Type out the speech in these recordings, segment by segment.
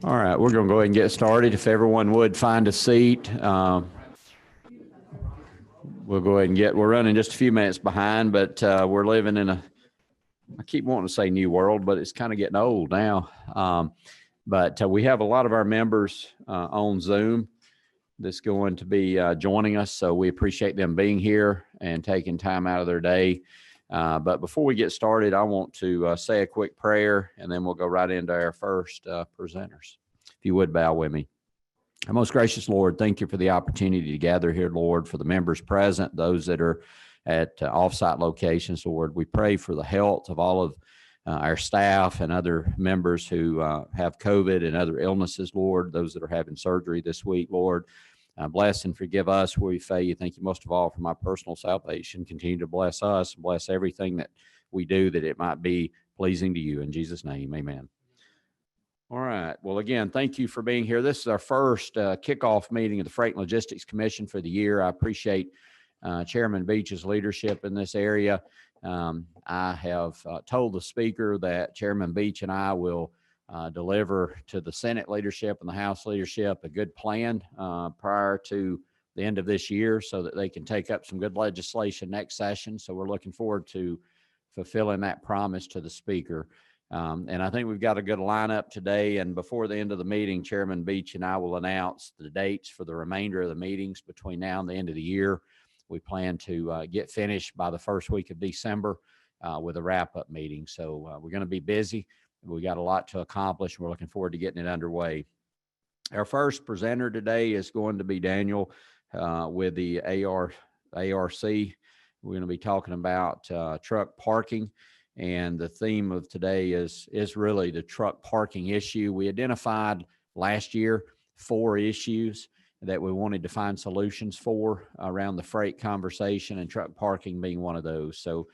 All right, we're going to go ahead and get started. If everyone would find a seat, we'll go ahead and we're running just a few minutes behind, but we're living in I keep wanting to say new world, but it's kind of getting old now. But we have a lot of our members on Zoom that's going to be joining us. So we appreciate them being here and taking time out of their day. But before we get started, I want to say a quick prayer, and then we'll go right into our first presenters. If you would bow with me. Our most gracious Lord, thank you for the opportunity to gather here, Lord, for the members present, those that are at offsite locations, Lord. We pray for the health of all of our staff and other members who have COVID and other illnesses, Lord, those that are having surgery this week, Lord. Bless and forgive us where we fail you. Thank you most of all for my personal salvation. Continue to bless us and bless everything that we do, that it might be pleasing to you. In Jesus' name, amen. All right. Well, again, thank you for being here. This is our first kickoff meeting of the Freight and Logistics Commission for the year. I appreciate Chairman Beach's leadership in this area. I have told the speaker that Chairman Beach and I will deliver to the Senate leadership and the House leadership a good plan prior to the end of this year so that they can take up some good legislation next session. So we're looking forward to fulfilling that promise to the speaker. And I think we've got a good lineup today. And before the end of the meeting, Chairman Beach and I will announce the dates for the remainder of the meetings between now and the end of the year. We plan to get finished by the first week of December with a wrap-up meeting. So we're going to be busy. We got a lot to accomplish. We're looking forward to getting it underway. Our first presenter today is going to be Daniel with the ARC. We're going to be talking about truck parking. And the theme of today is really the truck parking issue. We identified last year 4 issues that we wanted to find solutions for around the freight conversation, and truck parking being one of those. So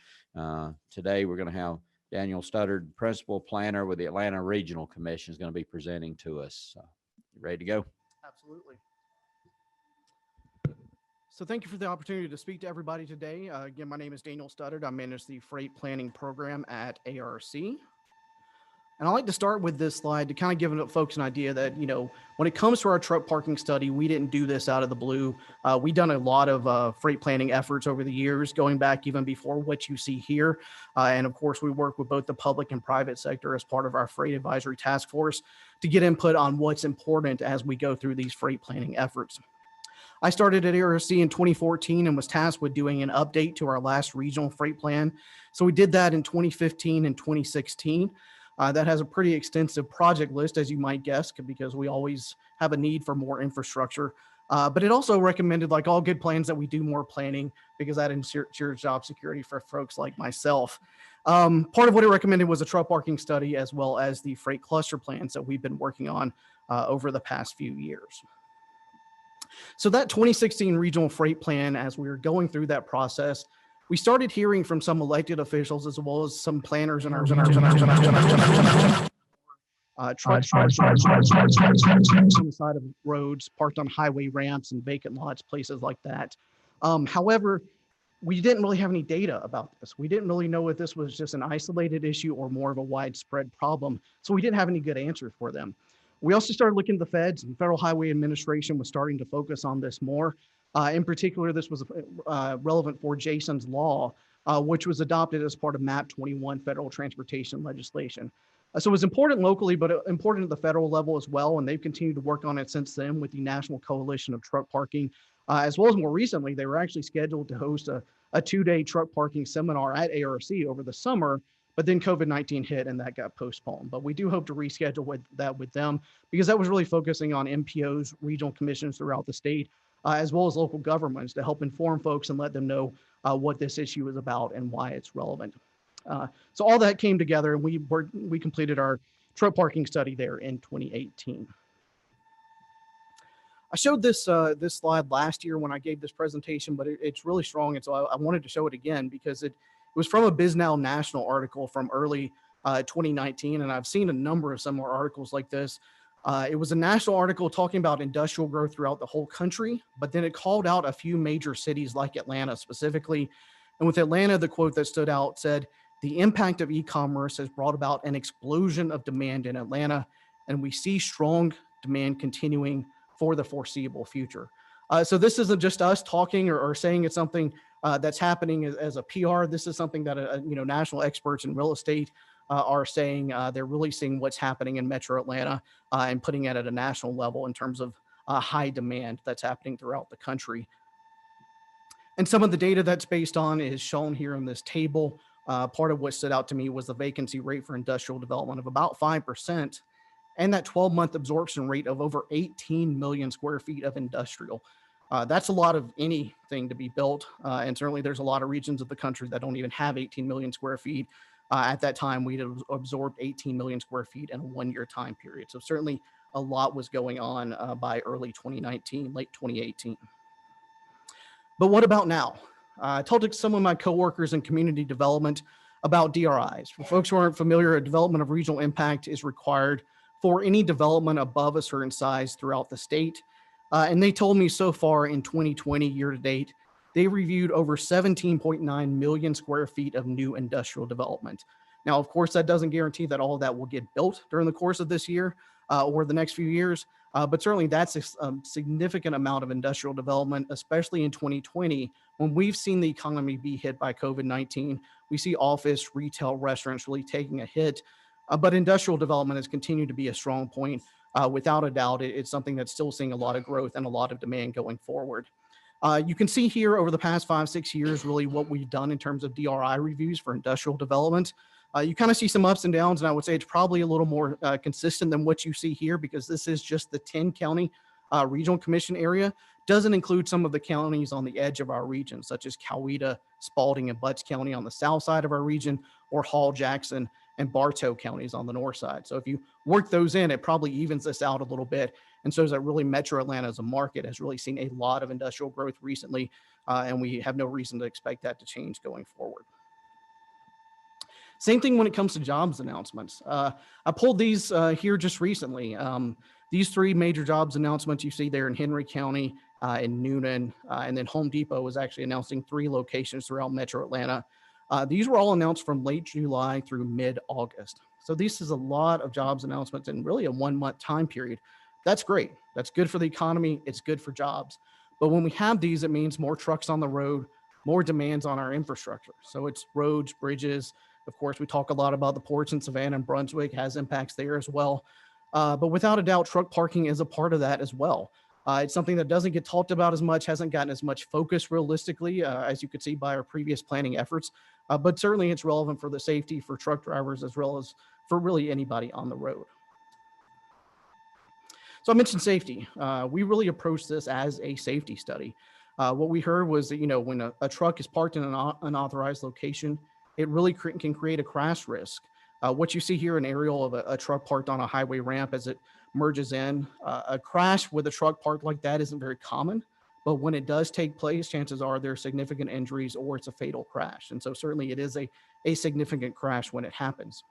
today we're going to have Daniel Studdard, Principal Planner with the Atlanta Regional Commission, is going to be presenting to us. You ready to go? Absolutely. So thank you for the opportunity to speak to everybody today. Again, my name is Daniel Studdard. I manage the freight planning program at ARC. And I like to start with this slide to kind of give folks an idea that, when it comes to our truck parking study, we didn't do this out of the blue. We've done a lot of freight planning efforts over the years, going back even before what you see here. And of course, we work with both the public and private sector as part of our Freight Advisory Task Force to get input on what's important as we go through these freight planning efforts. I started at ARC in 2014 and was tasked with doing an update to our last regional freight plan. So we did that in 2015 and 2016. That has a pretty extensive project list, as you might guess, because we always have a need for more infrastructure. But it also recommended, like all good plans, that we do more planning because that ensures job security for folks like myself. Part of what it recommended was a truck parking study, as well as the freight cluster plans that we've been working on over the past few years. So that 2016 regional freight plan, as we were going through that process, we started hearing from some elected officials as well as some planners in our region. Trucks on the side of roads, parked on highway ramps and vacant lots, places like that. However, we didn't really have any data about this. We didn't really know if this was just an isolated issue or more of a widespread problem. So we didn't have any good answers for them. We also started looking at the feds, and Federal Highway Administration was starting to focus on this more. In particular, this was relevant for Jason's Law, which was adopted as part of MAP 21 federal transportation legislation. So it was important locally, but important at the federal level as well. And they've continued to work on it since then with the National Coalition of Truck Parking, as well as more recently, they were actually scheduled to host a 2-day truck parking seminar at ARC over the summer. But then COVID-19 hit and that got postponed. But we do hope to reschedule with them because that was really focusing on MPOs, regional commissions throughout the state, as well as local governments to help inform folks and let them know what this issue is about and why it's relevant. So all that came together and we completed our truck parking study there in 2018. I showed this slide last year when I gave this presentation, but it's really strong. And so I wanted to show it again because it was from a BizNow National article from early 2019. And I've seen a number of similar articles like this. It was a national article talking about industrial growth throughout the whole country, but then it called out a few major cities like Atlanta specifically. And with Atlanta, the quote that stood out said, "The impact of e-commerce has brought about an explosion of demand in Atlanta, and we see strong demand continuing for the foreseeable future. So this isn't just us talking or saying it's something that's happening as a PR. This is something that national experts in real estate are saying. They're really seeing what's happening in Metro Atlanta and putting it at a national level in terms of high demand that's happening throughout the country. And some of the data that's based on is shown here in this table. Part of what stood out to me was the vacancy rate for industrial development of about 5%, and that 12-month absorption rate of over 18 million square feet of industrial. That's a lot of anything to be built. And certainly there's a lot of regions of the country that don't even have 18 million square feet. At that time, we'd absorbed 18 million square feet in a 1-year time period. So certainly a lot was going on by early 2019, late 2018. But what about now? I told some of my coworkers in community development about DRIs. For folks who aren't familiar, a development of regional impact is required for any development above a certain size throughout the state. And they told me so far in 2020 year to date, they reviewed over 17.9 million square feet of new industrial development. Now, of course, that doesn't guarantee that all of that will get built during the course of this year or the next few years. But certainly that's a significant amount of industrial development, especially in 2020, when we've seen the economy be hit by COVID-19. We see office, retail, restaurants really taking a hit. But industrial development has continued to be a strong point. Without a doubt, it's something that's still seeing a lot of growth and a lot of demand going forward. You can see here over the past 5-6 years, really what we've done in terms of DRI reviews for industrial development. You kind of see some ups and downs, and I would say it's probably a little more consistent than what you see here, because this is just the 10-county regional commission area. Doesn't include some of the counties on the edge of our region, such as Coweta, Spalding, and Butts County on the south side of our region, or Hall, Jackson, and Bartow counties on the north side. So if you work those in, it probably evens this out a little bit. And so that really Metro Atlanta as a market has really seen a lot of industrial growth recently, and we have no reason to expect that to change going forward. Same thing when it comes to jobs announcements. I pulled these here just recently. These 3 major jobs announcements you see there in Henry County, in Newnan, and then Home Depot was actually announcing 3 locations throughout Metro Atlanta. These were all announced from late July through mid-August. So this is a lot of jobs announcements in really a 1-month time period. That's great. That's good for the economy. It's good for jobs. But when we have these, it means more trucks on the road, more demands on our infrastructure. So it's roads, bridges. Of course, we talk a lot about the ports in Savannah and Brunswick, has impacts there as well. But without a doubt, truck parking is a part of that as well. It's something that doesn't get talked about as much, hasn't gotten as much focus realistically, as you could see by our previous planning efforts. But certainly it's relevant for the safety for truck drivers as well as for really anybody on the road. So I mentioned safety. We really approached this as a safety study. What we heard was that, when a truck is parked in an unauthorized location, it really can create a crash risk. What you see here, an aerial of a truck parked on a highway ramp as it merges in. A crash with a truck parked like that isn't very common, but when it does take place, chances are there are significant injuries or it's a fatal crash. And so certainly it is a significant crash when it happens.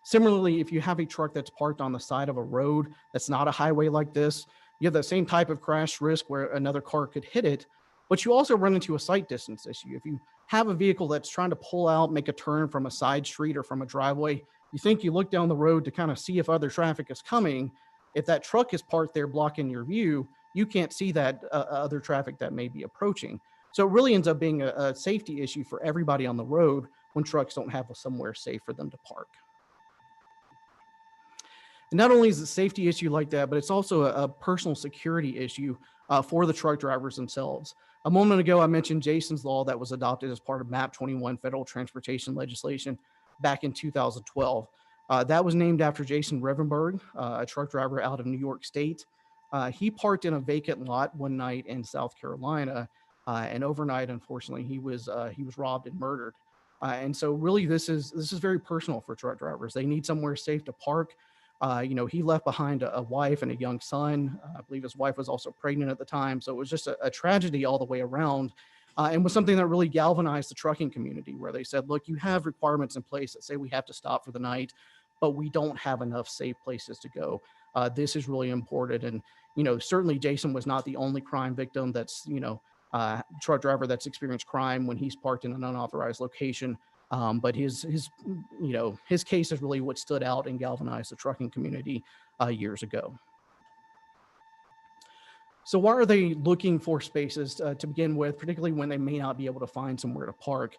Similarly, if you have a truck that's parked on the side of a road that's not a highway like this, you have the same type of crash risk where another car could hit it, but you also run into a sight distance issue. If you have a vehicle that's trying to pull out, make a turn from a side street or from a driveway, you look down the road to kind of see if other traffic is coming. If that truck is parked there blocking your view, you can't see that other traffic that may be approaching. So it really ends up being a safety issue for everybody on the road when trucks don't have somewhere safe for them to park. And not only is it a safety issue like that, but it's also a personal security issue for the truck drivers themselves. A moment ago, I mentioned Jason's Law that was adopted as part of MAP 21 federal transportation legislation back in 2012. That was named after Jason Revenberg, a truck driver out of New York State. He parked in a vacant lot one night in South Carolina, and overnight, unfortunately, he was robbed and murdered. And so really, this is very personal for truck drivers. They need somewhere safe to park. He left behind a wife and a young son. I believe his wife was also pregnant at the time. So it was just a tragedy all the way around, and was something that really galvanized the trucking community, where they said, look, you have requirements in place that say we have to stop for the night, but we don't have enough safe places to go. This is really important. And, certainly Jason was not the only crime victim that's, truck driver that's experienced crime when he's parked in an unauthorized location. But his case is really what stood out and galvanized the trucking community years ago. So why are they looking for spaces to begin with, particularly when they may not be able to find somewhere to park?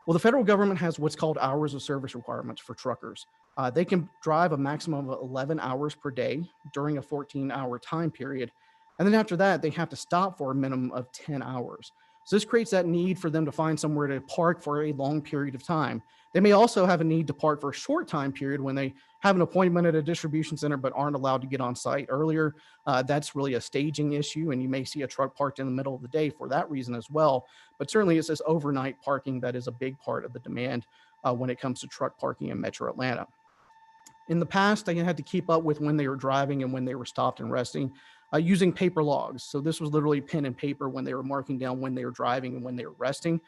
Well, the federal government has what's called hours of service requirements for truckers. They can drive a maximum of 11 hours per day during a 14-hour time period. And then after that, they have to stop for a minimum of 10 hours. So this creates that need for them to find somewhere to park for a long period of time. They may also have a need to park for a short time period when they have an appointment at a distribution center but aren't allowed to get on site earlier. That's really a staging issue, and you may see a truck parked in the middle of the day for that reason as well. But certainly it's this overnight parking that is a big part of the demand when it comes to truck parking in Metro Atlanta. In the past, they had to keep up with when they were driving and when they were stopped and resting using paper logs. So this was literally pen and paper when they were marking down when they were driving and when they were resting.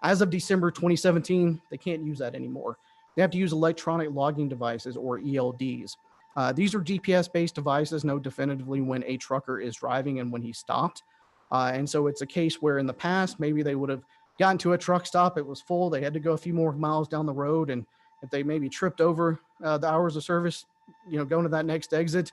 As of December 2017, they can't use that anymore. They have to use electronic logging devices, or ELDs. These are GPS-based devices, know definitively when a trucker is driving and when he stopped. And so it's a case where in the past, maybe they would have gotten to a truck stop, it was full, they had to go a few more miles down the road, and if they maybe tripped over the hours of service, going to that next exit,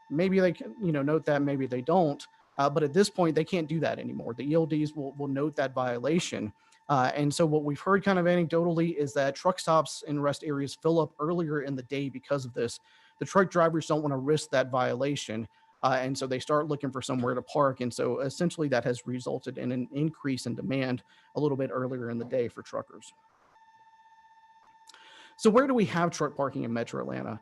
maybe they can, note that, maybe they don't. But at this point, they can't do that anymore. The ELDs will note that violation. And so what we've heard kind of anecdotally is that truck stops and rest areas fill up earlier in the day because of this. The truck drivers don't want to risk that violation. And so they start looking for somewhere to park. And so essentially that has resulted in an increase in demand a little bit earlier in the day for truckers. So where do we have truck parking in Metro Atlanta?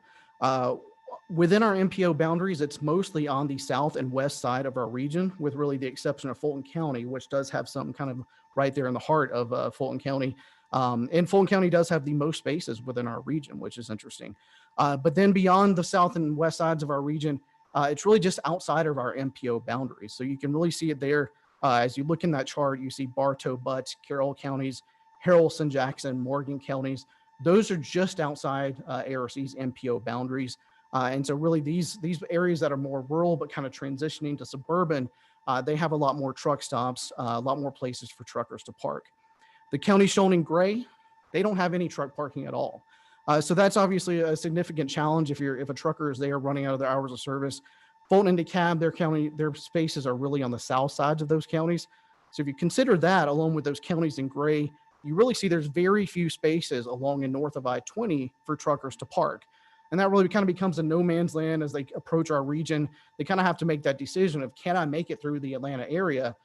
Within our MPO boundaries, it's mostly on the south and west side of our region, with really the exception of Fulton County, which does have some kind of right there in the heart of Fulton County. And Fulton County does have the most spaces within our region, which is interesting. But then beyond the south and west sides of our region, it's really just outside of our MPO boundaries. So you can really see it there. As you look in that chart, you see Bartow, Butts, Carroll counties, Haralson, Jackson, Morgan counties. Those are just outside ARC's MPO boundaries. And so really these areas that are more rural but kind of transitioning to suburban, they have a lot more truck stops, a lot more places for truckers to park. The county shown in gray, they don't have any truck parking at all. So that's obviously a significant challenge if a trucker is there running out of their hours of service. Fulton and DeKalb, their spaces are really on the south sides of those counties. So if you consider that along with those counties in gray, you really see there's very few spaces along and north of I-20 for truckers to park. And that really kind of becomes a no man's land as they approach our region. They kind of have to make that decision of, can I make it through the Atlanta area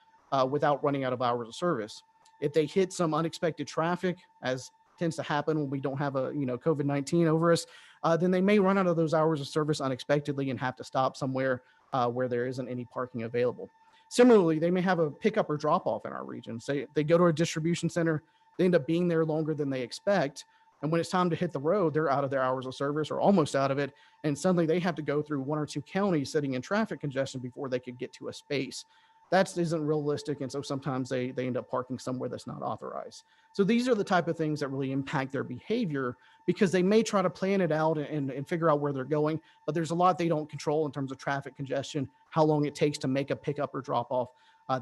without running out of hours of service? If they hit some unexpected traffic, as tends to happen when we don't have a COVID-19 over us, then they may run out of those hours of service unexpectedly and have to stop somewhere where there isn't any parking available. Similarly, they may have a pickup or drop off in our region. Say they go to a distribution center, they end up being there longer than they expect. And when it's time to hit the road, they're out of their hours of service or almost out of it. And suddenly they have to go through one or two counties sitting in traffic congestion before they could get to a space. That isn't realistic. And so sometimes they end up parking somewhere that's not authorized. So these are the type of things that really impact their behavior, because they may try to plan it out and figure out where they're going, but there's a lot they don't control in terms of traffic congestion, how long it takes to make a pickup or drop off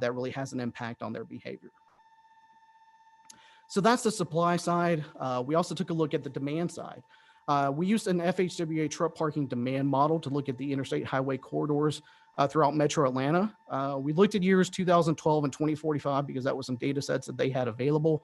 that really has an impact on their behavior. So that's the supply side. We also took a look at the demand side. We used an FHWA truck parking demand model to look at the interstate highway corridors throughout Metro Atlanta. We looked at years 2012 and 2045 because that was some data sets that they had available.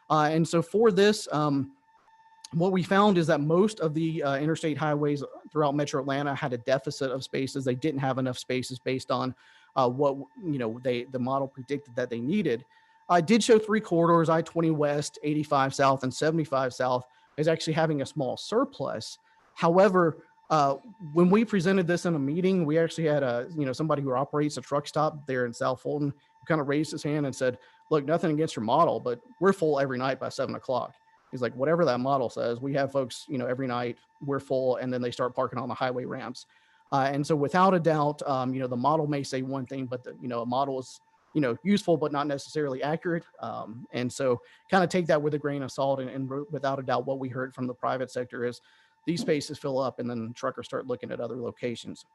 And so for this, what we found is that most of the interstate highways throughout Metro Atlanta had a deficit of spaces. They didn't have enough spaces based on what the model predicted that they needed. I did show three corridors: I-20 West, 85 South, and 75 South is actually having a small surplus. However, when we presented this in a meeting, we actually had somebody who operates a truck stop there in South Fulton who kind of raised his hand and said, "Look, nothing against your model, but we're full every night by 7 o'clock." He's like, "Whatever that model says, we have folks, every night we're full, and then they start parking on the highway ramps." And so without a doubt, the model may say one thing, but a model is useful, but not necessarily accurate. And so kind of take that with a grain of salt, and without a doubt, what we heard from the private sector is these spaces fill up and then truckers start looking at other locations.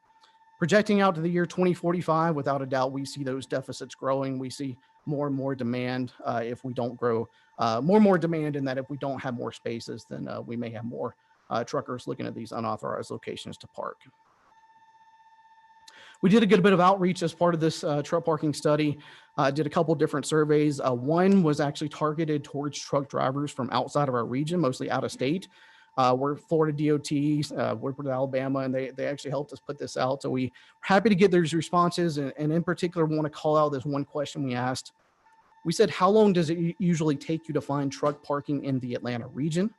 Projecting out to the year 2045, without a doubt, we see those deficits growing. We see more and more demand if we don't grow, more and more demand in that if we don't have more spaces, then we may have more truckers looking at these unauthorized locations to park. We did a good bit of outreach as part of this truck parking study, did a couple different surveys. One was actually targeted towards truck drivers from outside of our region, mostly out of state. We're Florida DOT, worked with Alabama, and they actually helped us put this out. So we're happy to get those responses. And in particular, want to call out this one question we asked. We said, how long does it usually take you to find truck parking in the Atlanta region?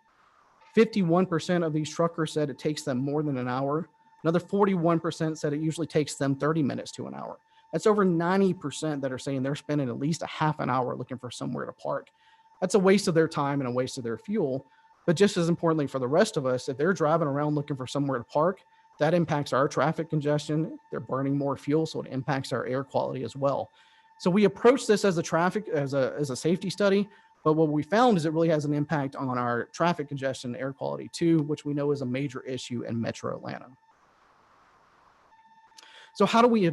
51% of these truckers said it takes them more than an hour. Another 41% said it usually takes them 30 minutes to an hour. That's over 90% that are saying they're spending at least a half an hour looking for somewhere to park. That's a waste of their time and a waste of their fuel. But just as importantly for the rest of us, if they're driving around looking for somewhere to park, that impacts our traffic congestion. They're burning more fuel, so it impacts our air quality as well. So we approach this as a safety study, but what we found is it really has an impact on our traffic congestion and air quality too, which we know is a major issue in Metro Atlanta. So how do we,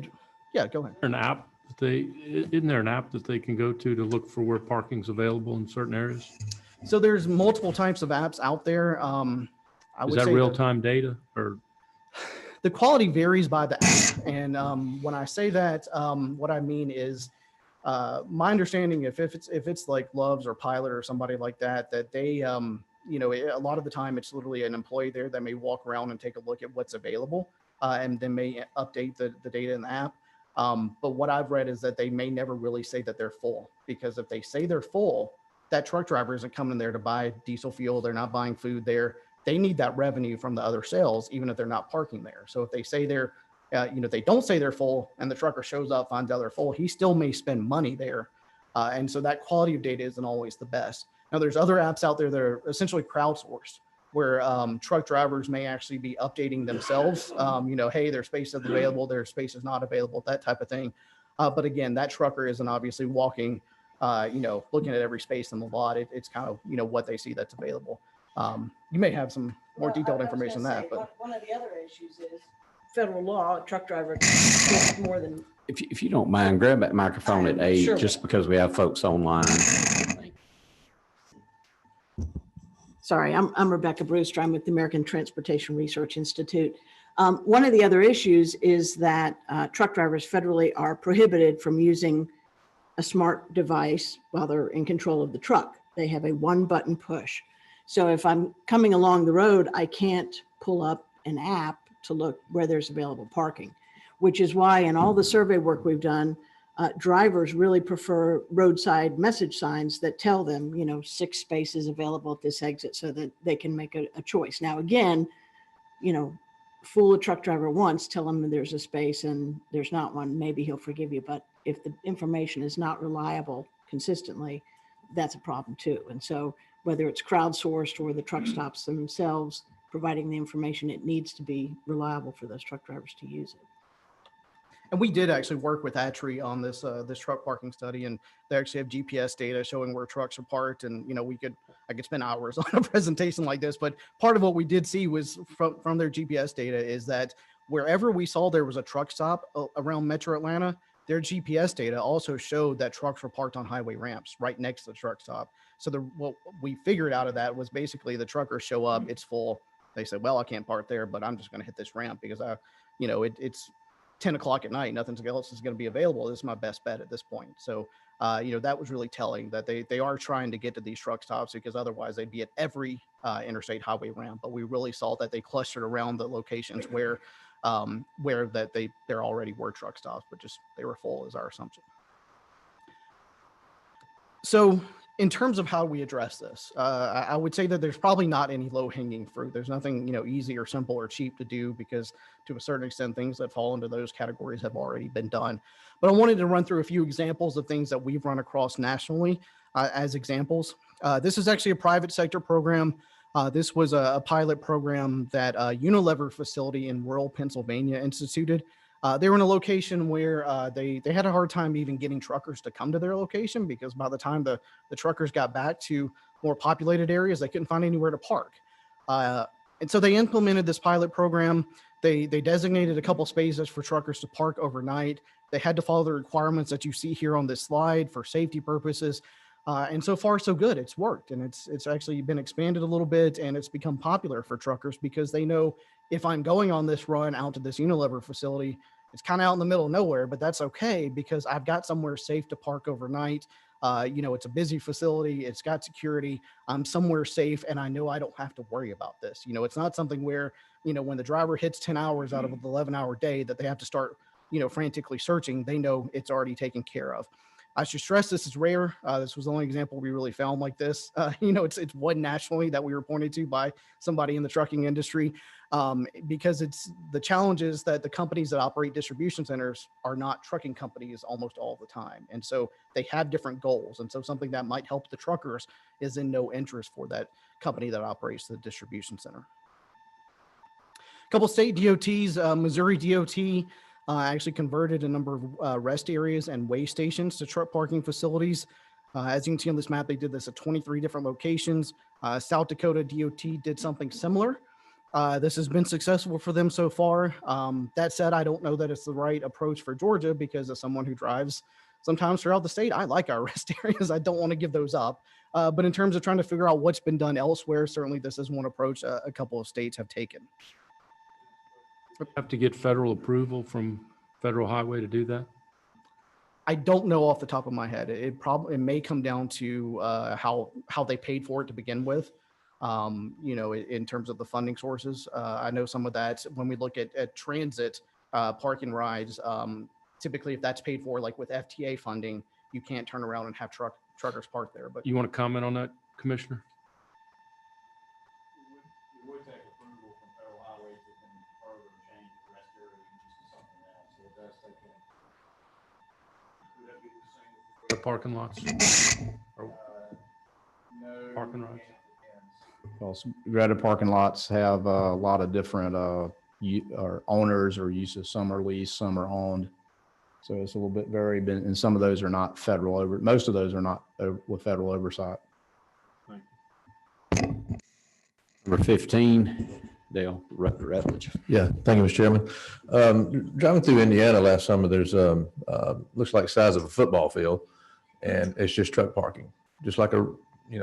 yeah, go ahead. An app that isn't there an app that they can go to look for where parking's available in certain areas? So there's multiple types of apps out there. Is that real-time data or? The quality varies by the app. And when I say that, what I mean is my understanding, if it's like Loves or Pilot or somebody like that, that they, a lot of the time it's literally an employee there that may walk around and take a look at what's available and then may update the data in the app. But what I've read is that they may never really say that they're full, because if they say they're full, that truck driver isn't coming there to buy diesel fuel. They're not buying food there. They need that revenue from the other sales, even if they're not parking there. So if they say they're, they don't say they're full and the trucker shows up, finds out they're full, he still may spend money there. And so that quality of data isn't always the best. Now there's other apps out there that are essentially crowdsourced, where truck drivers may actually be updating themselves. Hey, their space is available, their space is not available, that type of thing. But again, that trucker isn't obviously walking, looking at every space in the lot. It's kind of, what they see that's available. You may have some more detailed information on that, but one of the other issues is federal law, a truck driver gets more than. If you don't mind, grab that microphone at 8, Sure. just because we have folks online. Sorry, I'm Rebecca Brewster. I'm with the American Transportation Research Institute. One of the other issues is that truck drivers federally are prohibited from using a smart device while they're in control of the truck. They have a one-button push. So if I'm coming along the road, I can't pull up an app to look where there's available parking, which is why in all the survey work we've done, drivers really prefer roadside message signs that tell them, 6 spaces available at this exit so that they can make a choice. Now, again, fool a truck driver once, tell him there's a space and there's not one, maybe he'll forgive you. But if the information is not reliable consistently, that's a problem too. And so whether it's crowdsourced or the truck stops themselves providing the information, it needs to be reliable for those truck drivers to use it. And we did actually work with ATRI on this truck parking study, and they actually have GPS data showing where trucks are parked. And I could spend hours on a presentation like this, but part of what we did see was from their GPS data is that wherever we saw there was a truck stop around Metro Atlanta, their GPS data also showed that trucks were parked on highway ramps right next to the truck stop. So what we figured out of that was basically the truckers show up, it's full. They said, well, I can't park there, but I'm just going to hit this ramp because it's 10 o'clock at night. Nothing else is going to be available. This is my best bet at this point. So, that was really telling that they are trying to get to these truck stops, because otherwise they'd be at every interstate highway ramp. But we really saw that they clustered around the locations where there already were truck stops, but just they were full is our assumption. So in terms of how we address this, I would say that there's probably not any low-hanging fruit. There's nothing, easy or simple or cheap to do, because to a certain extent, things that fall into those categories have already been done. But I wanted to run through a few examples of things that we've run across nationally as examples. This is actually a private sector program. This was a pilot program that Unilever facility in rural Pennsylvania instituted. They were in a location where they had a hard time even getting truckers to come to their location, because by the time the truckers got back to more populated areas, they couldn't find anywhere to park. And so they implemented this pilot program. They designated a couple spaces for truckers to park overnight. They had to follow the requirements that you see here on this slide for safety purposes. And so far, so good. It's worked, and it's actually been expanded a little bit, and it's become popular for truckers because they know if I'm going on this run out to this Unilever facility, it's kind of out in the middle of nowhere, but that's okay because I've got somewhere safe to park overnight. It's a busy facility. It's got security. I'm somewhere safe, and I know I don't have to worry about this. It's not something where, when the driver hits 10 hours out of an 11-hour day that they have to start, frantically searching. They know it's already taken care of. I should stress this is rare. This was the only example we really found like this. It's one nationally that we were pointed to by somebody in the trucking industry because it's the challenges that the companies that operate distribution centers are not trucking companies almost all the time. And so they have different goals. And so something that might help the truckers is in no interest for that company that operates the distribution center. A couple state DOTs, Missouri DOT, actually converted a number of rest areas and way stations to truck parking facilities. As you can see on this map, they did this at 23 different locations. South Dakota DOT did something similar. This has been successful for them so far. That said, I don't know that it's the right approach for Georgia because as someone who drives sometimes throughout the state, I like our rest areas. I don't want to give those up. But in terms of trying to figure out what's been done elsewhere, certainly this is one approach a couple of states have taken. Have to get federal approval from Federal Highway to do that? I don't know off the top of my head. It may come down to how they paid for it to begin with. In terms of the funding sources, I know some of that when we look at transit parking rides. Typically, if that's paid for, like with FTA funding, you can't turn around and have truckers park there. But You want to comment on that, Commissioner? It would take approval from Federal Highways that can further change the rest area use to something else. So it does take a. Would that be the same? The parking lots? Or No. Parking rights. Well, Greta parking lots have a lot of different or owners or uses. Some are leased, some are owned. So it's a little bit varied, and some of those are not federal most of those are not with federal oversight. Number 15, Dale Rutledge. Yeah, thank you, Mr. Chairman. Driving through Indiana last summer, there's looks like the size of a football field, and it's just truck parking, just like a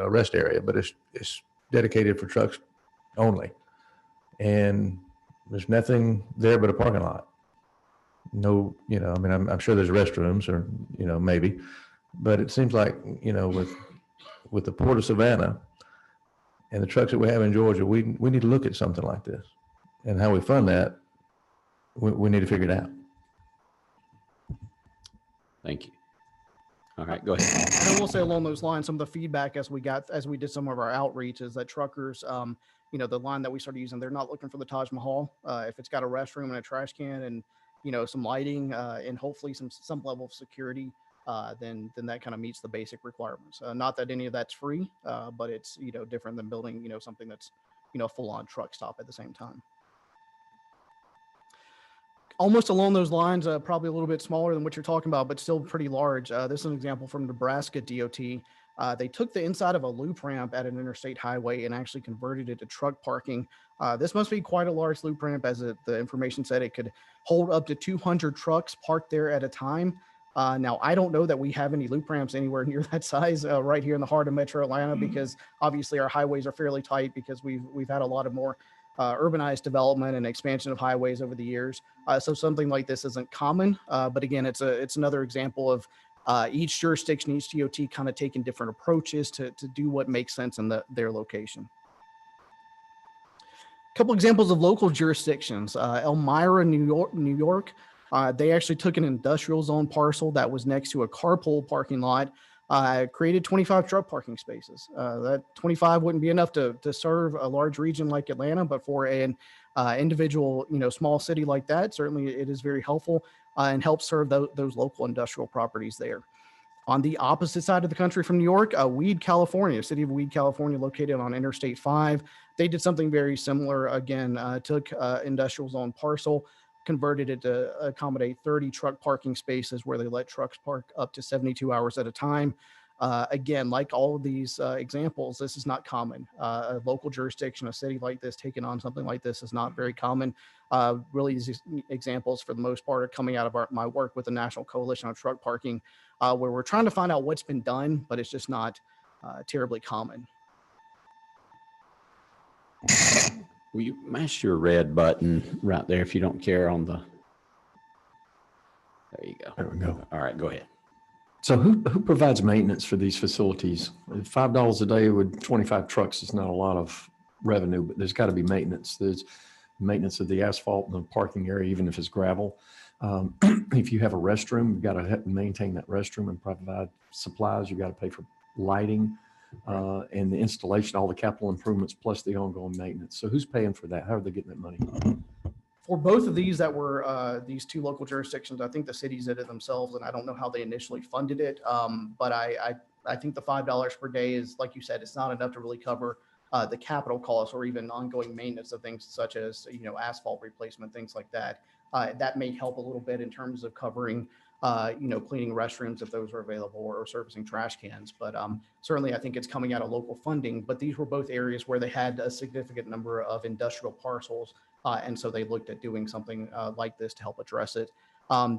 rest area, but it's dedicated for trucks only, and there's nothing there but a parking lot. No, I'm sure there's restrooms or maybe, but it seems like with the Port of Savannah and the trucks that we have in Georgia, we need to look at something like this, and how we fund that. We need to figure it out. Thank you. All right, go ahead. And I will say along those lines, some of the feedback as we did some of our outreach is that truckers, the line that we started using, they're not looking for the Taj Mahal. If it's got a restroom and a trash can and some lighting and hopefully some level of security, then that kind of meets the basic requirements. Not that any of that's free, but it's different than building something that's full-on truck stop at the same time. Almost along those lines, probably a little bit smaller than what you're talking about, but still pretty large. This is an example from Nebraska DOT. They took the inside of a loop ramp at an interstate highway and actually converted it to truck parking. This must be quite a large loop ramp, as the information said it could hold up to 200 trucks parked there at a time. Now, I don't know that we have any loop ramps anywhere near that size right here in the heart of Metro Atlanta, because obviously our highways are fairly tight because we've had a lot of more urbanized development and expansion of highways over the years. So something like this isn't common, but again, it's another example of each jurisdiction, each DOT kind of taking different approaches to do what makes sense in their location. A couple examples of local jurisdictions. Elmira, New York. They actually took an industrial zone parcel that was next to a carpool parking lot, created 25 truck parking spaces. That 25 wouldn't be enough to serve a large region like Atlanta, but for an individual, small city like that, certainly it is very helpful and helps serve those local industrial properties there. On the opposite side of the country from New York, Weed, California, city of Weed, California, located on Interstate 5. They did something very similar. Again, took industrial zone parcel, converted it to accommodate 30 truck parking spaces where they let trucks park up to 72 hours at a time. Again, like all of these examples, this is not common. A local jurisdiction, a city like this, taking on something like this is not very common. Really, these examples, for the most part, are coming out of my work with the National Coalition on Truck Parking, where we're trying to find out what's been done, but it's just not terribly common. Will you mash your red button right there if you don't care on the, there you go. There we go. All right, go ahead. So who provides maintenance for these facilities? $5 a day with 25 trucks is not a lot of revenue, but there's got to be maintenance. There's maintenance of the asphalt and the parking area, even if it's gravel. If you have a restroom, you've got to maintain that restroom and provide supplies. You've got to pay for lighting and the installation, all the capital improvements, plus the ongoing maintenance. So who's paying for that? How are they getting that money? For both of these that were these two local jurisdictions, I think the cities did it themselves, and I don't know how they initially funded it. But I think the $5 per day is, like you said, it's not enough to really cover the capital costs or even ongoing maintenance of things such as, you know, asphalt replacement, things like that. That may help a little bit in terms of covering, you know, cleaning restrooms if those are available, or servicing trash cans. But certainly I think it's coming out of local funding. But these were both areas where they had a significant number of industrial parcels. And so they looked at doing something like this to help address it.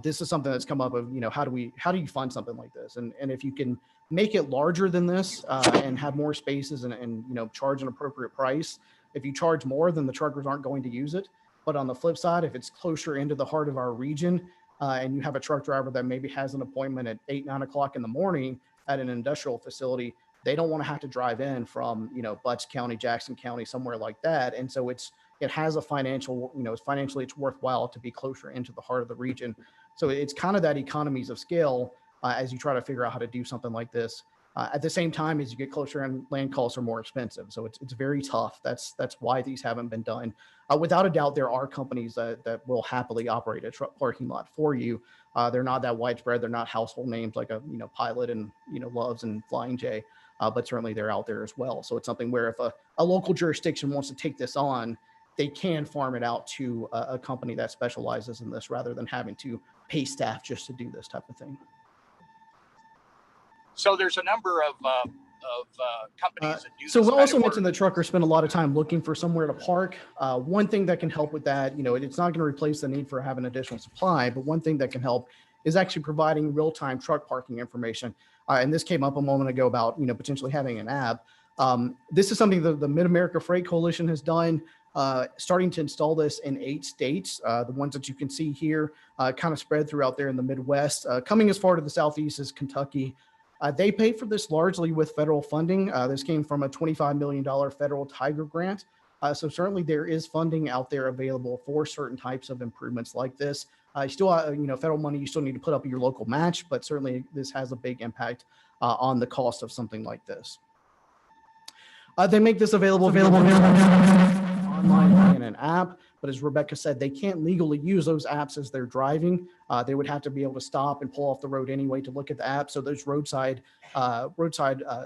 This is something that's come up of, you know, how do you fund something like this? And if you can make it larger than this and have more spaces and, you know, charge an appropriate price. If you charge more, then the truckers aren't going to use it. But on the flip side, if it's closer into the heart of our region and you have a truck driver that maybe has an appointment at 8, 9 o'clock in the morning at an industrial facility, they don't want to have to drive in from, you know, Butts County, Jackson County, somewhere like that. And so it has a financial, you know, financially it's worthwhile to be closer into the heart of the region. So it's kind of that economies of scale as you try to figure out how to do something like this. At the same time, as you get closer and land costs are more expensive. So it's very tough. That's why these haven't been done. Without a doubt, there are companies that will happily operate a truck parking lot for you. They're not that widespread. They're not household names like a, you know, Pilot and, you know, Loves and Flying J, but certainly they're out there as well. So it's something where if a local jurisdiction wants to take this on, they can farm it out to a company that specializes in this rather than having to pay staff just to do this type of thing. So there's a number of companies that do so this we kind also of work. mentioned the truckers spend a lot of time looking for somewhere to park. One thing that can help with that, you know, it's not going to replace the need for having additional supply, but one thing that can help is actually providing real-time truck parking information. And this came up a moment ago about, you know, potentially having an app. This is something that the Mid-America Freight Coalition has done, starting to install this in 8 states. The ones that you can see here kind of spread throughout there in the Midwest. Coming as far to the Southeast as Kentucky. They pay for this largely with federal funding. This came from a $25 million federal Tiger grant. So certainly there is funding out there available for certain types of improvements like this. You still, you know, federal money, you still need to put up your local match, but certainly this has a big impact on the cost of something like this. They make this available online in an app, but as Rebecca said, they can't legally use those apps as they're driving. They would have to be able to stop and pull off the road anyway to look at the app. So those roadside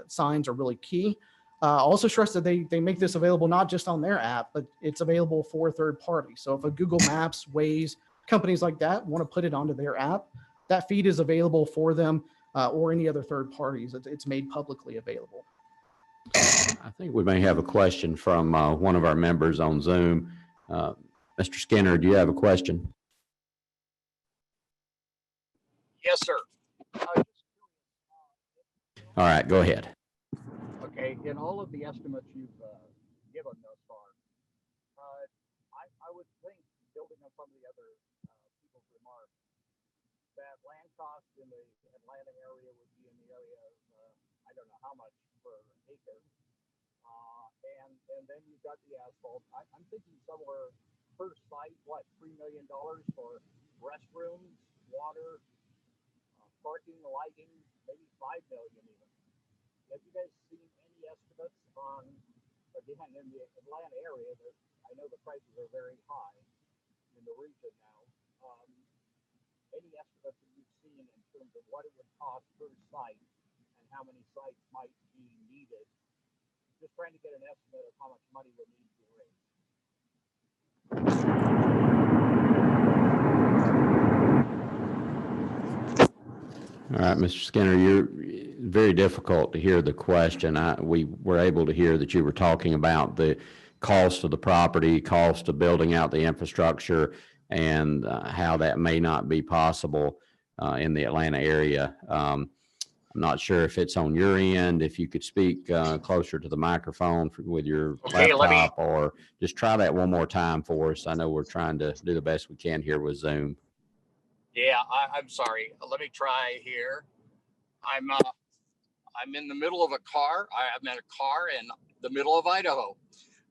signs are really key. Also stress that they make this available not just on their app, but it's available for third parties. So if a Google Maps, Waze, companies like that want to put it onto their app, that feed is available for them or any other third parties. It's made publicly available. I think we may have a question from one of our members on Zoom. Mr. Skinner, do you have a question? Yes, sir. All right, go ahead. Okay, in all of the estimates you've given thus far, I would think, building on some of the other people's remarks, that land costs in the Atlanta area would be in the area of, I don't know how much per acre. And then you've got the asphalt. I'm thinking somewhere per site, what, $3 million for restrooms, water, parking, lighting, maybe $5 million even. Have you guys seen any estimates on, again, in the Atlanta area, that I know the prices are very high in the region now. Any estimates that you've seen in terms of what it would cost per site and how many sites might be needed? Just trying to get an estimate of how much money would need to be raised. All right, Mr. Skinner, very difficult to hear the question. We were able to hear that you were talking about the cost of the property, cost of building out the infrastructure, and how that may not be possible in the Atlanta area. I'm not sure if it's on your end, if you could speak closer to the microphone with your Okay, laptop, or just try that one more time for us. I know we're trying to do the best we can here with Zoom. Yeah, I'm sorry. Let me try here. I'm in the middle of a car. I'm in a car in the middle of Idaho.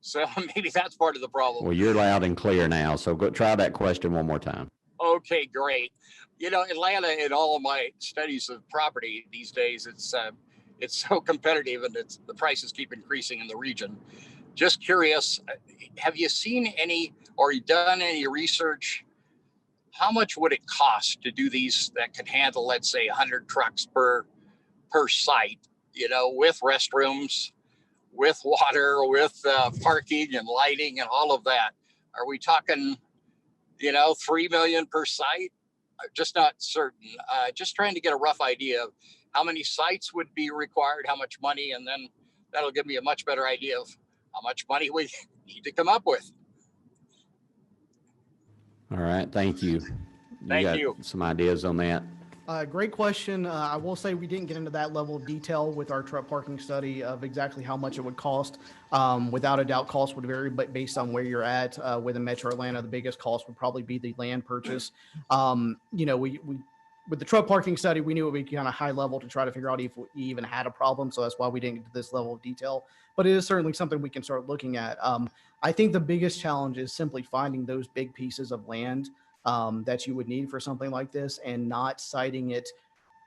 So maybe that's part of the problem. Well, you're loud and clear now, so go try that question one more time. Okay, great. You know, Atlanta, in all of my studies of property these days, it's so competitive, and the prices keep increasing in the region. Just curious, have you seen any or done any research? How much would it cost to do these that could handle, let's say, 100 trucks per site, you know, with restrooms, with water, with parking and lighting and all of that? Are we talking, you know, 3 million per site? Just not certain. Just trying to get a rough idea of how many sites would be required, how much money, and then that'll give me a much better idea of how much money we need to come up with. All right, thank you. Thank you. Some ideas on that? Great question. I will say we didn't get into that level of detail with our truck parking study of exactly how much it would cost. Without a doubt, cost would vary, but based on where you're at within Metro Atlanta, the biggest cost would probably be the land purchase. You know, we with the truck parking study, we knew it would be kind of high level to try to figure out if we even had a problem. So that's why we didn't get to this level of detail. But it is certainly something we can start looking at. I think the biggest challenge is simply finding those big pieces of land that you would need for something like this, and not citing it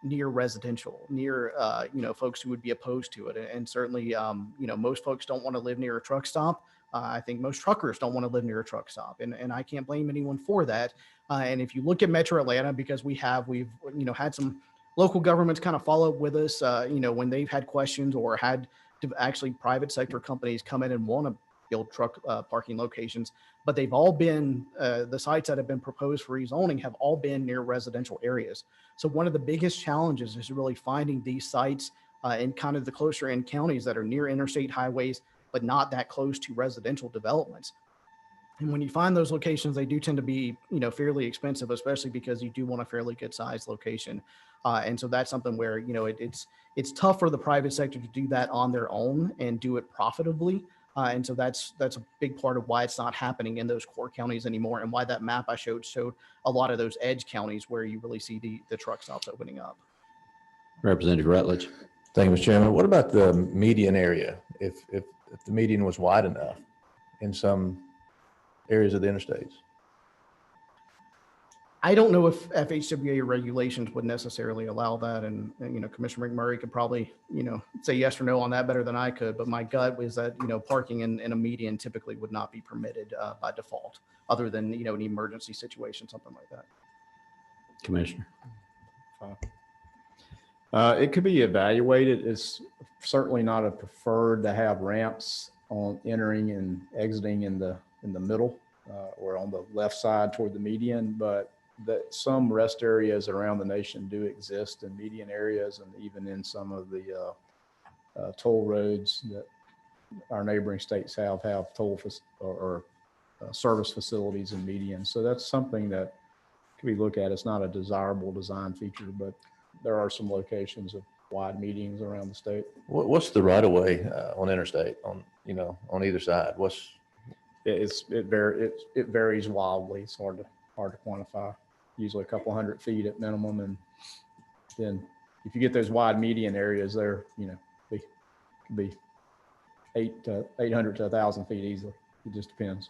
near residential, near you know, folks who would be opposed to it. And certainly, you know, most folks don't want to live near a truck stop. I think most truckers don't want to live near a truck stop, and I can't blame anyone for that. And if you look at Metro Atlanta, because we've you know, had some local governments kind of follow up with us, you know, when they've had questions or had to actually private sector companies come in and want to build truck parking locations, but they've all been, the sites that have been proposed for rezoning have all been near residential areas. So one of the biggest challenges is really finding these sites in kind of the closer in counties that are near interstate highways, but not that close to residential developments. And when you find those locations, they do tend to be, you know, fairly expensive, especially because you do want a fairly good sized location. And so that's something where, you know, it's tough for the private sector to do that on their own and do it profitably. And so that's a big part of why it's not happening in those core counties anymore, and why that map I showed a lot of those edge counties where you really see the truck stops opening up. Representative Rutledge. Thank you, Mr. Chairman. What about the median area? If the median was wide enough in some areas of the interstates? I don't know if FHWA regulations would necessarily allow that. And, you know, Commissioner McMurray could probably, you know, say yes or no on that better than I could. But my gut was that, you know, parking in a median typically would not be permitted by default, other than, you know, an emergency situation, something like that. Commissioner. It could be evaluated. It's certainly not a preferred to have ramps on entering and exiting in the middle or on the left side toward the median, but that some rest areas around the nation do exist in median areas, and even in some of the toll roads that our neighboring states have toll or service facilities in medians. So that's something that can be looked at. It's not a desirable design feature, but there are some locations of wide medians around the state. What's the right of way on interstate on either side? It varies wildly. It's hard to quantify. Usually a couple hundred feet at minimum, and then if you get those wide median areas, there, they could be 800 to 1,000 feet easily. It just depends.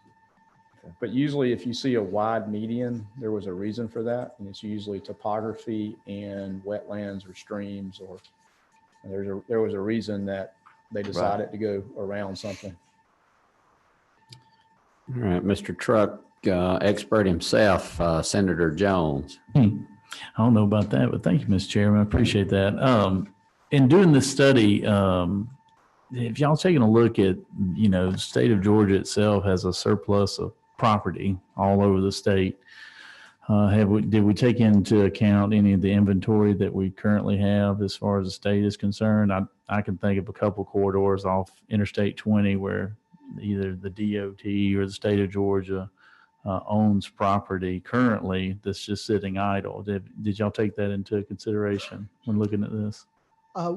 Okay. But usually, if you see a wide median, there was a reason for that, and it's usually topography and wetlands or streams, or there was a reason that they decided to go around something. All right, Mr. Truck expert himself, Senator Jones. I don't know about that, but thank you, Mr. Chairman. I appreciate that. In doing this study, if y'all taking a look at, the state of Georgia itself has a surplus of property all over the state. Did we take into account any of the inventory that we currently have as far as the state is concerned? I can think of a couple corridors off Interstate 20 where either the DOT or the state of Georgia owns property currently that's just sitting idle. Did y'all take that into consideration when looking at this?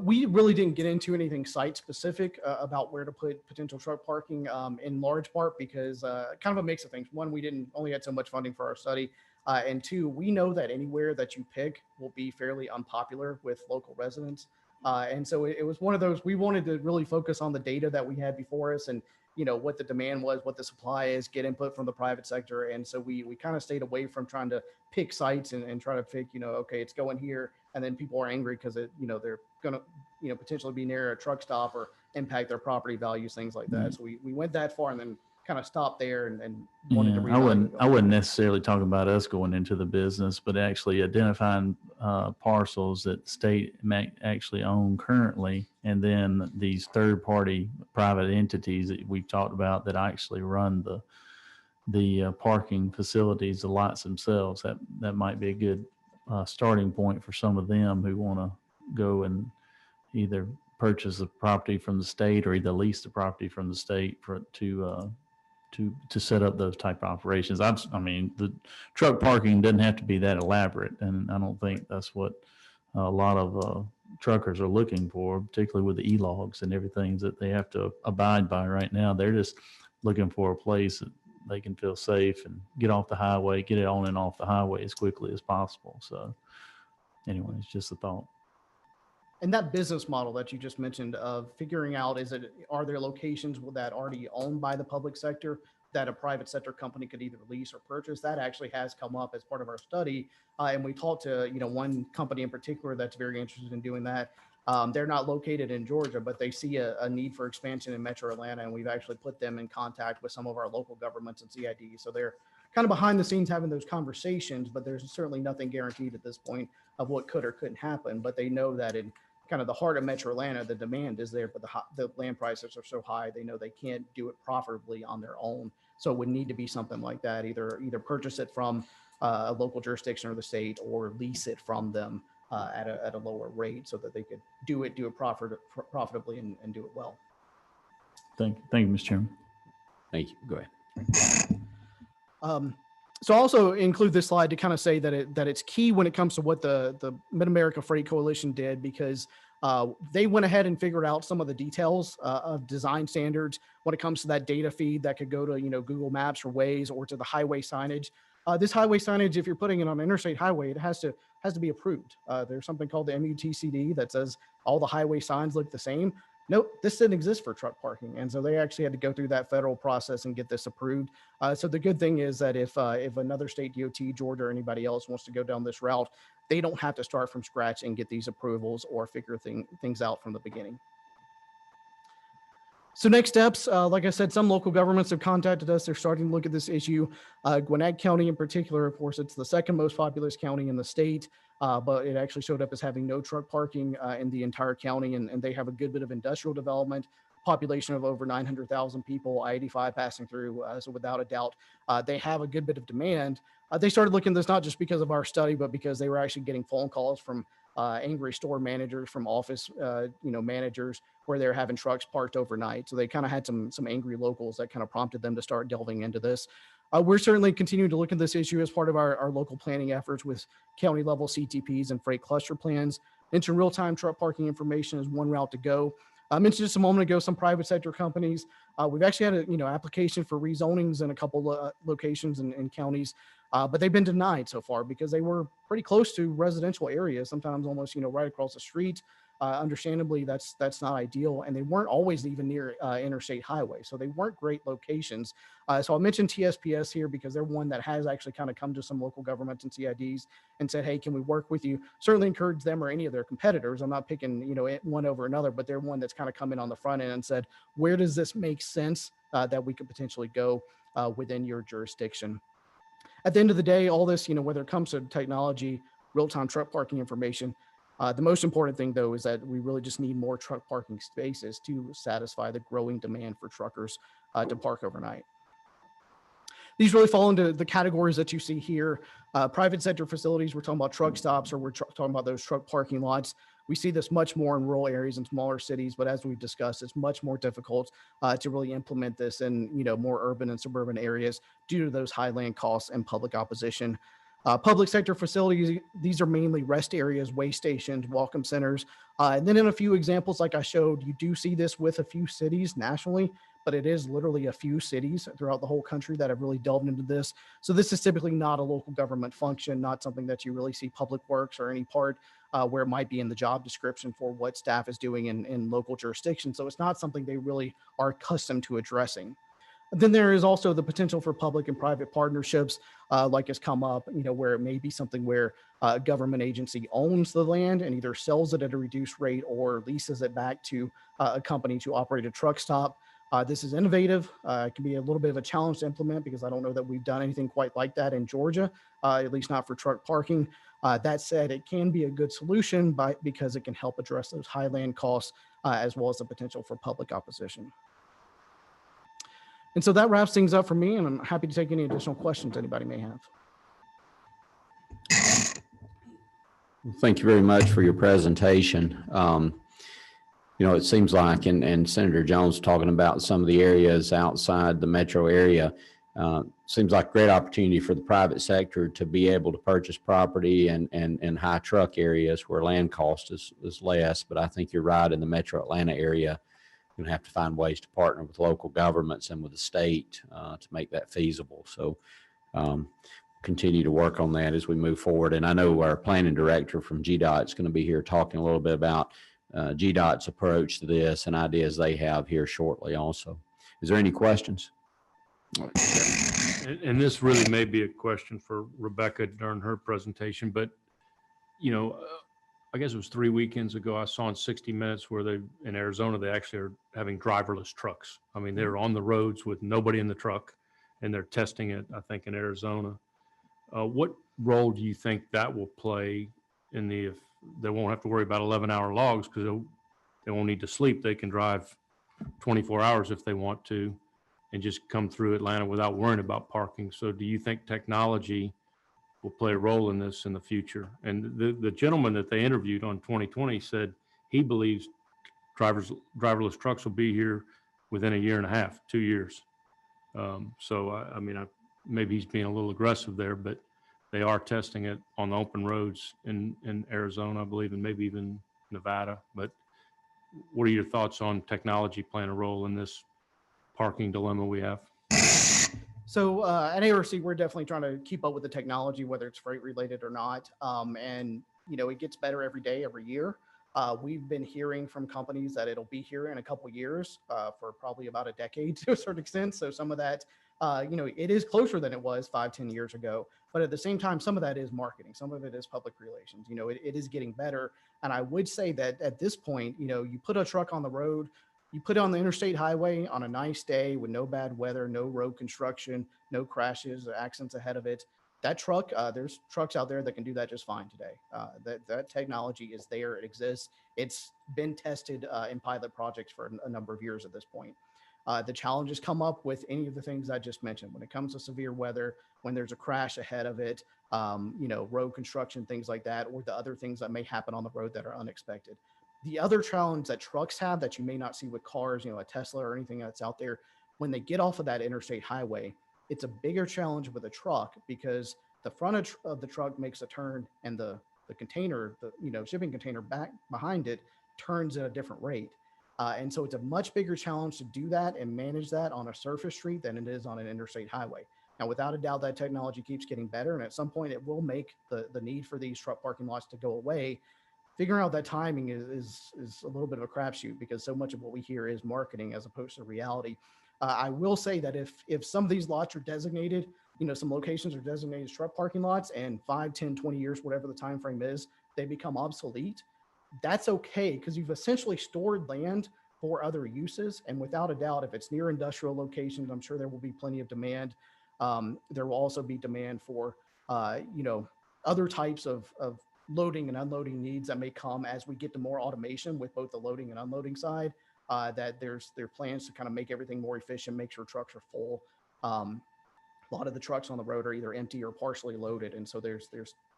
We really didn't get into anything site specific about where to put potential truck parking in large part because kind of a mix of things. One, we didn't only had so much funding for our study. And two, we know that anywhere that you pick will be fairly unpopular with local residents. And so it was one of those, we wanted to really focus on the data that we had before us and, you know, what the demand was, what the supply is, get input from the private sector. And so we kind of stayed away from trying to pick sites and try to pick, you know, okay, it's going here. And then people are angry because it, you know, they're going to, you know, potentially be near a truck stop or impact their property values, things like that. So we went that far and then kind of stopped there and wanted to Yeah, reevaluate. I wouldn't necessarily talk about us going into the business, but actually identifying parcels that the state may actually own currently, and then these third-party private entities that we've talked about that actually run the parking facilities, the lots themselves. That might be a good starting point for some of them who want to go and either purchase the property from the state or either lease the property from the state to set up those type of operations. I mean, the truck parking doesn't have to be that elaborate, and I don't think that's what a lot of truckers are looking for, particularly with the e-logs and everything that they have to abide by right now. They're just looking for a place that they can feel safe and get off the highway, get it on and off the highway as quickly as possible. So anyway, it's just a thought. And that business model that you just mentioned of figuring out, are there locations that already owned by the public sector that a private sector company could either lease or purchase? That actually has come up as part of our study. And we talked to, you know, one company in particular that's very interested in doing that. They're not located in Georgia, but they see a need for expansion in Metro Atlanta. And we've actually put them in contact with some of our local governments and CID. So they're kind of behind the scenes having those conversations, but there's certainly nothing guaranteed at this point of what could or couldn't happen. But they know that in kind of the heart of Metro Atlanta, the demand is there, but the land prices are so high, they know they can't do it profitably on their own. So it would need to be something like that, either purchase it from a local jurisdiction or the state, or lease it from them at a lower rate so that they could do it profitably and do it well. Thank you, Mr. Chairman. Thank you. Go ahead. So also include this slide to kind of say that it's key when it comes to what the Mid-America Freight Coalition did, because they went ahead and figured out some of the details of design standards when it comes to that data feed that could go to, you know, Google Maps or Waze or to the highway signage. This highway signage, if you're putting it on an interstate highway, it has to be approved. There's something called the MUTCD that says all the highway signs look the same. Nope, this didn't exist for truck parking. And so they actually had to go through that federal process and get this approved. So the good thing is that if another state DOT, Georgia, or anybody else wants to go down this route, they don't have to start from scratch and get these approvals or figure things out from the beginning. So next steps, like I said, some local governments have contacted us. They're starting to look at this issue. Gwinnett County in particular, of course, it's the second most populous county in the state, but it actually showed up as having no truck parking in the entire county, and they have a good bit of industrial development, population of over 900,000 people, I-85 passing through. So without a doubt, they have a good bit of demand. They started looking at this not just because of our study, but because they were actually getting phone calls from angry store managers, from office managers, where they're having trucks parked overnight. So they kind of had some angry locals that kind of prompted them to start delving into this. We're certainly continuing to look at this issue as part of our local planning efforts with county level CTPs and freight cluster plans. Mentioned real-time truck parking information is one route to go. I mentioned just a moment ago some private sector companies. We've actually had application for rezonings in a couple locations and counties, but they've been denied so far because they were pretty close to residential areas, sometimes almost right across the street. Understandably, that's not ideal, and they weren't always even near interstate highway, so they weren't great locations. So I mentioned TSPS here because they're one that has actually kind of come to some local governments and CIDs and said, hey, can we work with you? Certainly encourage them or any of their competitors. I'm not picking one over another, but they're one that's kind of come in on the front end and said, where does this make sense that we could potentially go within your jurisdiction? At the end of the day, all this, whether it comes to technology, real-time truck parking information, the most important thing, though, is that we really just need more truck parking spaces to satisfy the growing demand for truckers to park overnight. these really fall into the categories that you see here. Private sector facilities, we're talking about truck stops, or we're talking about those truck parking lots. We see this much more in rural areas and smaller cities, but as we've discussed, it's much more difficult to really implement this in more urban and suburban areas due to those high land costs and public opposition. Public sector facilities, these are mainly rest areas, way stations, welcome centers. And then in a few examples, like I showed, you do see this with a few cities nationally, but it is literally a few cities throughout the whole country that have really delved into this. So this is typically not a local government function, not something that you really see Public Works or any part where it might be in the job description for what staff is doing in local jurisdictions. So it's not something they really are accustomed to addressing. Then there is also the potential for public and private partnerships, like has come up, where it may be something where a government agency owns the land and either sells it at a reduced rate or leases it back to a company to operate a truck stop. This is innovative. It can be a little bit of a challenge to implement because I don't know that we've done anything quite like that in Georgia, at least not for truck parking. That said, it can be a good solution because it can help address those high land costs as well as the potential for public opposition. And so that wraps things up for me, and I'm happy to take any additional questions anybody may have. Thank you very much for your presentation. It seems like, and Senator Jones talking about some of the areas outside the metro area, seems like a great opportunity for the private sector to be able to purchase property and high truck areas where land cost is less. But I think you're right, in the metro Atlanta area, you're gonna have to find ways to partner with local governments and with the state to make that feasible. So continue to work on that as we move forward. And I know our planning director from GDOT is going to be here talking a little bit about GDOT's approach to this and ideas they have here shortly also. Is there any questions? And this really may be a question for Rebecca during her presentation, but I guess it was 3 weekends ago, I saw in 60 Minutes where in Arizona, they actually are having driverless trucks. I mean, they're on the roads with nobody in the truck, and they're testing it, I think, in Arizona. What role do you think that will play if they won't have to worry about 11-hour logs because they won't need to sleep? They can drive 24 hours if they want to and just come through Atlanta without worrying about parking. So do you think technology will play a role in this in the future? And the gentleman that they interviewed on 2020 said he believes driverless trucks will be here within a year and a half, 2 years. Maybe he's being a little aggressive there, but they are testing it on the open roads in Arizona, I believe, and maybe even Nevada. But what are your thoughts on technology playing a role in this parking dilemma we have? So at ARC, we're definitely trying to keep up with the technology, whether it's freight related or not. It gets better every day, every year. We've been hearing from companies that it'll be here in a couple years for probably about a decade to a certain extent. So some of that, it is closer than it was 5-10 years ago. But at the same time, some of that is marketing. Some of it is public relations. It is getting better. And I would say that at this point, you put a truck on the road, you put it on the interstate highway on a nice day with no bad weather, no road construction, no crashes or accidents ahead of it. That truck, there's trucks out there that can do that just fine today. That technology is there. It exists. It's been tested in pilot projects for a number of years at this point. The challenges come up with any of the things I just mentioned. When it comes to severe weather, when there's a crash ahead of it, road construction, things like that, or the other things that may happen on the road that are unexpected. The other challenge that trucks have that you may not see with cars, a Tesla or anything that's out there, when they get off of that interstate highway, it's a bigger challenge with a truck because the front of the truck makes a turn and the container, shipping container back behind it turns at a different rate. And so it's a much bigger challenge to do that and manage that on a surface street than it is on an interstate highway. Now, without a doubt, that technology keeps getting better. And at some point it will make the need for these truck parking lots to go away. Figuring out that timing is a little bit of a crapshoot because so much of what we hear is marketing as opposed to reality. I will say that if some of these lots are designated, some locations are designated as truck parking lots and 5, 10, 20 years, whatever the time frame is, they become obsolete. That's okay because you've essentially stored land for other uses. And without a doubt, if it's near industrial locations, I'm sure there will be plenty of demand. There will also be demand for, other types of loading and unloading needs that may come as we get to more automation with both the loading and unloading side, that there are plans to kind of make everything more efficient, make sure trucks are full. a lot of the trucks on the road are either empty or partially loaded. And so there's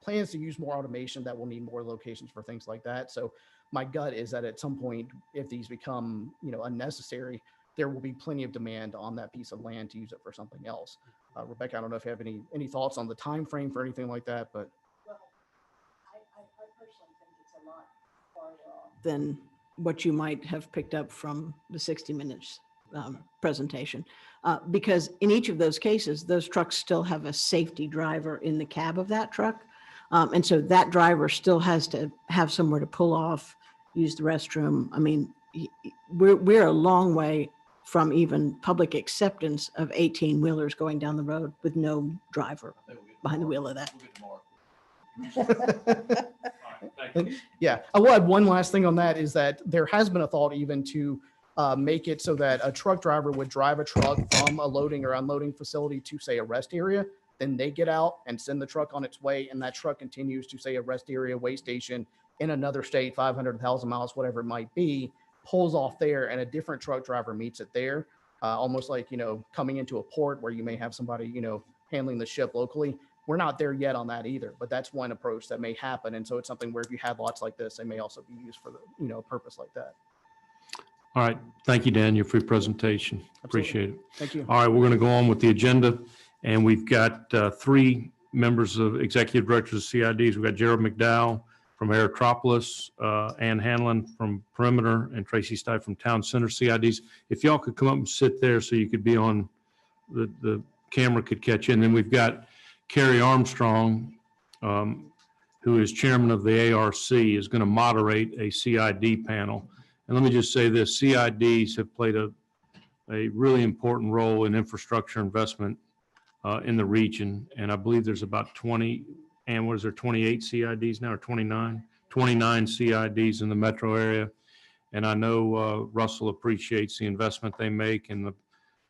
plans to use more automation that will need more locations for things like that. So my gut is that at some point, if these become, unnecessary, there will be plenty of demand on that piece of land to use it for something else. Rebecca, I don't know if you have any thoughts on the time frame for anything like that, but Well, I personally think it's a lot farther off than what you might have picked up from the 60 Minutes presentation. Because in each of those cases, those trucks still have a safety driver in the cab of that truck. And so that driver still has to have somewhere to pull off, use the restroom. I mean, we're a long way from even public acceptance of 18-wheelers going down the road with no driver behind the wheel of that. yeah, I will add one last thing on that is that there has been a thought even to make it so that a truck driver would drive a truck from a loading or unloading facility to, say, a rest area. Then they get out and send the truck on its way, and that truck continues to, say, a rest area, way station in another state, 500,000 miles, whatever it might be, pulls off there, and a different truck driver meets it there. Almost like, coming into a port where you may have somebody, handling the ship locally. We're not there yet on that either, but that's one approach that may happen. And so it's something where if you have lots like this, they may also be used for the, a purpose like that. All right. Thank you, Dan, for your presentation. Appreciate it. Thank you. All right, we're going to go on with the agenda, and we've got three members of executive directors of CIDs. We've got Gerald McDowell from Aerotropolis, Ann Hanlon from Perimeter, and Tracy Stipe from Town Center CIDs. If y'all could come up and sit there so you could be on, the camera could catch you. And then we've got Carrie Armstrong, who is chairman of the ARC, is going to moderate a CID panel. And let me just say this, CIDs have played a really important role in infrastructure investment in the region. And I believe there's about 20, and what is there, 28 CIDs now, or 29? 29 CIDs in the metro area. And I know Russell appreciates the investment they make and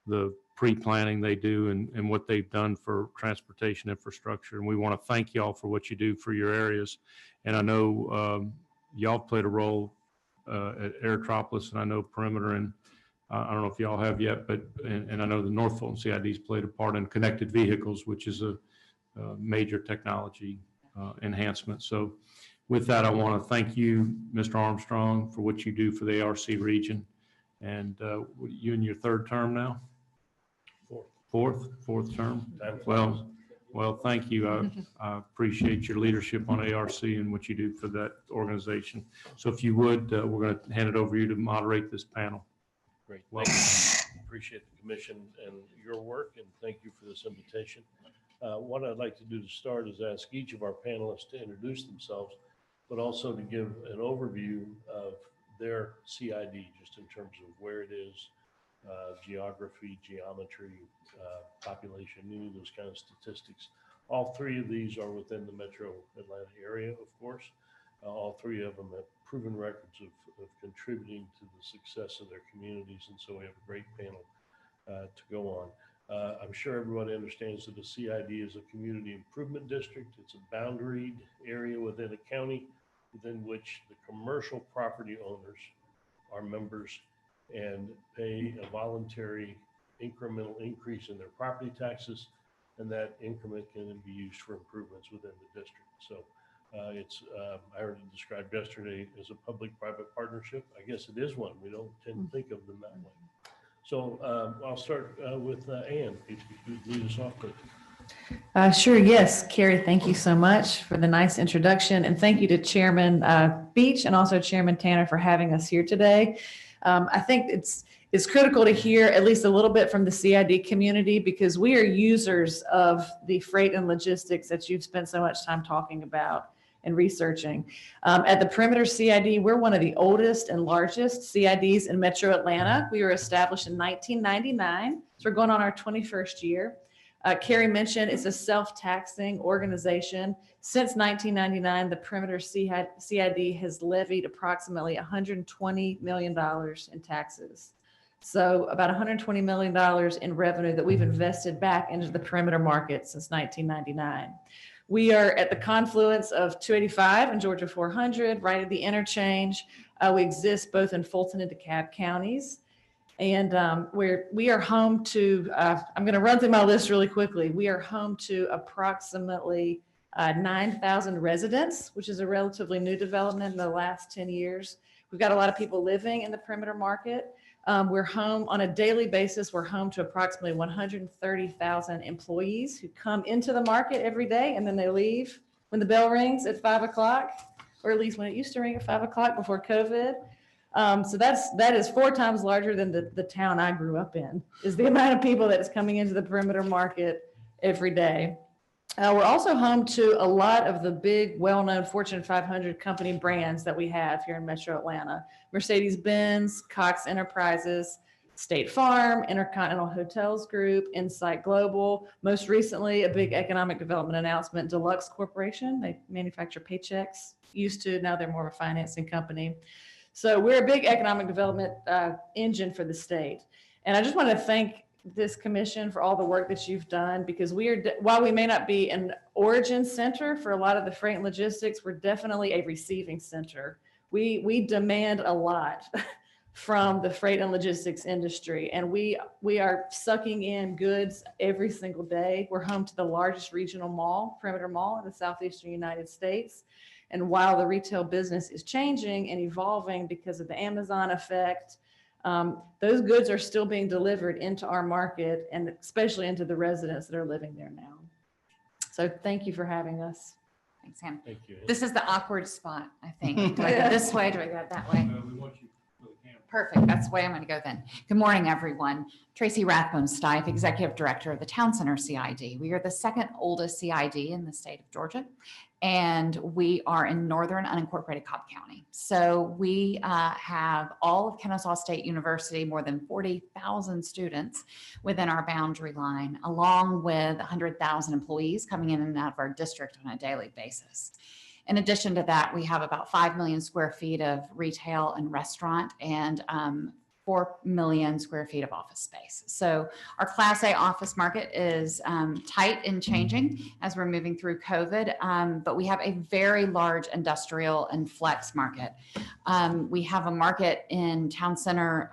the pre-planning they do and what they've done for transportation infrastructure. And we want to thank y'all for what you do for your areas. And I know y'all played a role at Aerotropolis, and I know Perimeter, and I don't know if y'all have yet, but and I know the North Fulton CID's played a part in connected vehicles, which is a major technology enhancement. So with that, I want to thank you, Mr. Armstrong, for what you do for the ARC region. And you in your third term now? Fourth term? Well, thank you. I appreciate your leadership on ARC and what you do for that organization. So if you would, we're going to hand it over to you to moderate this panel. Great. Well, Appreciate the commission and your work, and thank you for this invitation. What I'd like to do to start is ask each of our panelists to introduce themselves, but also to give an overview of their CID, just in terms of where it is, geography, geometry, population, those kind of statistics. All three of these are within the metro Atlanta area, of course. All three of them have proven records of contributing to the success of their communities, and so we have a great panel to go on. I'm sure everybody understands that a CID is a community improvement district. It's a boundaried area within a county within which the commercial property owners are members and pay a voluntary incremental increase in their property taxes, and that increment can then be used for improvements within the district. So I heard it described yesterday as a public-private partnership. I guess it is one. We don't tend to think of them that way. So I'll start with Ann. If you could lead us off, please. Sure. Yes. Carrie, thank you so much for the nice introduction. And thank you to Chairman Beach and also Chairman Tanner for having us here today. I think it's critical to hear at least a little bit from the CID community, because we are users of the freight and logistics that you've spent so much time talking about and researching. At the Perimeter CID, we're one of the oldest and largest CIDs in Metro Atlanta. We were established in 1999, so we're going on our 21st year. Carrie mentioned it's a self-taxing organization. Since 1999, the Perimeter CID has levied approximately $120 million in taxes. So about $120 million in revenue that we've invested back into the Perimeter market since 1999. We are at the confluence of 285 and Georgia 400, right at the interchange. We exist both in Fulton and DeKalb counties. And we are home to, I'm going to run through my list really quickly. We are home to approximately 9,000 residents, which is a relatively new development in the last 10 years. We've got a lot of people living in the perimeter market. We're home on a daily basis. We're home to approximately 130,000 employees who come into the market every day and then they leave when the bell rings at 5 o'clock, or at least when it used to ring at 5 o'clock before COVID. So that is 4 times larger than the town I grew up in, is the amount of people that is coming into the perimeter market every day. We're also home to a lot of the big, well-known Fortune 500 company brands that we have here in Metro Atlanta. Mercedes-Benz, Cox Enterprises, State Farm, Intercontinental Hotels Group, Insight Global. Most recently, a big economic development announcement, Deluxe Corporation. They manufacture paychecks. Used to, now they're more of a financing company. So we're a big economic development engine for the state. And I just want to thank this commission for all the work that you've done, because while we may not be an origin center for a lot of the freight and logistics, we're definitely a receiving center. We demand a lot from the freight and logistics industry, and we are sucking in goods every single day. We're home to the largest regional mall, perimeter mall, in the southeastern United States. And while the retail business is changing and evolving because of the Amazon effect, those goods are still being delivered into our market, and especially into the residents that are living there now. So thank you for having us. Thanks, Sam. Thank you. This is the awkward spot, I think. Do I go this way? Do I go that way? We want you for the camera. Perfect. That's the way I'm going to go then. Good morning, everyone. Tracy Rathbone-Stipe, Executive Director of the Town Center CID. We are the second oldest CID in the state of Georgia, and we are in northern unincorporated Cobb County. So we have all of Kennesaw State University, more than 40,000 students within our boundary line, along with 100,000 employees coming in and out of our district on a daily basis. In addition to that, we have about 5 million square feet of retail and restaurant, and 4 million square feet of office space. So our Class A office market is tight and changing as we're moving through COVID, but we have a very large industrial and flex market. We have a market in Town Center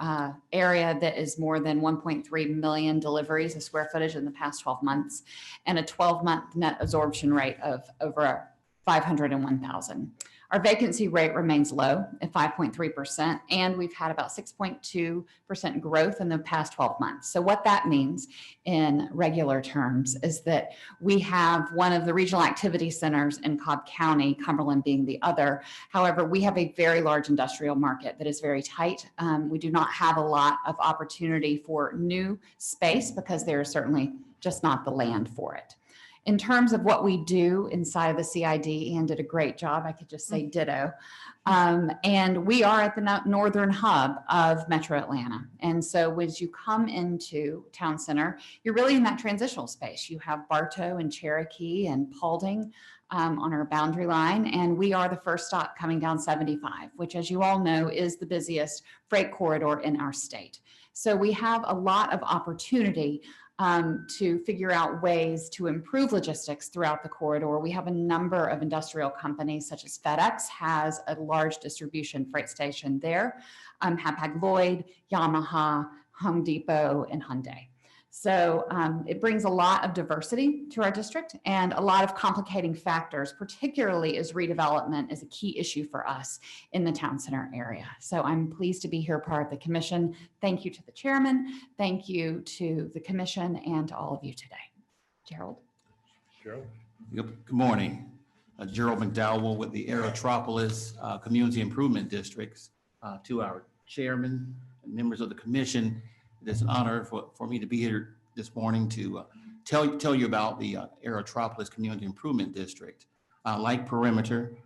area that is more than 1.3 million deliveries of square footage in the past 12 months, and a 12-month net absorption rate of over 501,000. Our vacancy rate remains low at 5.3%, and we've had about 6.2% growth in the past 12 months. So what that means in regular terms is that we have one of the regional activity centers in Cobb County, Cumberland being the other. However, we have a very large industrial market that is very tight. We do not have a lot of opportunity for new space because there is certainly just not the land for it. In terms of what we do inside of the CID, Ann did a great job. I could just say ditto. And we are at the northern hub of Metro Atlanta. And so as you come into Town Center, you're really in that transitional space. You have Bartow and Cherokee and Paulding on our boundary line. And we are the first stop coming down 75, which, as you all know, is the busiest freight corridor in our state. So we have a lot of opportunity to figure out ways to improve logistics throughout the corridor. We have a number of industrial companies, such as FedEx has a large distribution freight station there, Hapag-Lloyd, Yamaha, Home Depot, and Hyundai. So it brings a lot of diversity to our district and a lot of complicating factors, particularly as redevelopment is a key issue for us in the Town Center area. So I'm pleased to be here, part of the commission. Thank you to the chairman. Thank you to the commission and to all of you today. Gerald. Gerald. Good morning. Gerald McDowell with the Aerotropolis Community Improvement Districts. To our chairman and members of the commission, it is an honor for me to be here this morning to tell you about the Aerotropolis Community Improvement District. Like Perimeter,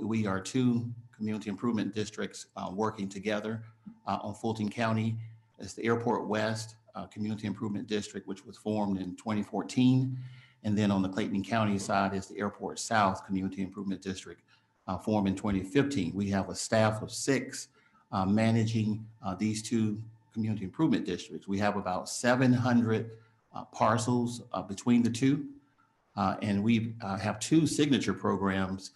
we are 2 community improvement districts working together on Fulton County. It's the Airport West Community Improvement District, which was formed in 2014. And then on the Clayton County side is the Airport South Community Improvement District, formed in 2015. We have a staff of 6 managing these 2 community improvement districts. We have about 700 parcels between the 2. And we have 2 signature programs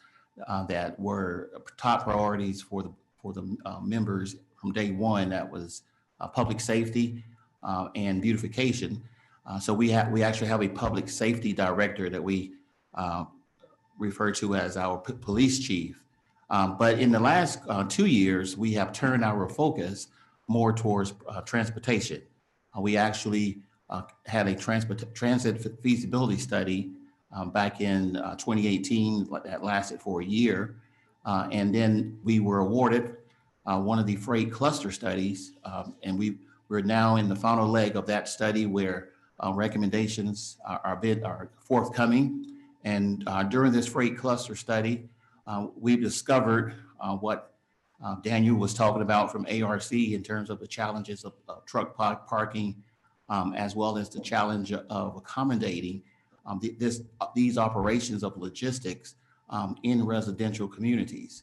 that were top priorities for the members from day one. That was public safety and beautification. So we actually have a public safety director that we refer to as our police chief. But in the last 2 years, we have turned our focus more towards transportation. We actually had a transit feasibility study back in 2018 that lasted for a year. And then we were awarded one of the freight cluster studies. And we're now in the final leg of that study where recommendations are forthcoming. And during this freight cluster study, we've discovered what Daniel was talking about from ARC in terms of the challenges of truck parking, as well as the challenge of accommodating these operations of logistics in residential communities.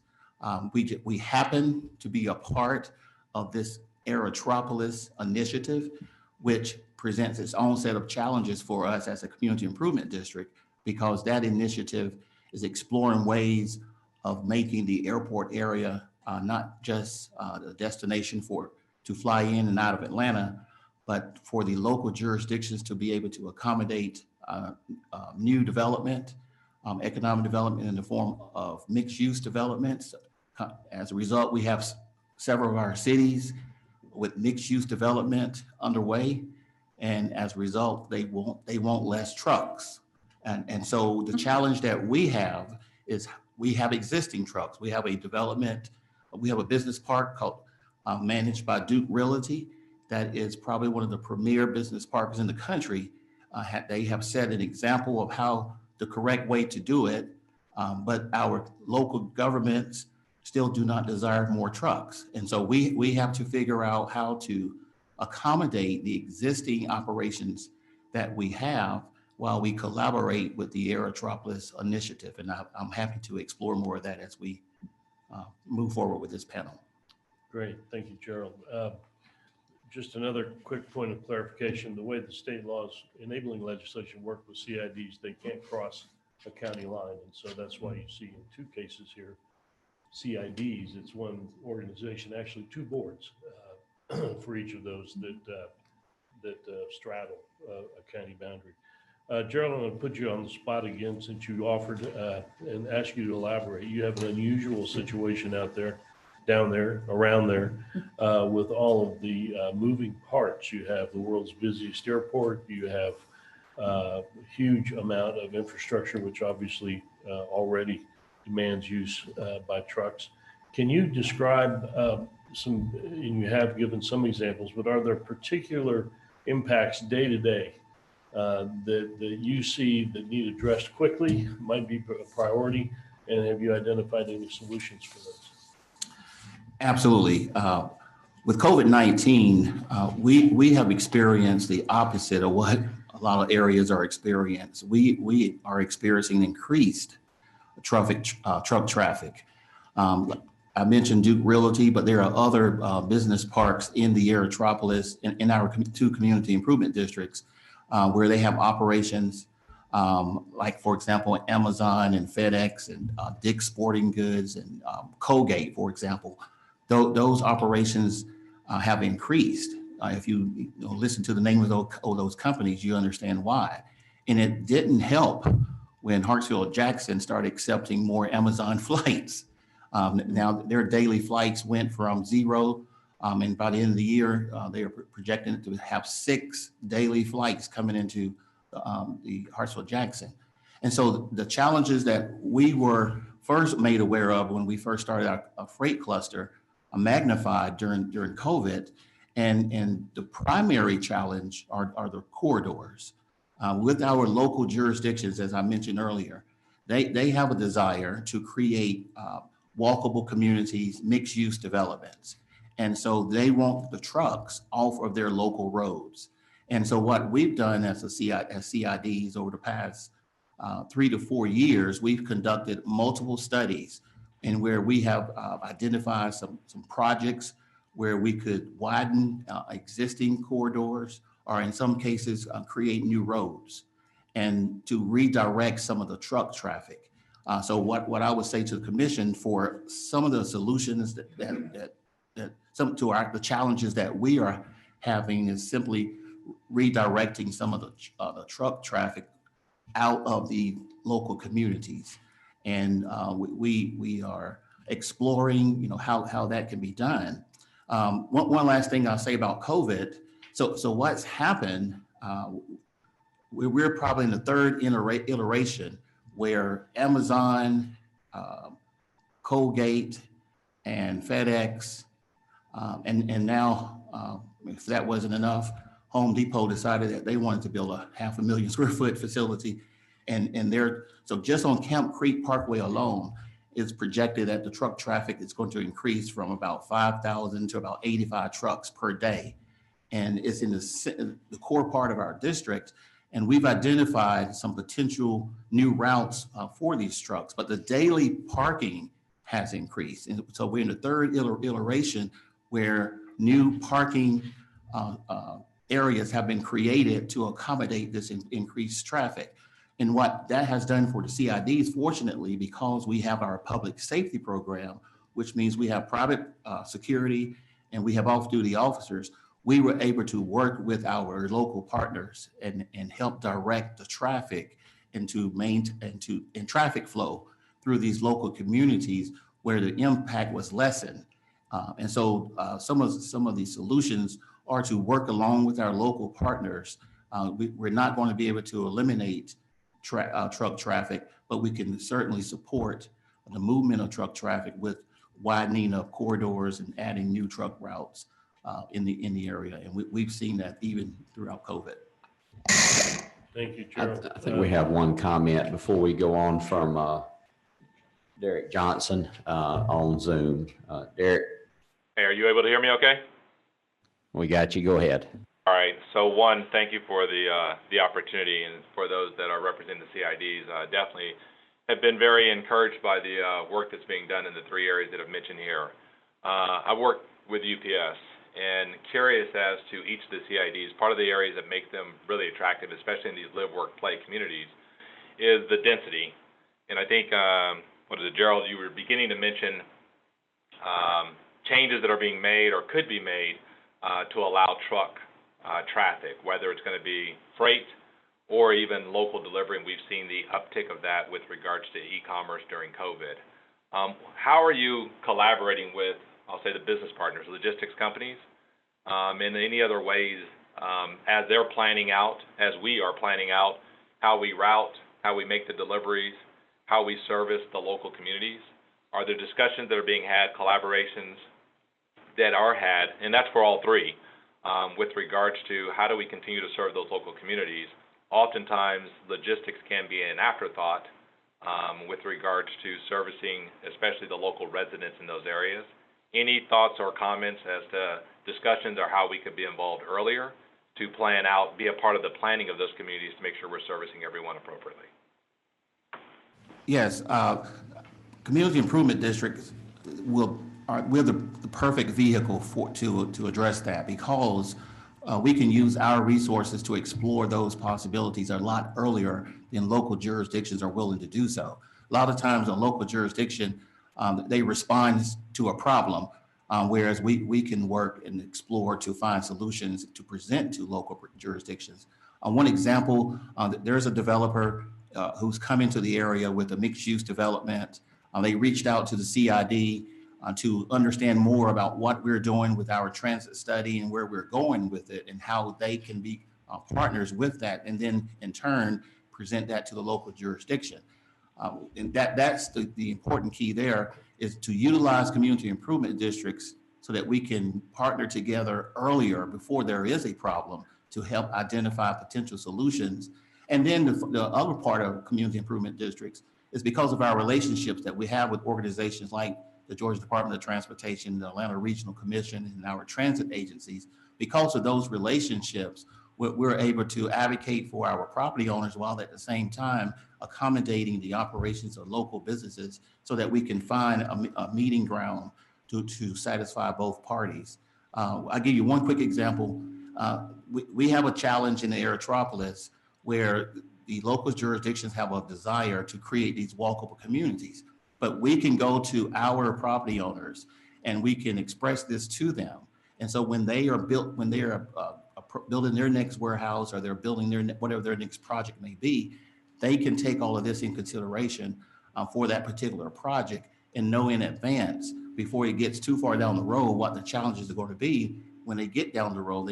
We happen to be a part of this Aerotropolis initiative, which presents its own set of challenges for us as a community improvement district, because that initiative is exploring ways of making the airport area not just a destination to fly in and out of Atlanta, but for the local jurisdictions to be able to accommodate new development, economic development in the form of mixed use developments. As a result, we have several of our cities with mixed use development underway. And as a result, they want less trucks. And so the challenge that we have is we have existing trucks. We have a business park called managed by Duke Realty. That is probably one of the premier business parks in the country. They have set an example of how the correct way to do it, but our local governments still do not desire more trucks. And so we have to figure out how to accommodate the existing operations that we have while we collaborate with the Aerotropolis initiative. And I'm happy to explore more of that as we move forward with this panel. Great, thank you, Gerald. Just another quick point of clarification, the way the state laws enabling legislation work with CIDs, they can't cross a county line. And so that's why you see in 2 cases here, CIDs, it's one organization, actually 2 boards for each of those that straddle a county boundary. Gerald, I'm going to put you on the spot again since you offered and ask you to elaborate. You have an unusual situation out there, down there, around there, with all of the moving parts. You have the world's busiest airport. You have a huge amount of infrastructure, which obviously already demands use by trucks. Can you describe some, and you have given some examples, but are there particular impacts day to day that you see that need addressed quickly, might be a priority, and have you identified any solutions for those? Absolutely. With COVID-19, we have experienced the opposite of what a lot of areas are experiencing. We are experiencing increased truck traffic. I mentioned Duke Realty, but there are other business parks in the Aerotropolis, in our 2 community improvement districts, where they have operations like, for example, Amazon and FedEx and Dick's Sporting Goods and Colgate, for example. Those operations have increased. If you listen to the name of those companies, you understand why. And it didn't help when Hartsfield-Jackson started accepting more Amazon flights. Now their daily flights went from 0, and by the end of the year, they are projecting it to have 6 daily flights coming into the Hartsfield-Jackson. And so the challenges that we were first made aware of when we first started our freight cluster magnified during COVID. And the primary challenge are the corridors. With our local jurisdictions, as I mentioned earlier, they have a desire to create walkable communities, mixed use developments. And so they want the trucks off of their local roads. And so what we've done as CIDs over the past 3 to 4 years, we've conducted multiple studies and where we have identified some projects where we could widen existing corridors, or in some cases create new roads, and to redirect some of the truck traffic. So what I would say to the commission, for some of the solutions that the challenges that we are having is simply redirecting some of the truck traffic out of the local communities. And we are exploring, how that can be done. One last thing I'll say about COVID. So what's happened, we're probably in the third iteration where Amazon, Colgate, and FedEx, and now, if that wasn't enough, Home Depot decided that they wanted to build a 500,000 square foot facility. So just on Camp Creek Parkway alone, it's projected that the truck traffic is going to increase from about 5,000 to about 85 trucks per day. And it's in the core part of our district. And we've identified some potential new routes for these trucks, but the daily parking has increased. And so we're in the third iteration where new parking areas have been created to accommodate this increased traffic. And what that has done for the CIDs, fortunately, because we have our public safety program, which means we have private security and we have off-duty officers, we were able to work with our local partners and help direct the traffic and traffic flow through these local communities where the impact was lessened. And so some of these solutions are to work along with our local partners. We're not going to be able to eliminate truck traffic, but we can certainly support the movement of truck traffic with widening of corridors and adding new truck routes in the area. And we've seen that even throughout COVID. Thank you, Gerald. I think we have one comment before we go on from Derek Johnson on Zoom. Derek. Hey, are you able to hear me okay? We got you. Go ahead. All right. So one, thank you for the opportunity, and for those that are representing the CIDs, definitely have been very encouraged by the work that's being done in the three areas that I've mentioned here. I work with UPS, and curious as to each of the CIDs, part of the areas that make them really attractive, especially in these live, work, play communities, is the density. And I think, Gerald, you were beginning to mention changes that are being made or could be made to allow truck traffic, whether it's going to be freight or even local delivery. And we've seen the uptick of that with regards to e-commerce during COVID. How are you collaborating with, I'll say, the business partners, logistics companies, and any other ways as they're planning out, as we are planning out, how we route, how we make the deliveries, how we service the local communities? Are there discussions that are being had, collaborations that are had, and that's for all three, with regards to how do we continue to serve those local communities? Oftentimes, logistics can be an afterthought with regards to servicing, especially the local residents in those areas. Any thoughts or comments as to discussions or how we could be involved earlier to plan out, be a part of the planning of those communities to make sure we're servicing everyone appropriately? Yes, community improvement districts we're the perfect vehicle to address that, because we can use our resources to explore those possibilities a lot earlier than local jurisdictions are willing to do so. A lot of times a local jurisdiction, they respond to a problem, whereas we can work and explore to find solutions to present to local jurisdictions. One example, there's a developer who's come into the area with a mixed-use development. They reached out to the CID to understand more about what we're doing with our transit study and where we're going with it, and how they can be partners with that, and then in turn present that to the local jurisdiction. And that's the important key there, is to utilize community improvement districts so that we can partner together earlier before there is a problem to help identify potential solutions. And then the other part of community improvement districts is because of our relationships that we have with organizations like the Georgia Department of Transportation, the Atlanta Regional Commission, and our transit agencies. Because of those relationships, we're able to advocate for our property owners while at the same time accommodating the operations of local businesses so that we can find a meeting ground to satisfy both parties. I'll give you one quick example. We have a challenge in the Aerotropolis where the local jurisdictions have a desire to create these walkable communities. But we can go to our property owners and we can express this to them. And so when they are building their next warehouse, or they're building whatever their next project may be, they can take all of this in consideration for that particular project and know in advance, before it gets too far down the road, what the challenges are going to be. When they get down the road,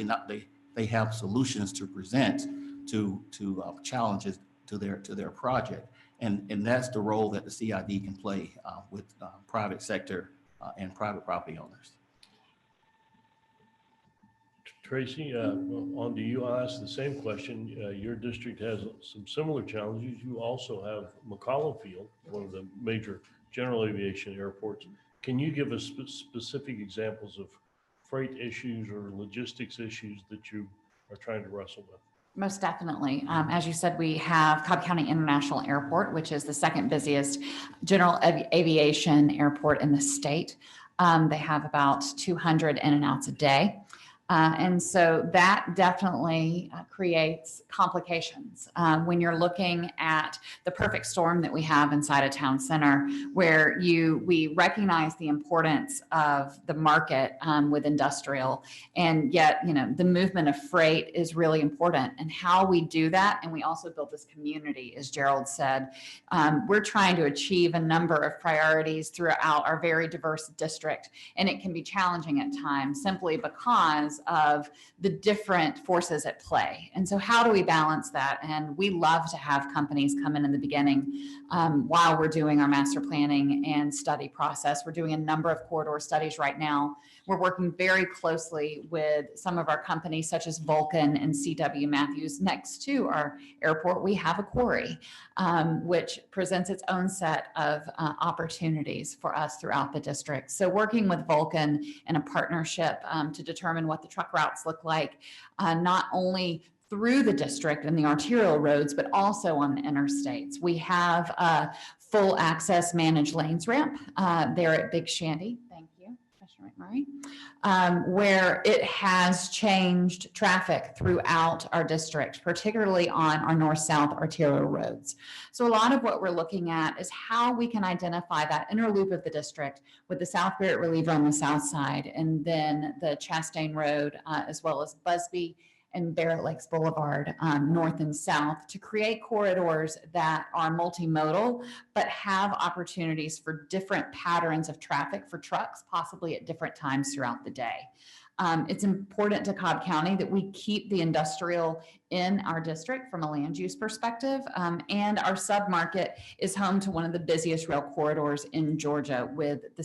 they have solutions to present to challenges to their project. And that's the role that the CID can play with private sector and private property owners. Tracy, on to you. I'll ask the same question. Your district has some similar challenges. You also have McCollum Field, one of the major general aviation airports. Can you give us specific examples of freight issues or logistics issues that you are trying to wrestle with? Most definitely. As you said, we have Cobb County International Airport, which is the second busiest general aviation airport in the state. They have about 200 in and outs a day. And so that definitely creates complications when you're looking at the perfect storm that we have inside a town center, where we recognize the importance of the market with industrial, and yet, the movement of freight is really important, and how we do that. And we also build this community, as Gerald said. We're trying to achieve a number of priorities throughout our very diverse district, and it can be challenging at times simply because of the different forces at play. And so how do we balance that? And we love to have companies come in the beginning while we're doing our master planning and study process. We're doing a number of corridor studies right now. We're working very closely with some of our companies, such as Vulcan and C.W. Matthews. Next to our airport, we have a quarry, which presents its own set of opportunities for us throughout the district. So working with Vulcan in a partnership to determine what the truck routes look like, not only through the district and the arterial roads, but also on the interstates. We have a full access managed lanes ramp there at Big Shandy. Thank you, Commissioner McMurray, where it has changed traffic throughout our district, particularly on our north-south arterial roads. So a lot of what we're looking at is how we can identify that inner loop of the district with the South Barrett Reliever on the south side, and then the Chastain Road, as well as Busby and Barrett Lakes Boulevard, north and south, to create corridors that are multimodal, but have opportunities for different patterns of traffic for trucks, possibly at different times throughout the day. It's important to Cobb County that we keep the industrial in our district from a land use perspective, and our submarket is home to one of the busiest rail corridors in Georgia, with the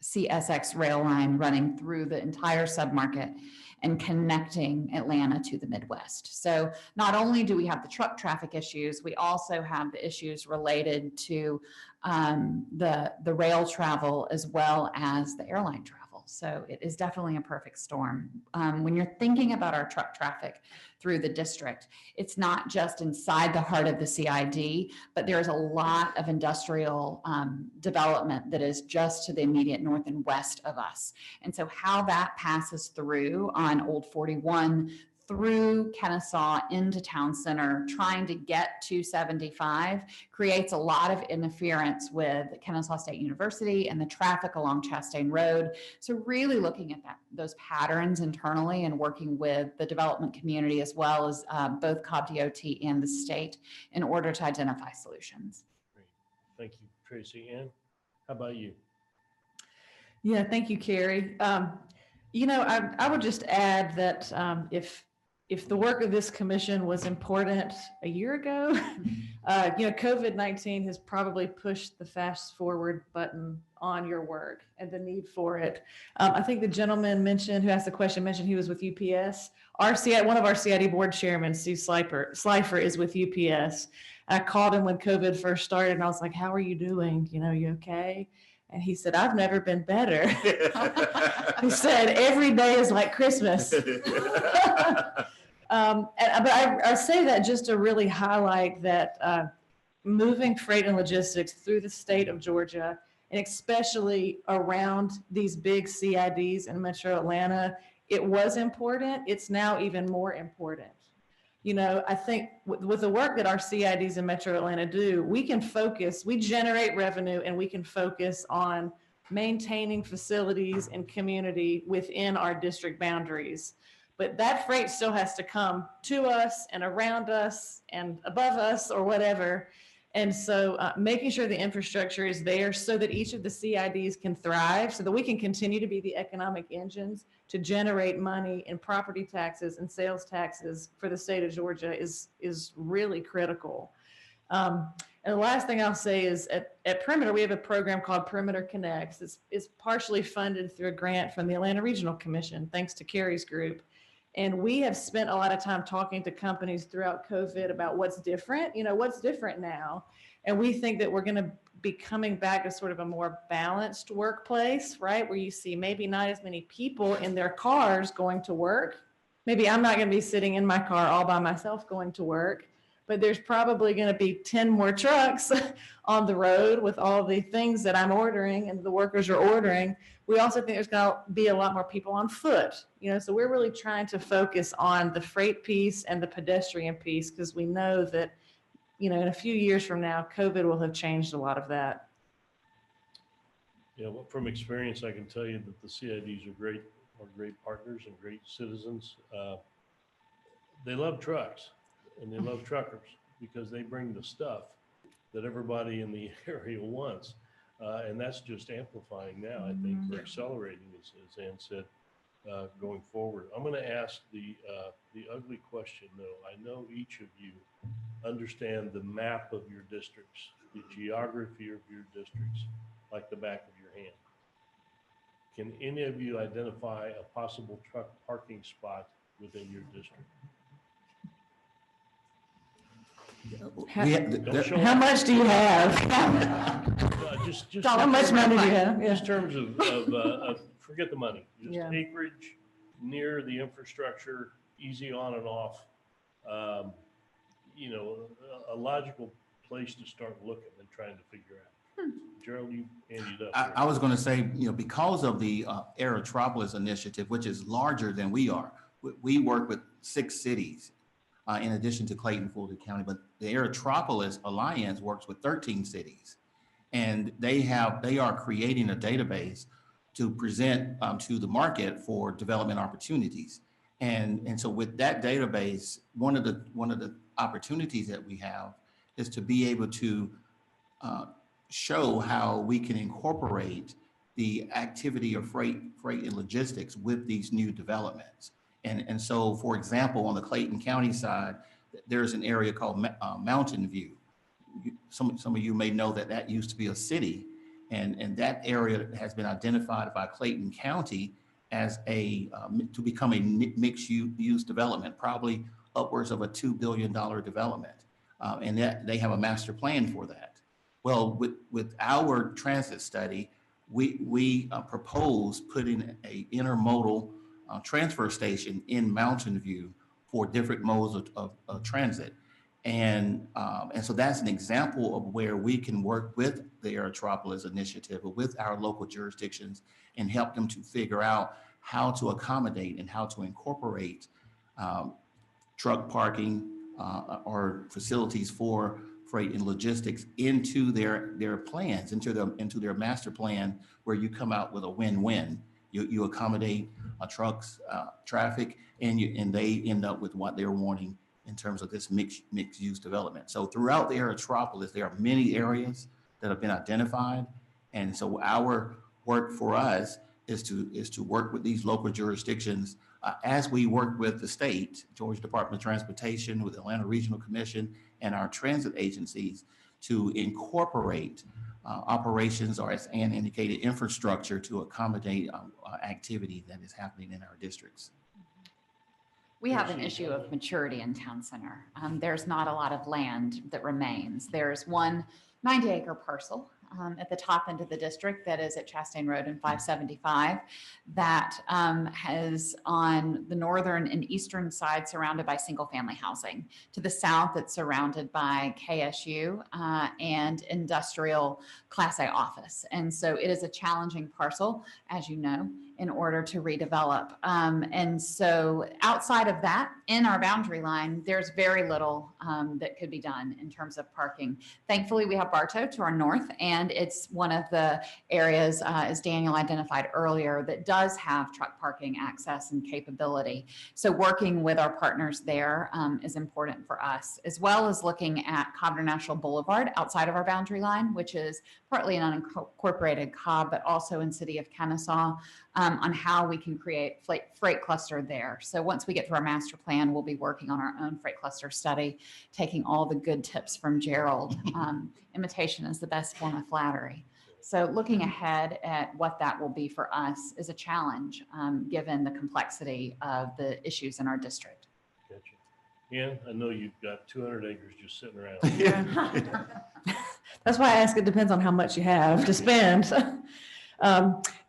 CSX rail line running through the entire submarket and connecting Atlanta to the Midwest. So not only do we have the truck traffic issues, we also have the issues related to the rail travel, as well as the airline travel. So it is definitely a perfect storm. When you're thinking about our truck traffic through the district, it's not just inside the heart of the CID, but there's a lot of industrial development that is just to the immediate north and west of us. And so how that passes through on Old 41 through Kennesaw into Town Center, trying to get to 75, creates a lot of interference with Kennesaw State University and the traffic along Chastain Road. So really looking at those patterns internally, and working with the development community, as well as both Cobb DOT and the state, in order to identify solutions. Great. Thank you, Tracy. Ann, how about you? Yeah, thank you, Carrie. I would just add that if the work of this commission was important a year ago, COVID-19 has probably pushed the fast forward button on your work and the need for it. I think the gentleman who asked the question mentioned he was with UPS. One of our CID board chairmen, Steve Slifer, is with UPS. I called him when COVID first started, and I was like, "How are you doing? You okay?" And he said, "I've never been better." He said, "Every day is like Christmas." But I say that just to really highlight that moving freight and logistics through the state of Georgia, and especially around these big CIDs in Metro Atlanta, it was important. It's now even more important. I think with the work that our CIDs in Metro Atlanta do, we can focus, we generate revenue, and we can focus on maintaining facilities and community within our district boundaries. But that freight still has to come to us and around us and above us or whatever. And so making sure the infrastructure is there so that each of the CIDs can thrive, so that we can continue to be the economic engines to generate money in property taxes and sales taxes for the state of Georgia is really critical. And the last thing I'll say is at Perimeter, we have a program called Perimeter Connects. It's partially funded through a grant from the Atlanta Regional Commission, thanks to Carrie's group. And we have spent a lot of time talking to companies throughout COVID about what's different, what's different now. And we think that we're going to be coming back to sort of a more balanced workplace, right? Where you see maybe not as many people in their cars going to work. Maybe I'm not going to be sitting in my car all by myself going to work, but there's probably going to be 10 more trucks on the road with all the things that I'm ordering and the workers are ordering. We also think there's going to be a lot more people on foot, so we're really trying to focus on the freight piece and the pedestrian piece, because we know that, in a few years from now, COVID will have changed a lot of that. Yeah, well, from experience, I can tell you that the CIDs are great partners and great citizens. They love trucks and they love truckers because they bring the stuff that everybody in the area wants. And that's just amplifying now. I think we're accelerating, as Ann said, going forward. I'm going to ask the ugly question, though. I know each of you understand the map of your districts, the geography of your districts, like the back of your hand. Can any of you identify a possible truck parking spot within your district? How much do you have? Just How much money do you have? Yeah. Just in terms of forget the money, just Yeah. acreage near the infrastructure, easy on and off. A logical place to start looking and trying to figure out. Gerald, you ended up. I was going to say, because of the Aerotropolis initiative, which is larger than we are, we work with 6 cities in addition to Clayton, Fulton County, but the Aerotropolis Alliance works with 13 cities. And they are creating a database to present to the market for development opportunities. And so with that database, one of the opportunities that we have is to be able to show how we can incorporate the activity of freight and logistics with these new developments. And so, for example, on the Clayton County side, there's an area called Mountain View. Some of you may know that used to be a city, and that area has been identified by Clayton County as to become a mixed-use development, probably upwards of a $2 billion development, and that they have a master plan for that. Well, with our transit study, we propose putting an intermodal transfer station in Mountain View for different modes of transit. And so that's an example of where we can work with the Aerotropolis initiative or with our local jurisdictions and help them to figure out how to accommodate and how to incorporate truck parking or facilities for freight and logistics into their plans, into their master plan, where you come out with a win-win. You accommodate trucks, traffic, and they end up with what they're wanting in terms of this mixed use development. So throughout the Aerotropolis, there are many areas that have been identified. And so our work for us is to work with these local jurisdictions as we work with the state, Georgia Department of Transportation, with the Atlanta Regional Commission, and our transit agencies to incorporate operations, or as Ann indicated, infrastructure to accommodate activity that is happening in our districts. We have an issue of maturity in Town Center. There's not a lot of land that remains. There's one 90-acre parcel at the top end of the district that is at Chastain Road and 575 that has on the northern and eastern side surrounded by single family housing. To the south, it's surrounded by KSU and industrial Class A office. And so it is a challenging parcel, as you know, in order to redevelop. And so outside of that, in our boundary line, there's very little that could be done in terms of parking. Thankfully, we have Bartow to our north, and it's one of the areas, as Daniel identified earlier, that does have truck parking access and capability. So working with our partners there is important for us, as well as looking at Codner National Boulevard outside of our boundary line, which is partly an unincorporated Cobb, but also in city of Kennesaw, on how we can create freight cluster there. So once we get through our master plan, we'll be working on our own freight cluster study, taking all the good tips from Gerald. Imitation is the best form of flattery. So looking ahead at what that will be for us is a challenge, given the complexity of the issues in our district. Gotcha. Ian, I know you've got 200 acres just sitting around. That's why I ask, it depends on how much you have to spend.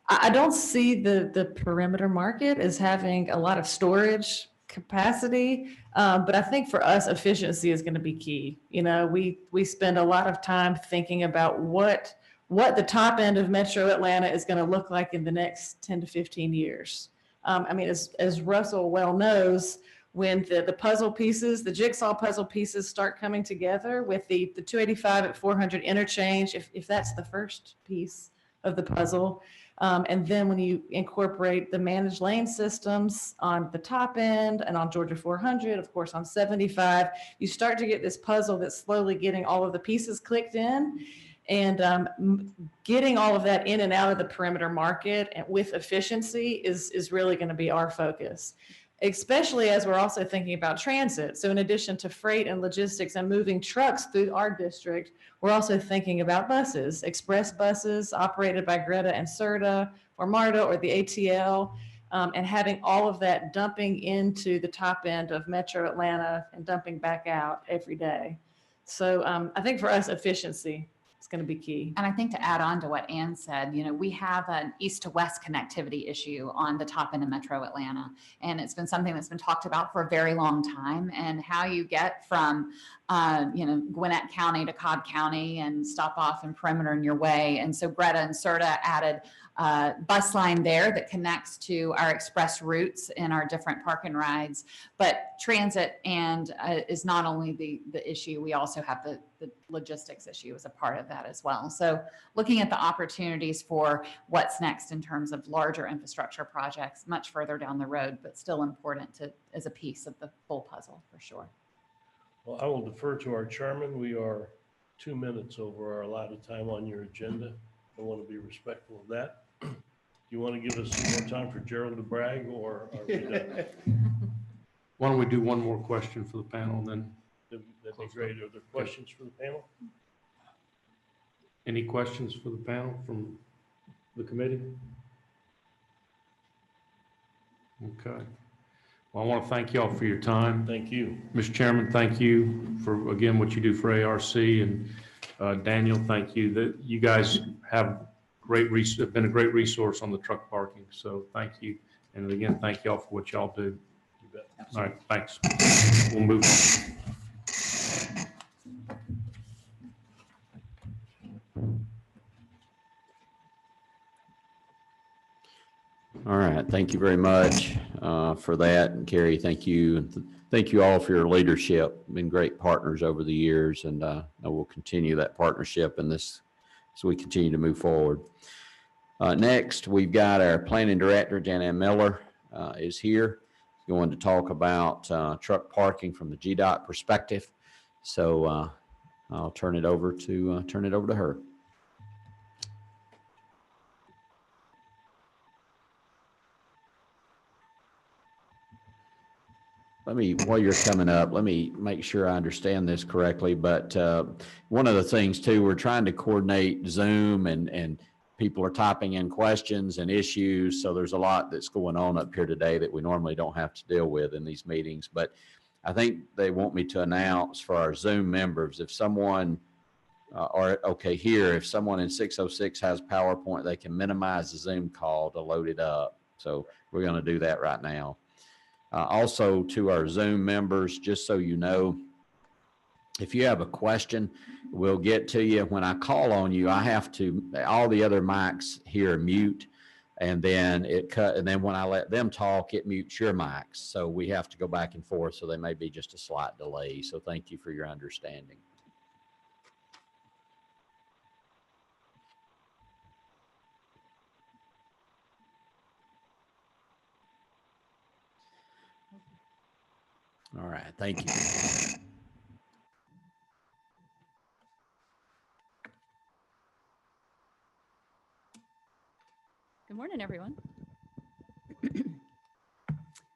I don't see the perimeter market as having a lot of storage capacity, but I think for us, efficiency is going to be key. You know, we spend a lot of time thinking about what the top end of Metro Atlanta is going to look like in the next 10 to 15 years. I mean, as Russell well knows, when the puzzle pieces, the jigsaw puzzle pieces start coming together with the 285 at 400 interchange, if that's the first piece of the puzzle, and then when you incorporate the managed lane systems on the top end and on Georgia 400, of course, on 75, you start to get this puzzle that's slowly getting all of the pieces clicked in. And getting all of that in and out of the perimeter market and with efficiency is really going to be our focus, especially as we're also thinking about transit. So in addition to freight and logistics and moving trucks through our district, we're also thinking about buses, express buses operated by Greta and CERTA or MARTA or the ATL, and having all of that dumping into the top end of Metro Atlanta and dumping back out every day. So I think for us, efficiency is going to be key. And I think to add on to what Ann said, you know, we have an east to west connectivity issue on the top end of Metro Atlanta. And it's been something that's been talked about for a very long time, and how you get from, you know, Gwinnett County to Cobb County and stop off in perimeter in your way. And so Greta and CERTA added bus line there that connects to our express routes in our different park and rides. But transit and is not only the issue, we also have the logistics issue as a part of that as well. So looking at the opportunities for what's next in terms of larger infrastructure projects much further down the road, but still important as a piece of the full puzzle for sure. Well, I will defer to our chairman. We are 2 minutes over our allotted time on your agenda. I want to be respectful of that. Do you want to give us some more time for Gerald to brag, or are we done? Why don't we do one more question for the panel, and then That'd be great. Are there questions for the panel? any questions for the panel from the committee? Okay. Well, I want to thank y'all for your time. Thank you. Mr. Chairman, thank you for, again, what you do for ARC. And Daniel, thank you. That you guys have been a great resource on the truck parking. So thank you. And again, thank y'all for what y'all do. You bet. All right, thanks. We'll move on. All right, thank you very much for that. And Carrie, thank you. And thank you all for your leadership. Been great partners over the years, and I will continue that partnership in this as we continue to move forward. Next, we've got our planning director, Jan-Ann Miller, is here. Going to talk about truck parking from the GDOT perspective. So I'll turn it over to her. While you're coming up, let me make sure I understand this correctly. But one of the things too, we're trying to coordinate Zoom and people are typing in questions and issues. So there's a lot that's going on up here today that we normally don't have to deal with in these meetings. But I think they want me to announce for our Zoom members, if someone, if someone in 606 has PowerPoint, they can minimize the Zoom call to load it up. So we're going to do that right now. Also to our Zoom members, just so you know, if you have a question, we'll get to you. When I call on you, I have to, all the other mics here are mute. And then it cut, and then when I let them talk, it mutes your mics. So we have to go back and forth. So there may be just a slight delay. So thank you for your understanding. All right, thank you. Good morning, everyone.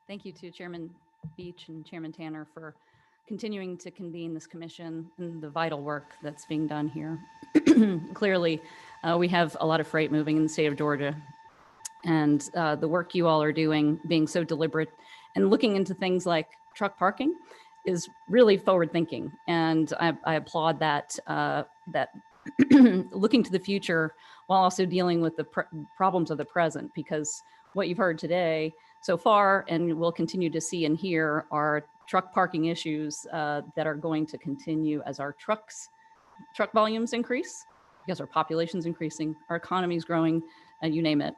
Thank you to Chairman Beach and Chairman Tanner for continuing to convene this commission and the vital work that's being done here. Clearly, we have a lot of freight moving in the state of Georgia, and the work you all are doing, being so deliberate and looking into things like truck parking, is really forward thinking. And I applaud that, that looking to the future while also dealing with the problems of the present, because what you've heard today so far and we'll continue to see and hear are truck parking issues that are going to continue as our truck volumes increase, because our population's increasing, our economy is growing, and you name it.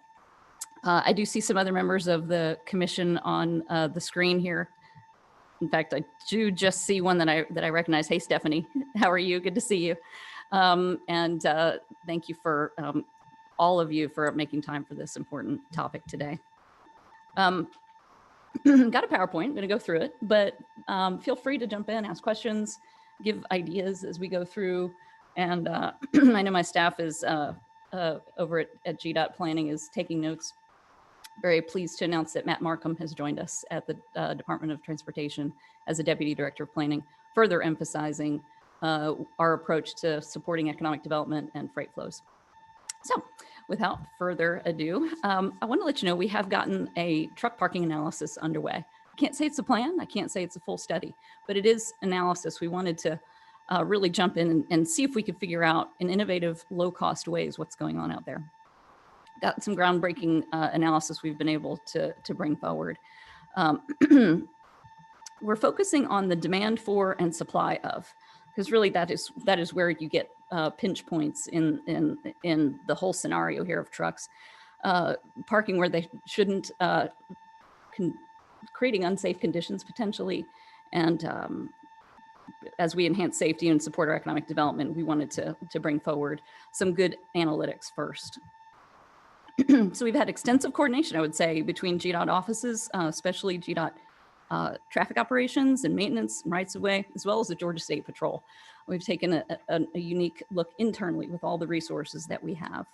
I do see some other members of the commission on the screen here. In fact, I do just see one that I recognize. Hey, Stephanie, how are you? Good to see you. And thank you for all of you for making time for this important topic today. Got a PowerPoint, I'm gonna go through it, but feel free to jump in, ask questions, give ideas as we go through. And I know my staff is over at GDOT Planning is taking notes. Very pleased to announce that Matt Markham has joined us at the Department of Transportation as a Deputy Director of Planning, further emphasizing our approach to supporting economic development and freight flows. So without further ado, I want to let you know we have gotten a truck parking analysis underway. I can't say it's a plan, I can't say it's a full study, but it is analysis. We wanted to really jump in and see if we could figure out in innovative, low-cost ways what's going on out there. Got some groundbreaking analysis we've been able to bring forward. We're focusing on the demand for and supply of, because really that is where you get pinch points in the whole scenario here of trucks parking where they shouldn't, creating unsafe conditions potentially, and as we enhance safety and support our economic development, we wanted to bring forward some good analytics first. So we've had extensive coordination, I would say, between GDOT offices, especially GDOT traffic operations and maintenance and rights of way, as well as the Georgia State Patrol. We've taken a unique look internally with all the resources that we have.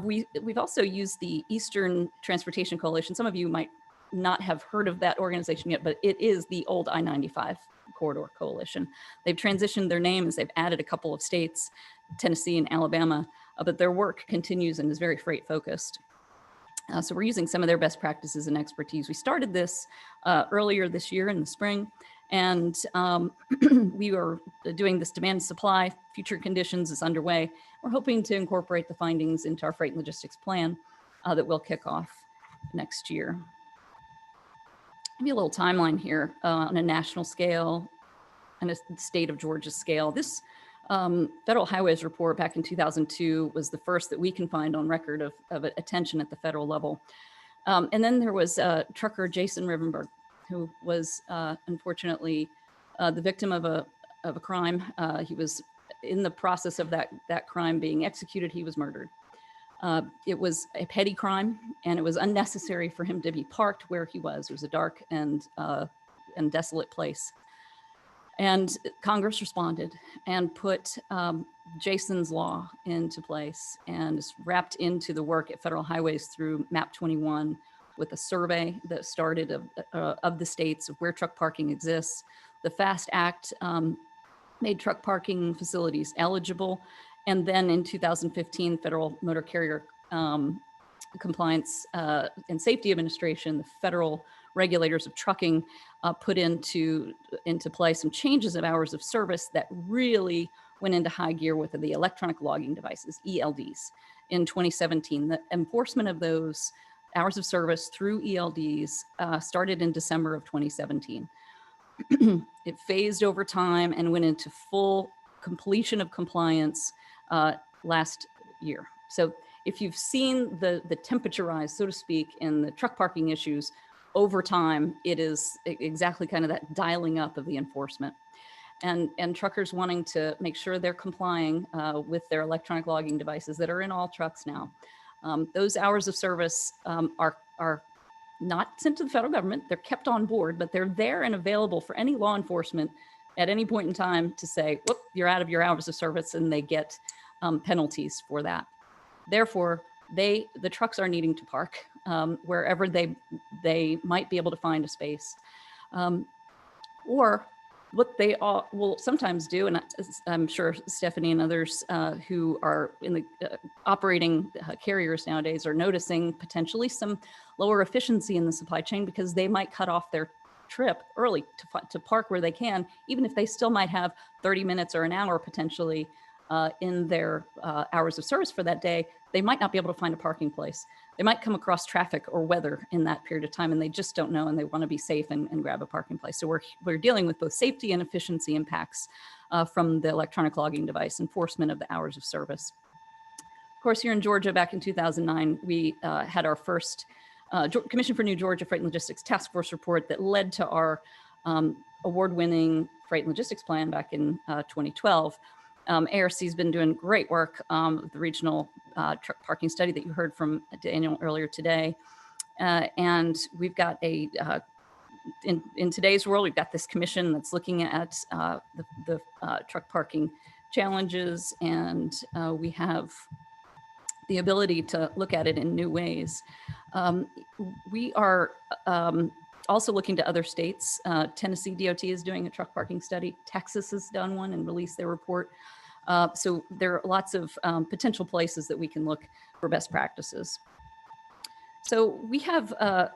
We've also used the Eastern Transportation Coalition. Some of you might not have heard of that organization yet, but it is the old I-95 Corridor Coalition. They've transitioned their name as they've added a couple of states, Tennessee and Alabama, but their work continues and is very freight focused. So we're using some of their best practices and expertise. We started this earlier this year in the spring, and we are doing this demand supply, future conditions is underway. We're hoping to incorporate the findings into our freight and logistics plan that we'll kick off next year. Maybe a little timeline here on a national scale and a state of Georgia scale. This Federal Highways report back in 2002 was the first that we can find on record of attention at the federal level. And then there was trucker Jason Rivenberg, who was unfortunately the victim of a crime. He was in the process of that crime being executed, he was murdered. It was a petty crime, and it was unnecessary for him to be parked where he was. It was a dark and desolate place. And Congress responded and put Jason's law into place, and is wrapped into the work at Federal Highways through MAP 21 with a survey that started of the states of where truck parking exists. The FAST Act made truck parking facilities eligible. And then in 2015, Federal Motor Carrier Compliance and Safety Administration, the federal regulators of trucking, put into play some changes of hours of service that really went into high gear with the electronic logging devices, ELDs, in 2017. The enforcement of those hours of service through ELDs started in December of 2017. It phased over time and went into full completion of compliance last year. So if you've seen the temperature rise, so to speak, in the truck parking issues over time, it is exactly kind of that dialing up of the enforcement. And truckers wanting to make sure they're complying with their electronic logging devices that are in all trucks now. Those hours of service are not sent to the federal government. They're kept on board, but they're there and available for any law enforcement at any point in time to say, whoop, you're out of your hours of service, and they get penalties for that. Therefore, the trucks are needing to park wherever they might be able to find a space. Or what they all will sometimes do, and I'm sure Stephanie and others who are in the operating carriers nowadays are noticing potentially some lower efficiency in the supply chain because they might cut off their trip early to park where they can, even if they still might have 30 minutes or an hour potentially in their hours of service for that day. They might not be able to find a parking place. They might come across traffic or weather in that period of time, and they just don't know, and they want to be safe and grab a parking place. So we're dealing with both safety and efficiency impacts from the electronic logging device enforcement of the hours of service. Of course, here in Georgia, back in 2009, we had our first Commission for New Georgia Freight and Logistics Task Force report that led to our award-winning freight and logistics plan back in 2012. ARC has been doing great work with the regional truck parking study that you heard from Daniel earlier today. And we've got in today's world, we've got this commission that's looking at the truck parking challenges, and we have the ability to look at it in new ways. We are also looking to other states. Tennessee DOT is doing a truck parking study. Texas has done one and released their report. So there are lots of potential places that we can look for best practices. So we have a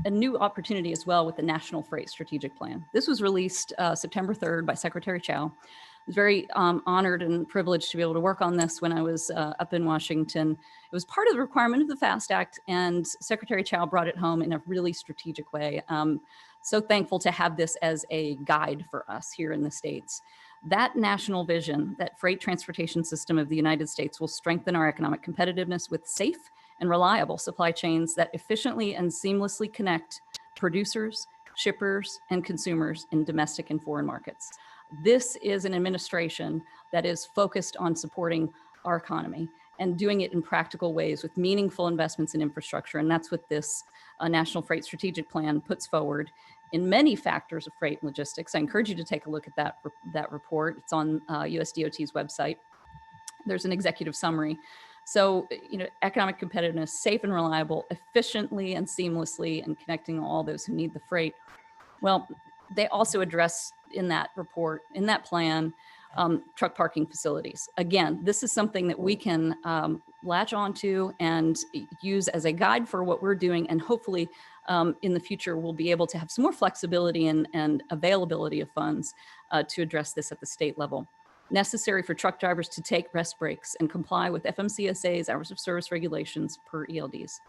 new opportunity as well with the National Freight Strategic Plan. This was released September 3rd by Secretary Chao. I was very honored and privileged to be able to work on this when I was up in Washington. It was part of the requirement of the FAST Act, and Secretary Chao brought it home in a really strategic way. So thankful to have this as a guide for us here in the States. That national vision, that freight transportation system of the United States will strengthen our economic competitiveness with safe and reliable supply chains that efficiently and seamlessly connect producers, shippers, and consumers in domestic and foreign markets. This is an administration that is focused on supporting our economy and doing it in practical ways with meaningful investments in infrastructure. And that's what this National Freight Strategic Plan puts forward in many factors of freight and logistics. I encourage you to take a look at that report. It's on USDOT's website. There's an executive summary. So, economic competitiveness, safe and reliable, efficiently and seamlessly, and connecting all those who need the freight. Well, they also address in that report, in that plan, truck parking facilities. Again, this is something that we can latch onto and use as a guide for what we're doing. And hopefully in the future, we'll be able to have some more flexibility and availability of funds to address this at the state level. Necessary for truck drivers to take rest breaks and comply with FMCSA's hours of service regulations per ELDs.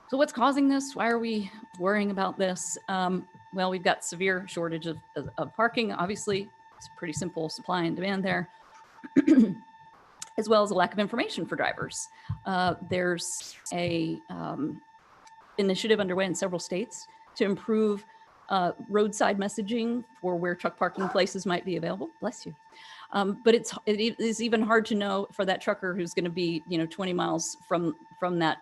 So what's causing this? Why are we worrying about this? Well, we've got severe shortage of parking. Obviously, it's pretty simple supply and demand there, as well as a lack of information for drivers. There's a initiative underway in several states to improve roadside messaging for where truck parking places might be available. Bless you. But it is even hard to know for that trucker who's going to be 20 miles from that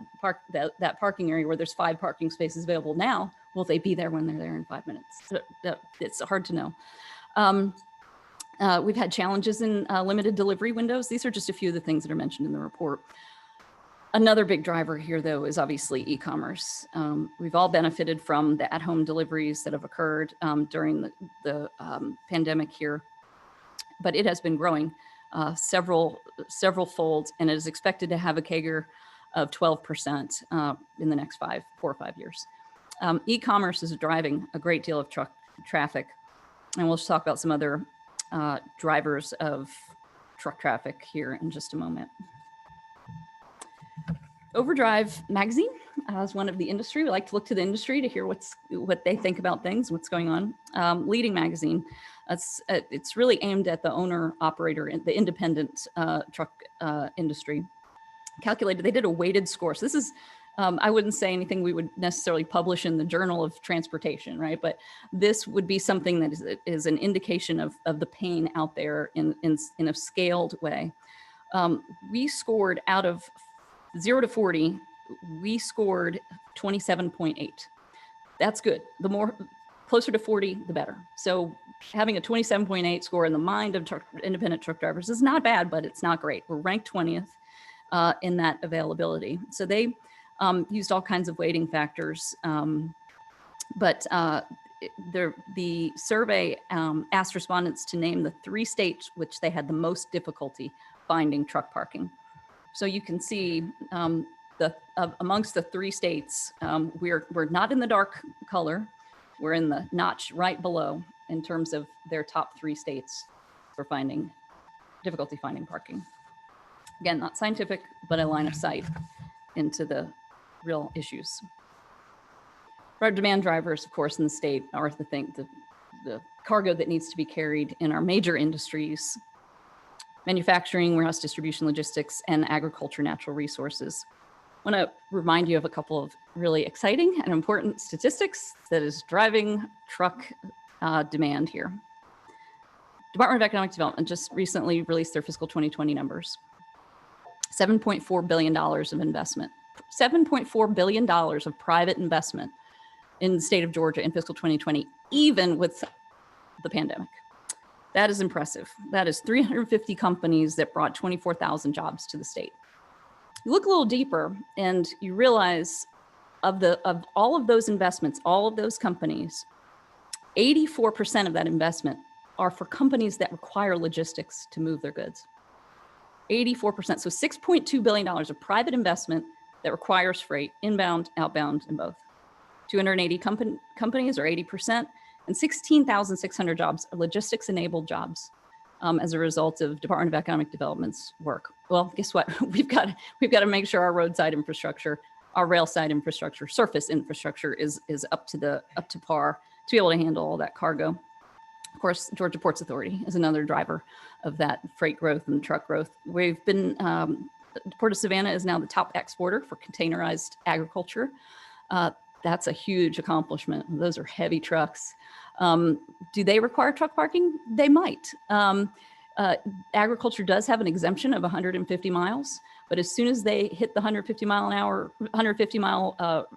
parking area where there's 5 parking spaces available now. Will they be there when they're there in 5 minutes? It's hard to know. We've had challenges in limited delivery windows. These are just a few of the things that are mentioned in the report. Another big driver here, though, is obviously e-commerce. We've all benefited from the at-home deliveries that have occurred during the pandemic here, but it has been growing several folds, and it is expected to have a CAGR of 12% in the next 4 or 5 years. E-commerce is driving a great deal of truck traffic, and we'll just talk about some other drivers of truck traffic here in just a moment. Overdrive magazine is one of the industry. We like to look to the industry to hear what they think about things, what's going on. Leading magazine, it's really aimed at the owner operator and the independent truck industry. calculated, they did a weighted score. So this is, I wouldn't say anything we would necessarily publish in the Journal of Transportation, right? But this would be something that is an indication of the pain out there in a scaled way. We scored out of 0 to 40, we scored 27.8. That's good. The more closer to 40, the better. So having a 27.8 score in the mind of independent truck drivers is not bad, but it's not great. We're ranked 20th in that availability. So they used all kinds of weighting factors, but the survey asked respondents to name the 3 states which they had the most difficulty finding truck parking. So you can see amongst the 3 states, we're not in the dark color. We're in the notch right below in terms of their top 3 states for difficulty finding parking. Again, not scientific, but a line of sight into the real issues. Our demand drivers, of course, in the state are the cargo that needs to be carried in our major industries: manufacturing, warehouse distribution, logistics, and agriculture, natural resources. I want to remind you of a couple of really exciting and important statistics that is driving truck demand here. Department of Economic Development just recently released their fiscal 2020 numbers. $7.4 billion of investment, $7.4 billion of private investment in the state of Georgia in fiscal 2020, even with the pandemic. That is impressive. That is 350 companies that brought 24,000 jobs to the state. You look a little deeper and you realize of all of those investments, all of those companies, 84% of that investment are for companies that require logistics to move their goods. 84%, so $6.2 billion of private investment that requires freight, inbound, outbound, and both. 280 companies, or 80%, and 16,600 jobs are logistics-enabled jobs as a result of Department of Economic Development's work. Well, guess what? We've got to make sure our roadside infrastructure, our rail side infrastructure, surface infrastructure is up to par to be able to handle all that cargo. Of course, Georgia Ports Authority is another driver of that freight growth and truck growth. We've been, Port of Savannah is now the top exporter for containerized agriculture. That's a huge accomplishment. Those are heavy trucks. Do they require truck parking? They might. Agriculture does have an exemption of 150 miles, but as soon as they hit the 150 mile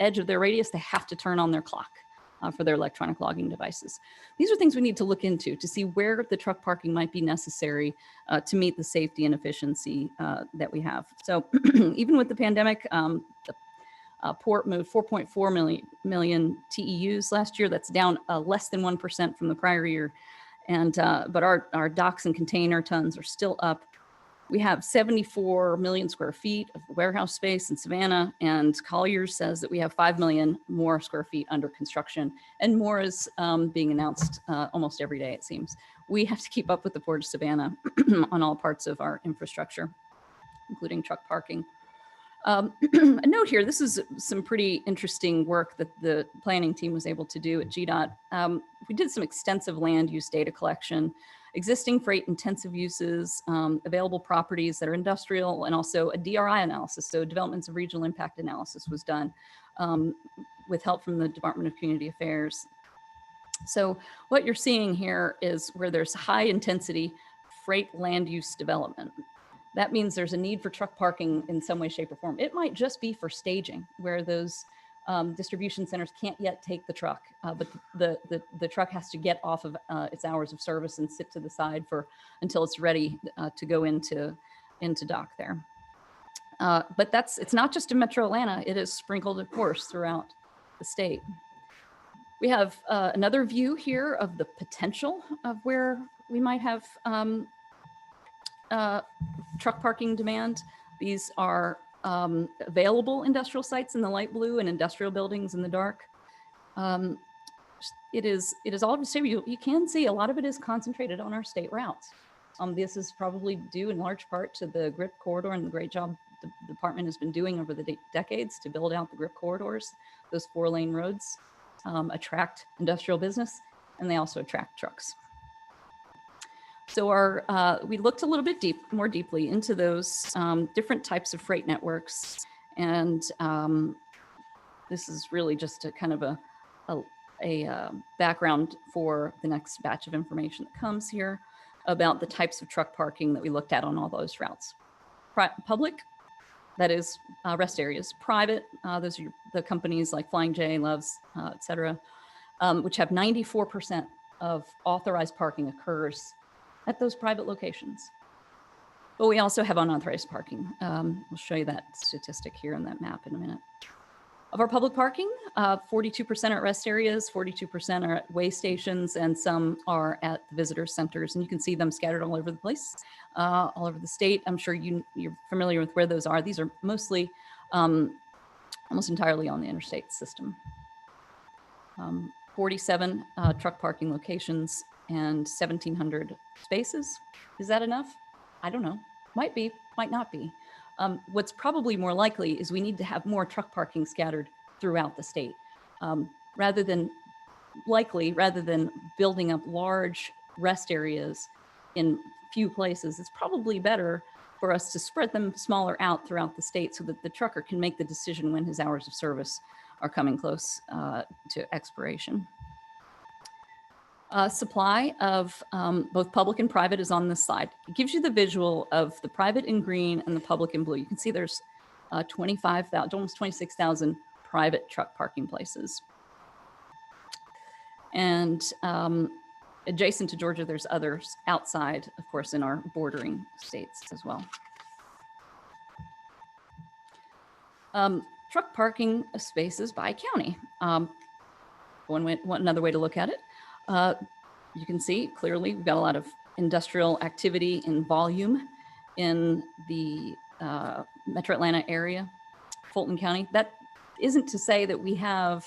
edge of their radius, they have to turn on their clock for their electronic logging devices. These are things we need to look into to see where the truck parking might be necessary to meet the safety and efficiency that we have. So even with the pandemic, the port moved 4.4 million TEUs last year. That's down less than 1% from the prior year. And but our docks and container tons are still up. We have 74 million square feet of warehouse space in Savannah, and Colliers says that we have 5 million more square feet under construction, and more is being announced almost every day, it seems. We have to keep up with the Port of Savannah on all parts of our infrastructure, including truck parking. A note here, this is some pretty interesting work that the planning team was able to do at GDOT. We did some extensive land use data collection, existing freight intensive uses, available properties that are industrial, and also a DRI analysis. So developments of regional impact analysis was done with help from the Department of Community Affairs. So what you're seeing here is where there's high intensity freight land use development. That means there's a need for truck parking in some way, shape, or form. It might just be for staging, where those distribution centers can't yet take the truck, but the truck has to get off of its hours of service and sit to the side until it's ready to go into dock there. But it's not just in Metro Atlanta. It is sprinkled, of course, throughout the state. We have another view here of the potential of where we might have truck parking demand. These are available industrial sites in the light blue and industrial buildings in the dark. It is all to say you can see a lot of it is concentrated on our state routes. This is probably due in large part to the GRIP corridor and the great job the department has been doing over the decades to build out the GRIP corridors. Those 4-lane roads attract industrial business, and they also attract trucks. So we looked a little bit more deeply into those different types of freight networks. And this is really just a kind of a background for the next batch of information that comes here about the types of truck parking that we looked at on all those routes. Public, that is rest areas. Private, those are the companies like Flying J, Loves, et cetera, which have 94% of authorized parking occurs at those private locations. But we also have unauthorized parking. We'll show you that statistic here in that map in a minute. Of our public parking, 42% are at rest areas, 42% are at way stations, and some are at the visitor centers. And you can see them scattered all over the place, all over the state. I'm sure you're familiar with where those are. These are mostly, almost entirely on the interstate system. 47 truck parking locations and 1,700 spaces. Is that enough? I don't know. Might be, might not be. What's probably more likely is we need to have more truck parking scattered throughout the state. Rather than building up large rest areas in few places, it's probably better for us to spread them smaller out throughout the state so that the trucker can make the decision when his hours of service are coming close to expiration. Supply of both public and private is on this slide. It gives you the visual of the private in green and the public in blue. You can see there's 25,000, almost 26,000 private truck parking places. And adjacent to Georgia, there's others outside, of course, in our bordering states as well. Truck parking spaces by county. Another way to look at it. You can see clearly we've got a lot of industrial activity in volume in the Metro Atlanta area, Fulton County. That isn't to say that we have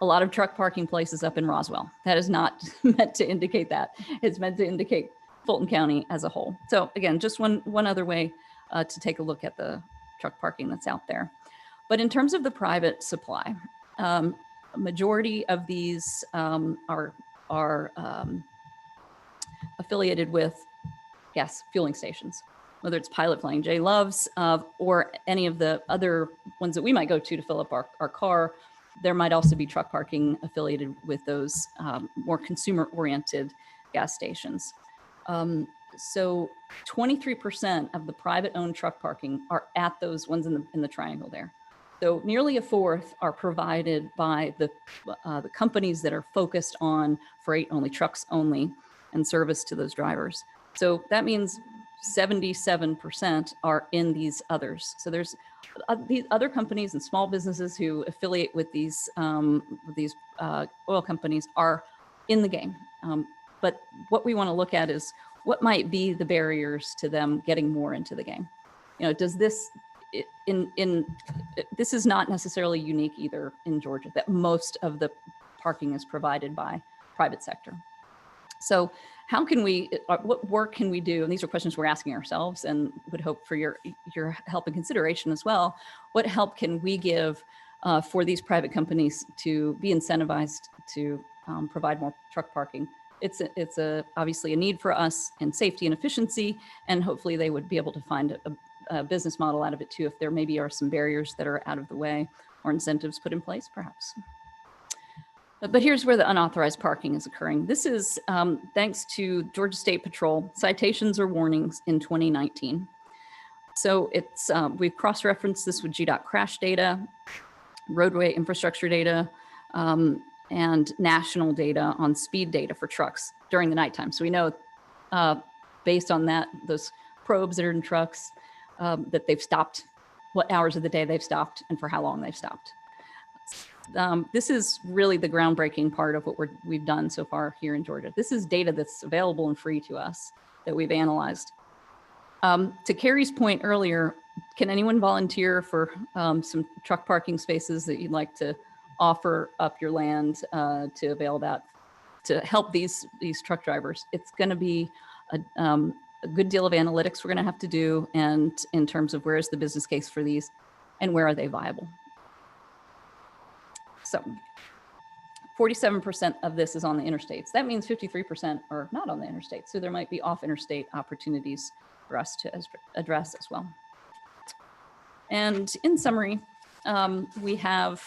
a lot of truck parking places up in Roswell. That is not meant to indicate that. It's meant to indicate Fulton County as a whole. So again, just one other way to take a look at the truck parking that's out there. But in terms of the private supply, a majority of these are affiliated with gas fueling stations, whether it's Pilot, Flying J, Loves, or any of the other ones that we might go to fill up our car. There might also be truck parking affiliated with those more consumer-oriented gas stations. So 23% of the private-owned truck parking are at those ones in the triangle there. So nearly a fourth are provided by the companies that are focused on freight only, trucks only, and service to those drivers. So that means 77% are in these others. So there's these other companies and small businesses who affiliate with these oil companies are in the game. But what we want to look at is what might be the barriers to them getting more into the game. You know, does this this is not necessarily unique either in Georgia, that most of the parking is provided by private sector. So how can we, what work can we do? And these are questions we're asking ourselves and would hope for your help and consideration as well. What help can we give for these private companies to be incentivized to provide more truck parking? It's obviously a need for us in safety and efficiency, and hopefully they would be able to find a business model out of it too, if there maybe are some barriers that are out of the way or incentives put in place, perhaps. But here's where the unauthorized parking is occurring. This is thanks to Georgia State Patrol citations or warnings in 2019. So it's we've cross-referenced this with GDOT crash data, roadway infrastructure data, and national data on speed data for trucks during the nighttime. So we know based on that, those probes that are in trucks, that they've stopped, what hours of the day they've stopped, and for how long they've stopped. This is really the groundbreaking part of what we've done so far here in Georgia. This is data that's available and free to us that we've analyzed. To Carrie's point earlier, can anyone volunteer for some truck parking spaces that you'd like to offer up your land to avail that to help these truck drivers? It's going to be a good deal of analytics we're going to have to do, and in terms of where is the business case for these and where are they viable. So 47% of this is on the interstates. That means 53% are not on the interstates. So there might be off interstate opportunities for us to address as well. And in summary, we have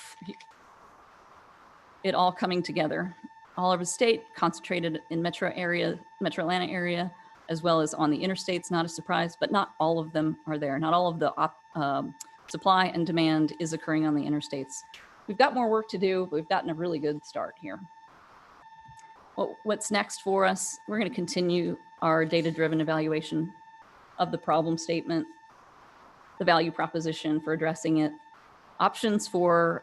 it all coming together all over the state, concentrated in metro Atlanta area, as well as on the interstates. Not a surprise, but not all of them are there. Not all of the supply and demand is occurring on the interstates. We've got more work to do, but we've gotten a really good start here. What's next for us? We're going to continue our data-driven evaluation of the problem statement, the value proposition for addressing it, options for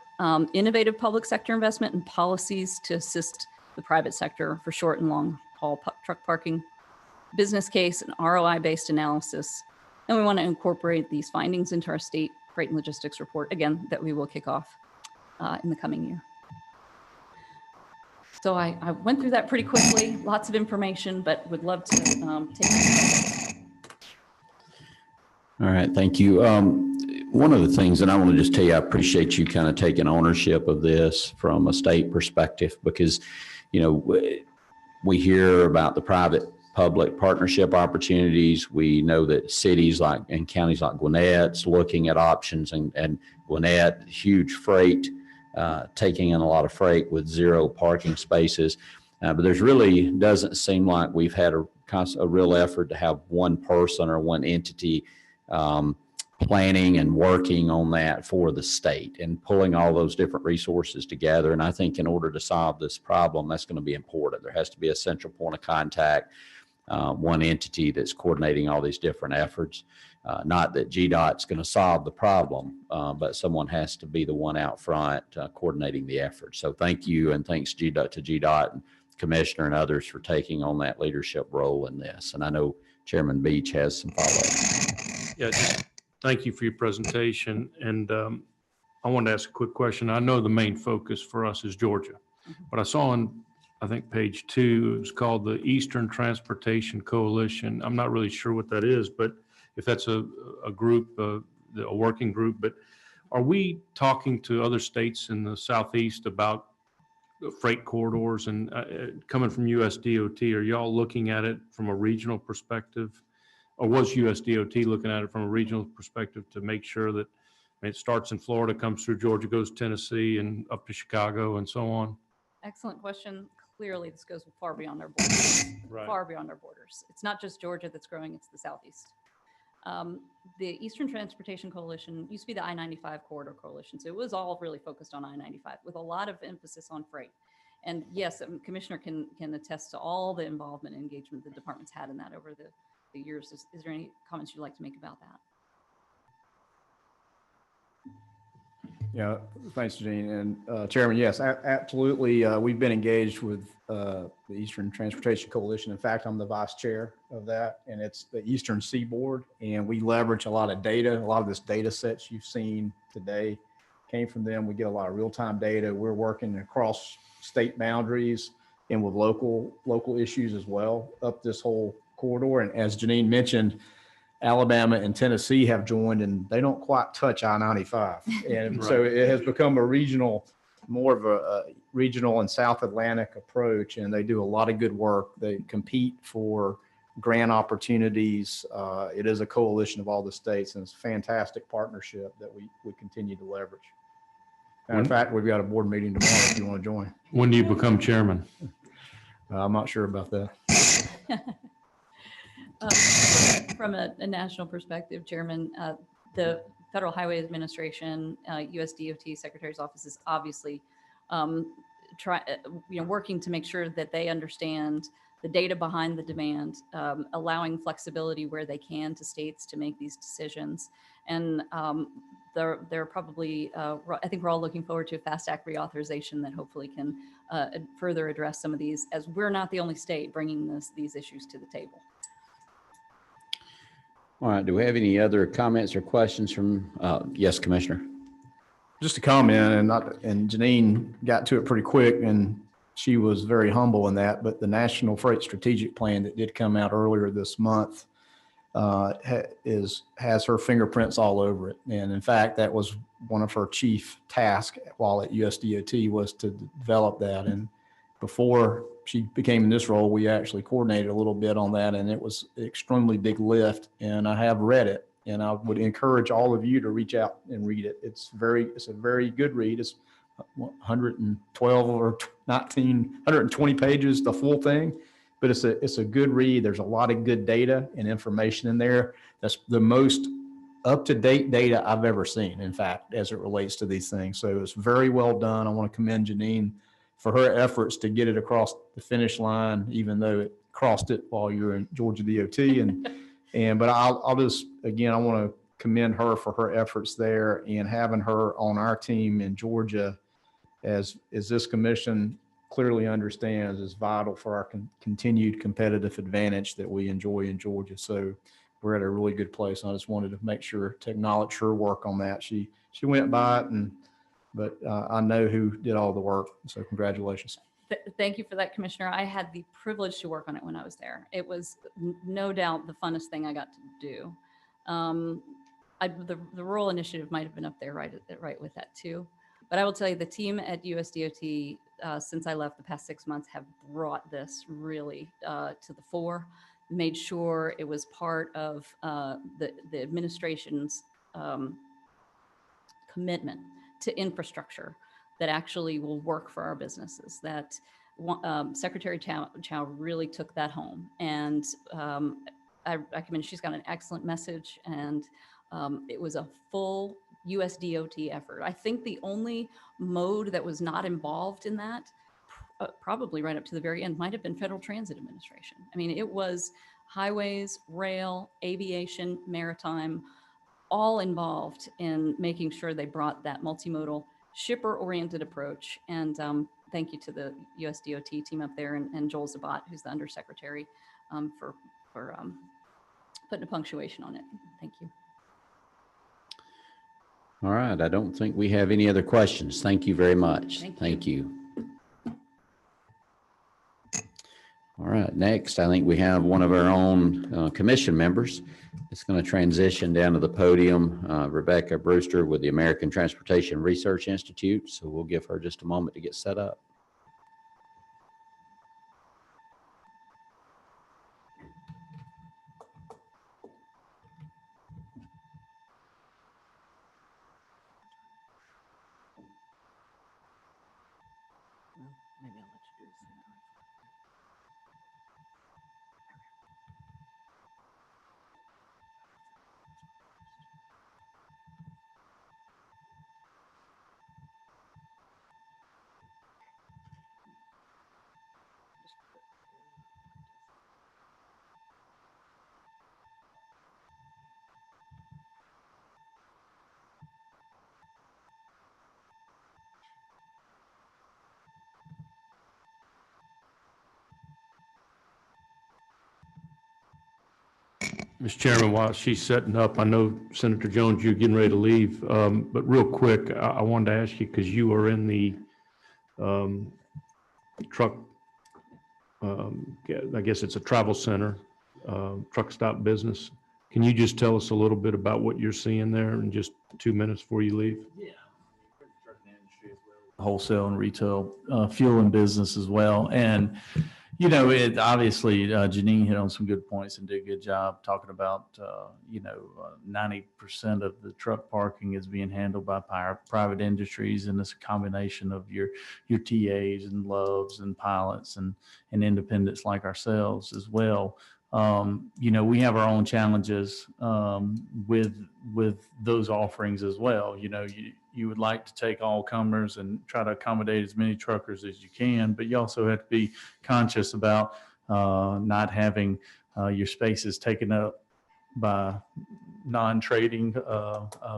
innovative public sector investment and policies to assist the private sector for short and long haul truck parking, business case and ROI-based analysis. And we want to incorporate these findings into our state freight and logistics report, again, that we will kick off in the coming year. So I went through that pretty quickly, lots of information, but would love to take it. All right, thank you. One of the things, and I want to just tell you, I appreciate you kind of taking ownership of this from a state perspective, because, you know, we hear about the private-public partnership opportunities. We know that cities like and counties like Gwinnett's looking at options, and Gwinnett, huge freight, taking in a lot of freight with 0 parking spaces. But there's really doesn't seem like we've had a real effort to have one person or one entity planning and working on that for the state and pulling all those different resources together. And I think in order to solve this problem, that's going to be important. There has to be a central point of contact, one entity that's coordinating all these different efforts. Not that GDOT's going to solve the problem, but someone has to be the one out front coordinating the effort. So thank you, and thanks to GDOT and Commissioner and others for taking on that leadership role in this. And I know Chairman Beach has some follow-up. Yeah, thank you for your presentation. And I wanted to ask a quick question. I know the main focus for us is Georgia, but I saw on, I think, page 2, it was called the Eastern Transportation Coalition. I'm not really sure what that is, but if that's a group, a working group, but are we talking to other states in the Southeast about freight corridors? And coming from USDOT, are y'all looking at it from a regional perspective? Or was USDOT looking at it from a regional perspective to make sure that it starts in Florida, comes through Georgia, goes to Tennessee and up to Chicago and so on? Excellent question. Clearly, this goes far beyond our borders. Right. Far beyond our borders. It's not just Georgia that's growing, it's the Southeast. The Eastern Transportation Coalition used to be the I-95 Corridor Coalition. So it was all really focused on I-95 with a lot of emphasis on freight. And yes, Commissioner can attest to all the involvement and engagement the department's had in that over the years. Is there any comments you'd like to make about that? Yeah, thanks, Janine. And Chairman, yes, absolutely. We've been engaged with the Eastern Transportation Coalition. In fact, I'm the vice chair of that, and it's the Eastern Seaboard. And we leverage a lot of data. A lot of this data sets you've seen today came from them. We get a lot of real-time data. We're working across state boundaries and with local issues as well up this whole corridor. And as Janine mentioned, Alabama and Tennessee have joined, and they don't quite touch I-95. And Right. So it has become more of a regional and South Atlantic approach, and they do a lot of good work. They compete for grant opportunities. It is a coalition of all the states, and it's a fantastic partnership that we continue to leverage. Matter of fact, we've got a board meeting tomorrow if you want to join. When do you become chairman? I'm not sure about that. From a national perspective, Chairman, the Federal Highway Administration, USDOT Secretary's Office is obviously working to make sure that they understand the data behind the demand, allowing flexibility where they can to states to make these decisions. And they're probably, I think we're all looking forward to a FAST Act reauthorization that hopefully can further address some of these, as we're not the only state bringing these issues to the table. All right, do we have any other comments or questions from, yes, Commissioner? Just a comment, and Janine got to it pretty quick, and she was very humble in that, but the National Freight Strategic Plan that did come out earlier this month has her fingerprints all over it. And in fact, that was one of her chief tasks while at USDOT was to develop that. And before she became in this role, we actually coordinated a little bit on that, and it was an extremely big lift. And I have read it, and I would encourage all of you to reach out and read it. It's a very good read. It's 112 or 120 pages, the full thing. But it's a good read. There's a lot of good data and information in there. That's the most up-to-date data I've ever seen, in fact, as it relates to these things. So it's very well done. I want to commend Janine for her efforts to get it across the finish line, even though it crossed it while you were in Georgia DOT. But I'll just, again, I want to commend her for her efforts there, and having her on our team in Georgia, as this commission clearly understands, is vital for our continued competitive advantage that we enjoy in Georgia. So we're at a really good place. I just wanted to make sure to acknowledge her work on that. She went by it, but I know who did all the work. So congratulations. Thank you for that, Commissioner. I had the privilege to work on it when I was there. It was no doubt the funnest thing I got to do. The rural initiative might have been up there right with that too. But I will tell you, the team at USDOT, since I left the past 6 months, have brought this really to the fore, made sure it was part of the administration's commitment to infrastructure that actually will work for our businesses. That Secretary Chow really took that home, and I recommend. She's got an excellent message, and it was a full USDOT effort. I think the only mode that was not involved in that, probably right up to the very end, might have been Federal Transit Administration. I mean, it was highways, rail, aviation, maritime, all involved in making sure they brought that multimodal, shipper-oriented approach. And thank you to the USDOT team up there, and Joel Zabat, who's the undersecretary, for putting a punctuation on it. Thank you. All right. I don't think we have any other questions. Thank you very much. Thank you. All right. Next, I think we have one of our own commission members. It's going to transition down to the podium, Rebecca Brewster with the American Transportation Research Institute. So we'll give her just a moment to get set up. Maybe I'll let you do this. Mr. Chairman, while she's setting up, I know Senator Jones, you're getting ready to leave, but real quick, I wanted to ask you, because you are in the truck, I guess it's a travel center, truck stop business. Can you just tell us a little bit about what you're seeing there in just 2 minutes before you leave? Yeah. Wholesale and retail, fuel and business as well. And you know, it obviously, Janine hit on some good points and did a good job talking about, 90% of the truck parking is being handled by private industries. And it's a combination of your TAs and loves and pilots and independents like ourselves as well. We have our own challenges with those offerings as well. You would like to take all comers and try to accommodate as many truckers as you can, but you also have to be conscious about not having your spaces taken up by non-trading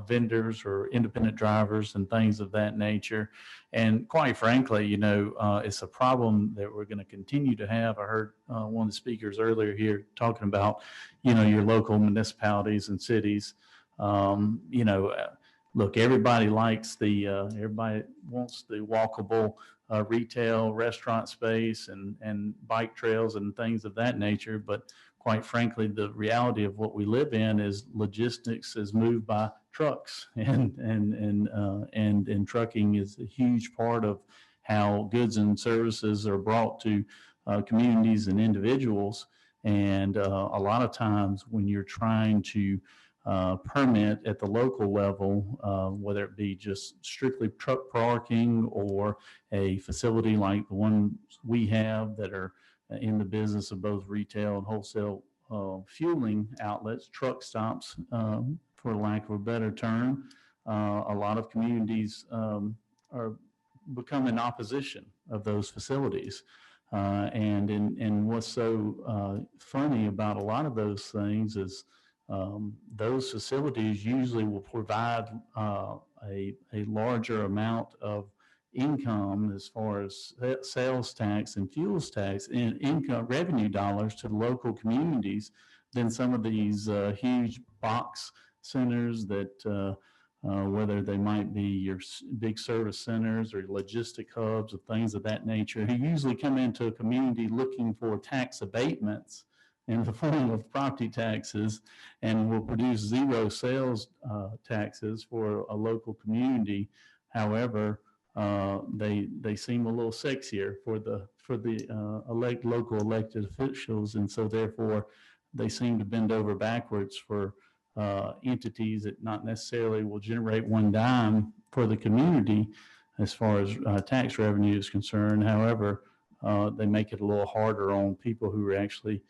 vendors or independent drivers and things of that nature. And quite frankly, it's a problem that we're going to continue to have. I heard one of the speakers earlier here talking about, your local municipalities and cities. Look, everybody wants the walkable retail restaurant space and bike trails and things of that nature. But quite frankly, the reality of what we live in is logistics is moved by trucks, and trucking is a huge part of how goods and services are brought to communities and individuals. And a lot of times when you're trying to permit at the local level, whether it be just strictly truck parking or a facility like the one we have that are in the business of both retail and wholesale fueling outlets, truck stops, for lack of a better term, a lot of communities are become in opposition of those facilities. And what's so funny about a lot of those things is those facilities usually will provide a larger amount of income as far as sales tax and fuels tax and income revenue dollars to the local communities than some of these huge box centers that whether they might be your big service centers or logistic hubs or things of that nature, who usually come into a community looking for tax abatements in the form of property taxes and will produce zero sales taxes for a local community. However, they seem a little sexier for the local elected officials, and so therefore they seem to bend over backwards for entities that not necessarily will generate one dime for the community as far as tax revenue is concerned. However, they make it a little harder on people who are actually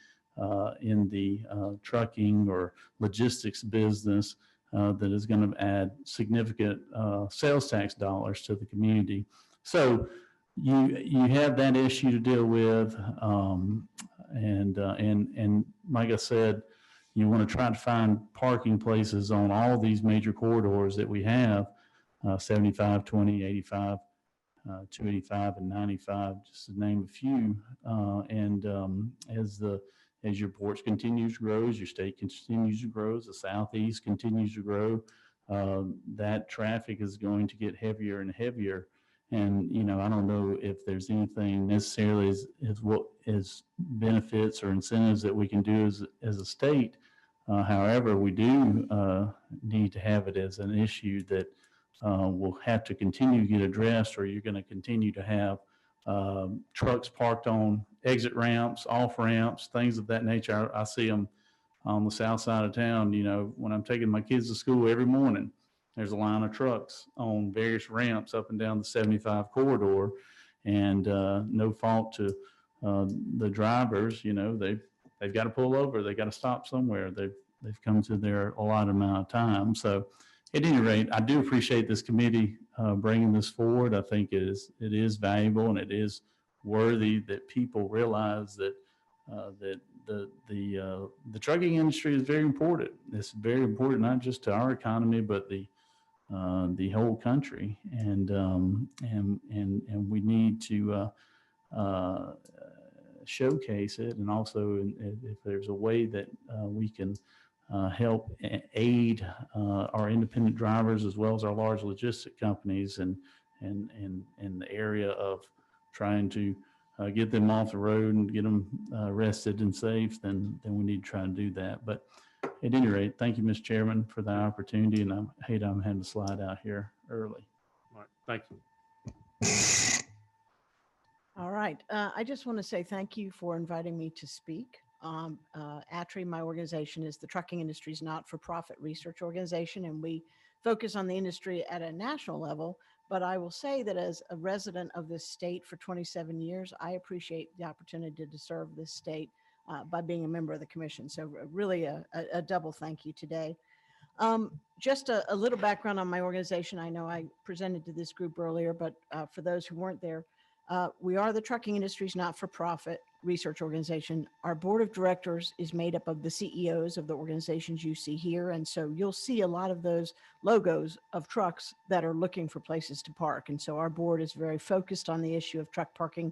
in the trucking or logistics business that is going to add significant sales tax dollars to the community. So you have that issue to deal with, and like I said, you want to try to find parking places on all these major corridors that we have, 75, 20, 85, 285, and 95, just to name a few. As your ports continues to grow, as your state continues to grow, as the Southeast continues to grow, that traffic is going to get heavier and heavier. And, I don't know if there's anything necessarily as benefits or incentives that we can do as a state. However, we do need to have it as an issue that will have to continue to get addressed, or you're going to continue to have trucks parked on exit ramps, off ramps, things of that nature. I see them on the south side of town. When I'm taking my kids to school every morning, there's a line of trucks on various ramps up and down the 75 corridor, and no fault to the drivers. They've got to pull over. They got to stop somewhere. They've come to their allotted amount of time. So at any rate, I do appreciate this committee bringing this forward. I think it is valuable, and it is worthy that people realize that the trucking industry is very important. It's very important not just to our economy, but the whole country, and we need to showcase it, and also if there's a way that we can help aid our independent drivers as well as our large logistic companies and the area of trying to get them off the road and get them rested and safe, then we need to try and do that. But at any rate, thank you, Mr. Chairman, for the opportunity, and I hate I'm having to slide out here early. All right, thank you. All right. I just want to say thank you for inviting me to speak. ATRI, my organization, is the Trucking Industry's Not-for-Profit Research Organization, and we focus on the industry at a national level. But I will say that as a resident of this state for 27 years, I appreciate the opportunity to serve this state by being a member of the commission. So really a double thank you today. Just a little background on my organization. I know I presented to this group earlier, but for those who weren't there, we are the Trucking Industry's Not-for-Profit Research Organization. Our board of directors is made up of the CEOs of the organizations you see here. And so you'll see a lot of those logos of trucks that are looking for places to park. And so our board is very focused on the issue of truck parking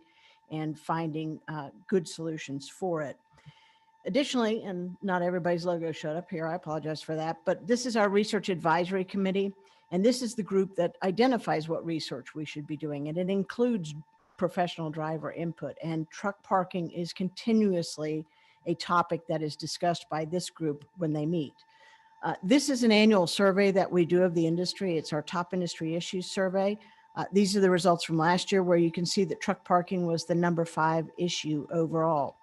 and finding good solutions for it. Additionally, and not everybody's logo showed up here, I apologize for that, but this is our Research Advisory Committee. And this is the group that identifies what research we should be doing. And it includes professional driver input, and truck parking is continuously a topic that is discussed by this group when they meet. This is an annual survey that we do of the industry. It's our top industry issues survey. These are the results from last year, where you can see that truck parking was the number 5 issue overall.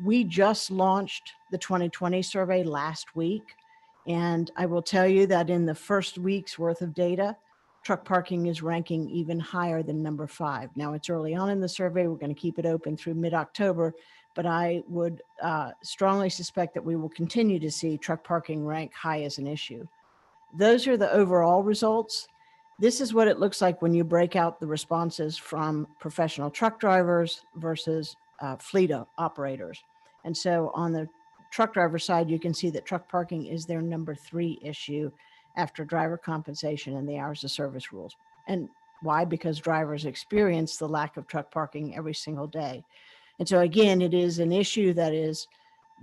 We just launched the 2020 survey last week, and I will tell you that in the first week's worth of data, truck parking is ranking even higher than number 5. Now, it's early on in the survey. We're going to keep it open through mid-October, but I would strongly suspect that we will continue to see truck parking rank high as an issue. Those are the overall results. This is what it looks like when you break out the responses from professional truck drivers versus fleet operators. And so on the truck driver side, you can see that truck parking is their number 3 issue after driver compensation and the hours of service rules. And why? Because drivers experience the lack of truck parking every single day. And so again, it is an issue that is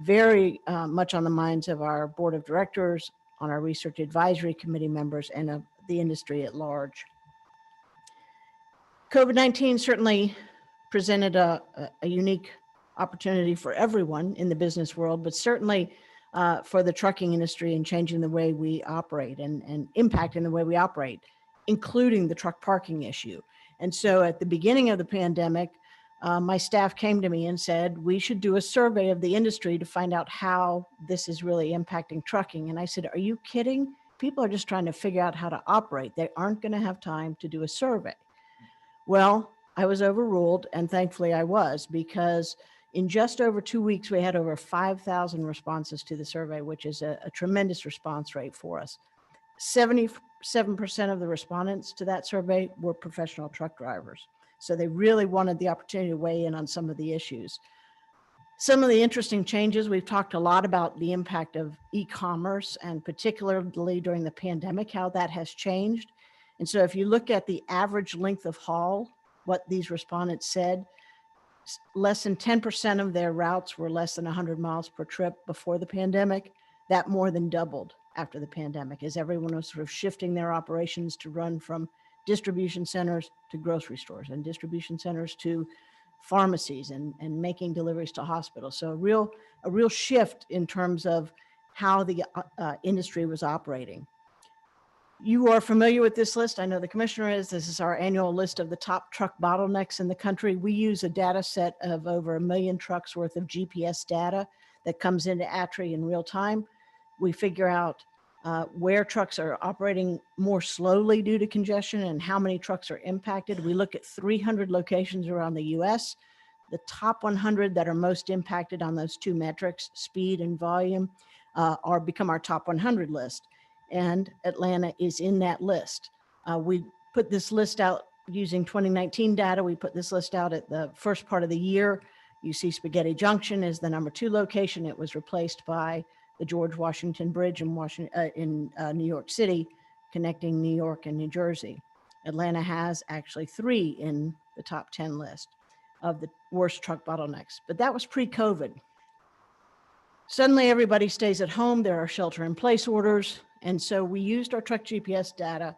very much on the minds of our board of directors, on our research advisory committee members, and of the industry at large. COVID-19 certainly presented a unique opportunity for everyone in the business world, but certainly for the trucking industry in changing the way we operate and impacting the way we operate, including the truck parking issue. And so at the beginning of the pandemic, my staff came to me and said, we should do a survey of the industry to find out how this is really impacting trucking. And I said, are you kidding? People are just trying to figure out how to operate. They aren't going to have time to do a survey. Well, I was overruled, and thankfully I was, because in just over 2 weeks, we had over 5,000 responses to the survey, which is a tremendous response rate for us. 77% of the respondents to that survey were professional truck drivers. So they really wanted the opportunity to weigh in on some of the issues. Some of the interesting changes, we've talked a lot about the impact of e-commerce, and particularly during the pandemic, how that has changed. And so if you look at the average length of haul, what these respondents said, less than 10% of their routes were less than 100 miles per trip before the pandemic. That more than doubled after the pandemic, as everyone was sort of shifting their operations to run from distribution centers to grocery stores, and distribution centers to pharmacies, and making deliveries to hospitals. So a real shift in terms of how the industry was operating. You are familiar with this list. I know the commissioner is. This is our annual list of the top truck bottlenecks in the country. We use a data set of over 1 million trucks worth of GPS data that comes into ATRI in real time. We figure out where trucks are operating more slowly due to congestion and how many trucks are impacted. We look at 300 locations around the US. The top 100 that are most impacted on those 2 metrics, speed and volume, become our top 100 list. And Atlanta is in that list. We put this list out using 2019 data. We put this list out at the first part of the year. You see Spaghetti Junction is the number 2 location. It was replaced by the George Washington Bridge in New York City, connecting New York and New Jersey. Atlanta has actually 3 in the top 10 list of the worst truck bottlenecks, but that was pre-COVID. Suddenly everybody stays at home. There are shelter-in-place orders. And so we used our truck GPS data.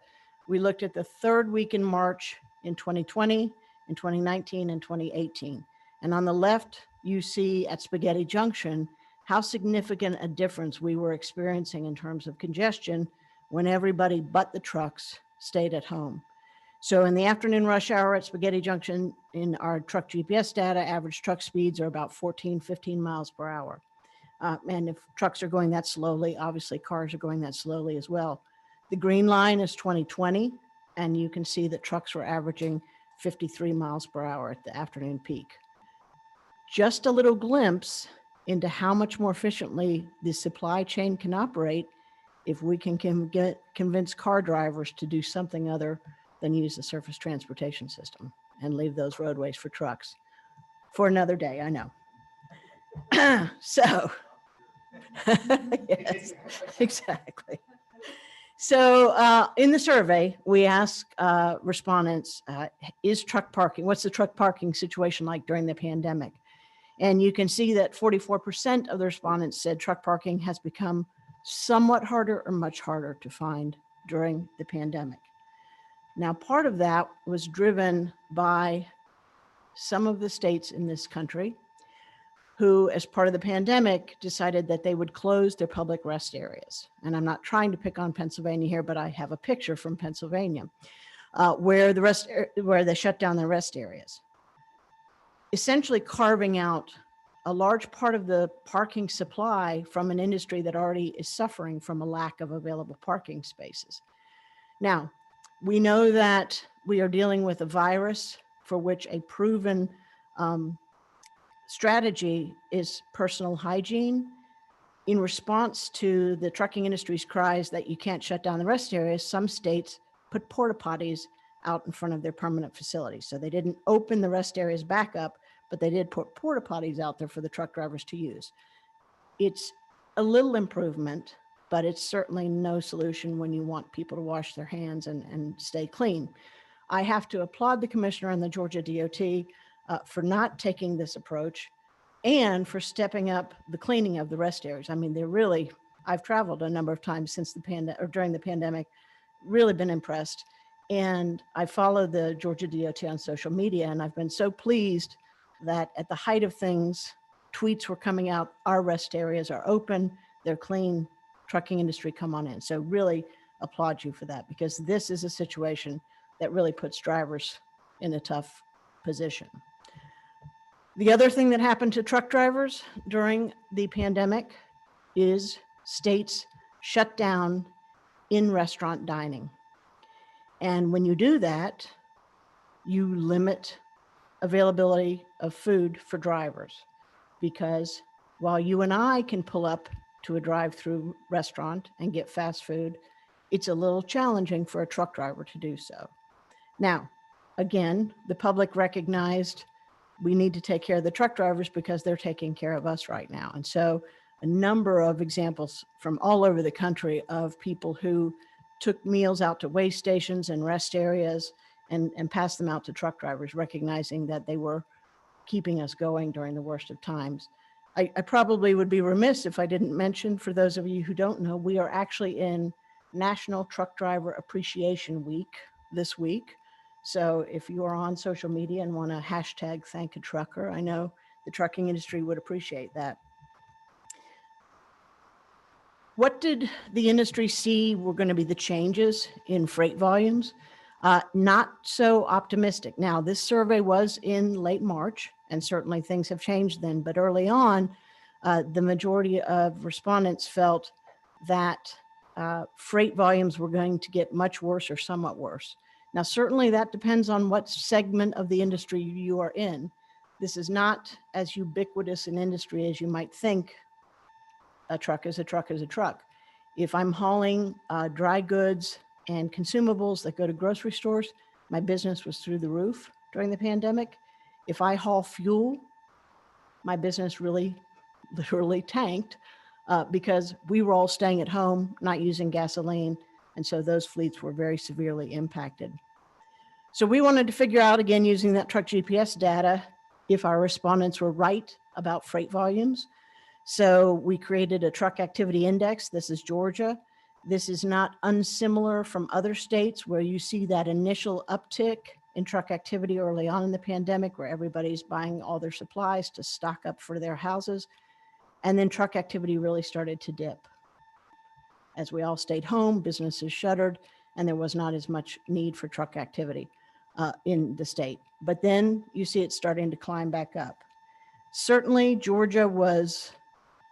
We looked at the 3rd week in March in 2020, in 2019, and 2018. And on the left, you see at Spaghetti Junction how significant a difference we were experiencing in terms of congestion when everybody but the trucks stayed at home. So in the afternoon rush hour at Spaghetti Junction, in our truck GPS data, average truck speeds are about 14, 15 miles per hour. And if trucks are going that slowly, obviously cars are going that slowly as well. The green line is 2020, and you can see that trucks were averaging 53 miles per hour at the afternoon peak. Just a little glimpse into how much more efficiently the supply chain can operate if we can convince car drivers to do something other than use the surface transportation system and leave those roadways for trucks. For another day, I know. So, yes, exactly. So in the survey, we ask respondents, is truck parking, what's the truck parking situation like during the pandemic? And you can see that 44% of the respondents said truck parking has become somewhat harder or much harder to find during the pandemic. Now, part of that was driven by some of the states in this country who, as part of the pandemic, decided that they would close their public rest areas. And I'm not trying to pick on Pennsylvania here, but I have a picture from Pennsylvania where they shut down their rest areas, essentially carving out a large part of the parking supply from an industry that already is suffering from a lack of available parking spaces. Now, we know that we are dealing with a virus for which a proven strategy is personal hygiene. In response to the trucking industry's cries that you can't shut down the rest areas, some states put porta potties out in front of their permanent facilities. So they didn't open the rest areas back up, but they did put porta potties out there for the truck drivers to use. It's a little improvement, but it's certainly no solution when you want people to wash their hands and stay clean. I have to applaud the commissioner and the Georgia DOT for not taking this approach and for stepping up the cleaning of the rest areas. I mean, I've traveled a number of times since the pandemic or during the pandemic, really been impressed. And I follow the Georgia DOT on social media, and I've been so pleased that at the height of things, tweets were coming out, our rest areas are open, they're clean, trucking industry, come on in. So really applaud you for that, because this is a situation that really puts drivers in a tough position. The other thing that happened to truck drivers during the pandemic is states shut down in-restaurant dining. And when you do that, you limit availability of food for drivers, because while you and I can pull up to a drive-through restaurant and get fast food, it's a little challenging for a truck driver to do so. Now, again, the public recognized we need to take care of the truck drivers because they're taking care of us right now. And so a number of examples from all over the country of people who took meals out to waste stations and rest areas and passed them out to truck drivers, recognizing that they were keeping us going during the worst of times. I probably would be remiss if I didn't mention, for those of you who don't know, we are actually in National Truck Driver Appreciation Week this week. So if you are on social media and want to hashtag thank a trucker, I know the trucking industry would appreciate that. What did the industry see were going to be the changes in freight volumes? Not so optimistic. Now, this survey was in late March, and certainly things have changed then, but early on, the majority of respondents felt that freight volumes were going to get much worse or somewhat worse. Now, certainly that depends on what segment of the industry you are in. This is not as ubiquitous an industry as you might think. A truck is a truck is a truck. If I'm hauling dry goods and consumables that go to grocery stores, my business was through the roof during the pandemic. If I haul fuel, my business really literally tanked because we were all staying at home, not using gasoline. And so those fleets were very severely impacted. So we wanted to figure out, again, using that truck GPS data, if our respondents were right about freight volumes. So we created a truck activity index. This is Georgia. This is not unsimilar from other states where you see that initial uptick in truck activity early on in the pandemic, where everybody's buying all their supplies to stock up for their houses. And then truck activity really started to dip. As we all stayed home, businesses shuttered, and there was not as much need for truck activity in the state. But then you see it starting to climb back up. Certainly, Georgia was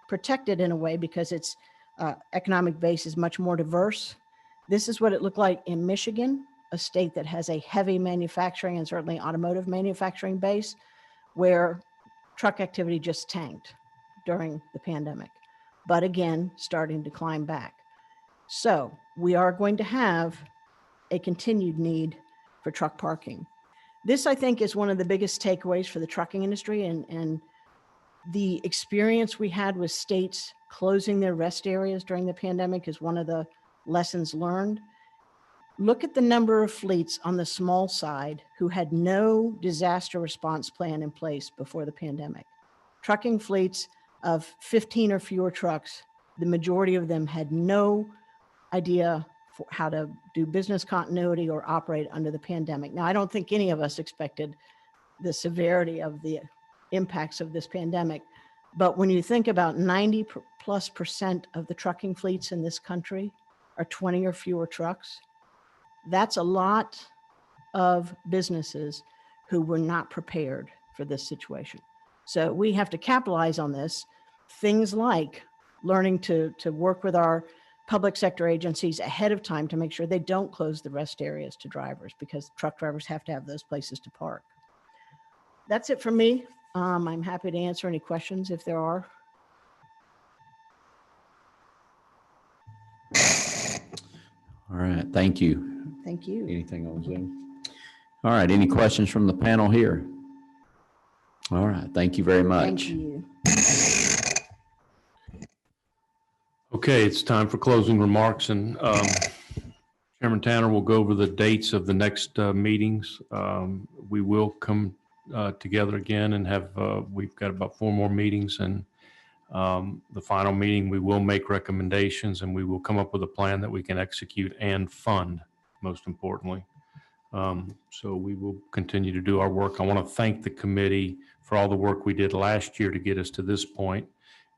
protected in a way because its economic base is much more diverse. This is what it looked like in Michigan, a state that has a heavy manufacturing and certainly automotive manufacturing base, where truck activity just tanked during the pandemic, but again, starting to climb back. So we are going to have a continued need for truck parking. This, I think, is one of the biggest takeaways for the trucking industry, and the experience we had with states closing their rest areas during the pandemic is one of the lessons learned. Look at the number of fleets on the small side who had no disaster response plan in place before the pandemic. Trucking fleets of 15 or fewer trucks, the majority of them had no idea for how to do business continuity or operate under the pandemic. Now, I don't think any of us expected the severity of the impacts of this pandemic, But when you think about 90+% of the trucking fleets in this country are 20 or fewer trucks, that's a lot of businesses who were not prepared for this situation. So we have to capitalize on this. Things like learning to work with our public sector agencies ahead of time to make sure they don't close the rest areas to drivers, because truck drivers have to have those places to park. That's it for me. I'm happy to answer any questions if there are. All right, thank you. Thank you. Anything on Zoom? All right, any questions from the panel here? All right, thank you very much. Thank you. Okay, it's time for closing remarks, and Chairman Tanner will go over the dates of the next meetings. We will come together again and have, we've got about 4 more meetings, and the final meeting, we will make recommendations and we will come up with a plan that we can execute and fund, most importantly. So we will continue to do our work. I want to thank the committee for all the work we did last year to get us to this point,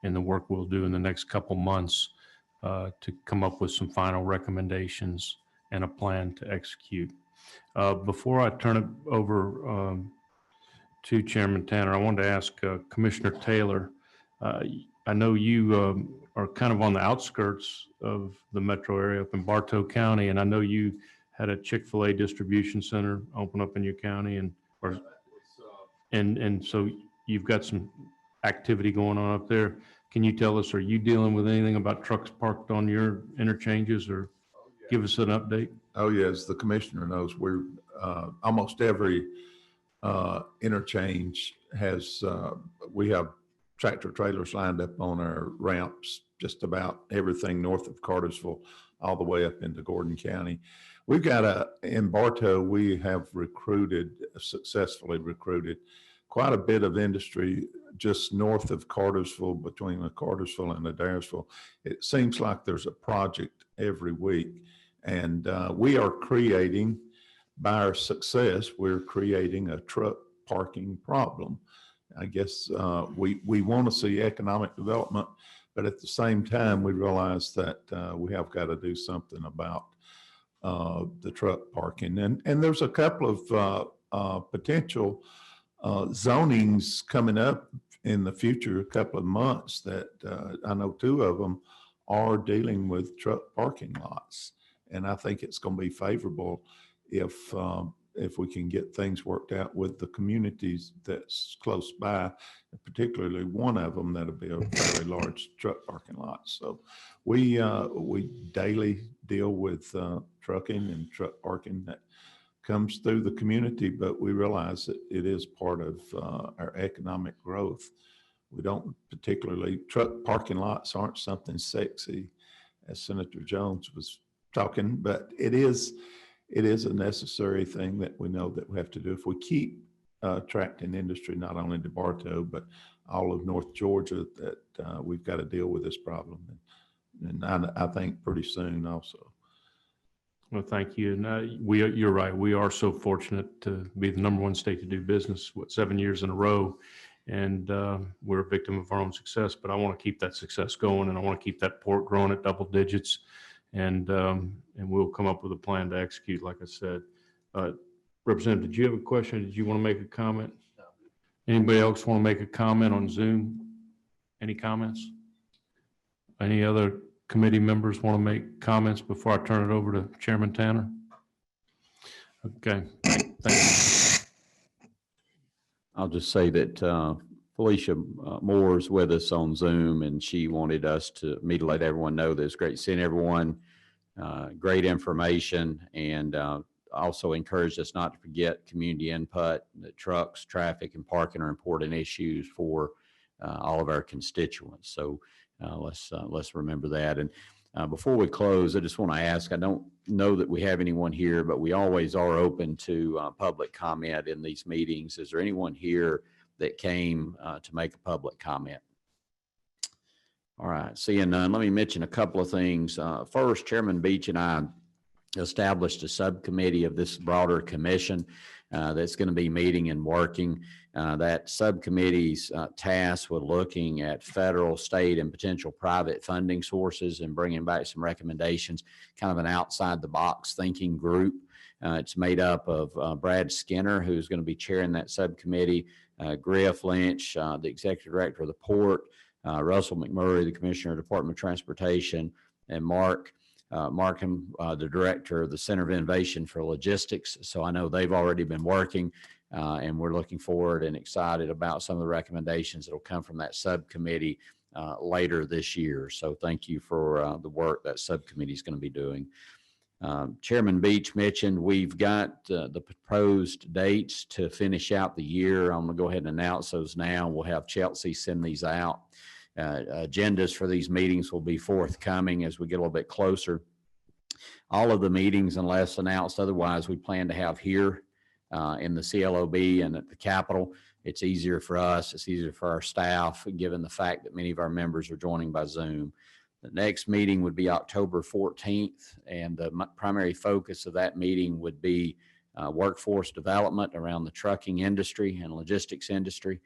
and the work we'll do in the next couple months to come up with some final recommendations and a plan to execute. Before I turn it over to Chairman Tanner, I wanted to ask Commissioner Taylor, I know you are kind of on the outskirts of the metro area up in Bartow County, and I know you had a Chick-fil-A distribution center open up in your county, and so you've got some activity going on up there. Can you tell us, are you dealing with anything about trucks parked on your interchanges, or give us an update? Oh, yes, the commissioner knows. We're almost every interchange has, we have tractor trailers lined up on our ramps, just about everything north of Cartersville, all the way up into Gordon County. We've got in Bartow, we have successfully recruited quite a bit of industry just north of Cartersville, between the Cartersville and the Daresville. It seems like there's a project every week, and we are creating, by our success, we're creating a truck parking problem. I guess we want to see economic development, but at the same time, we realize that we have got to do something about the truck parking. And there's a couple of potential zonings coming up in the future, a couple of months, that I know 2 of them are dealing with truck parking lots. And I think it's going to be favorable if we can get things worked out with the communities that's close by, and particularly one of them that'll be a very large truck parking lot. So we daily deal with trucking and truck parking that comes through the community, but we realize that it is part of our economic growth. We don't particularly, truck parking lots aren't something sexy, as Senator Jones was talking, but it is a necessary thing that we know that we have to do if we keep attracting industry, not only to Bartow, but all of North Georgia, that we've got to deal with this problem. And I think pretty soon also. Well, thank you. And you're right. We are so fortunate to be the #1 state to do business, 7 years in a row. And we're a victim of our own success, but I want to keep that success going, and I want to keep that port growing at double digits. And we'll come up with a plan to execute, like I said. Representative, did you have a question? Did you want to make a comment? No. Anybody else want to make a comment on Zoom? Any comments? Any other committee members want to make comments before I turn it over to Chairman Tanner? Okay, thank you. I'll just say that Felicia Moore is with us on Zoom, and she wanted me to let everyone know that it's great seeing everyone, great information, and also encouraged us not to forget community input. That trucks, traffic, and parking are important issues for all of our constituents. So let's remember that. And before we close, I just want to ask, I don't know that we have anyone here, but we always are open to public comment in these meetings. Is there anyone here that came to make a public comment? All right, seeing none, let me mention a couple of things. First, Chairman Beach and I established a subcommittee of this broader commission that's going to be meeting and working. That subcommittee's tasked with looking at federal, state, and potential private funding sources and bringing back some recommendations, kind of an outside-the-box thinking group. It's made up of Brad Skinner, who's going to be chairing that subcommittee, Griff Lynch, the executive director of the port, Russell McMurray, the commissioner of the Department of Transportation, and Mark Markham, the director of the Center of Innovation for Logistics. So I know they've already been working, and we're looking forward and excited about some of the recommendations that will come from that subcommittee later this year. So thank you for the work that subcommittee is going to be doing. Chairman Beach mentioned we've got the proposed dates to finish out the year. I'm going to go ahead and announce those now. We'll have Chelsea send these out. Agendas for these meetings will be forthcoming as we get a little bit closer. All of the meetings, unless announced otherwise, we plan to have here in the CLOB and at the Capitol. It's easier for us. It's easier for our staff, given the fact that many of our members are joining by Zoom. The next meeting would be October 14th, and the primary focus of that meeting would be workforce development around the trucking industry and logistics industry.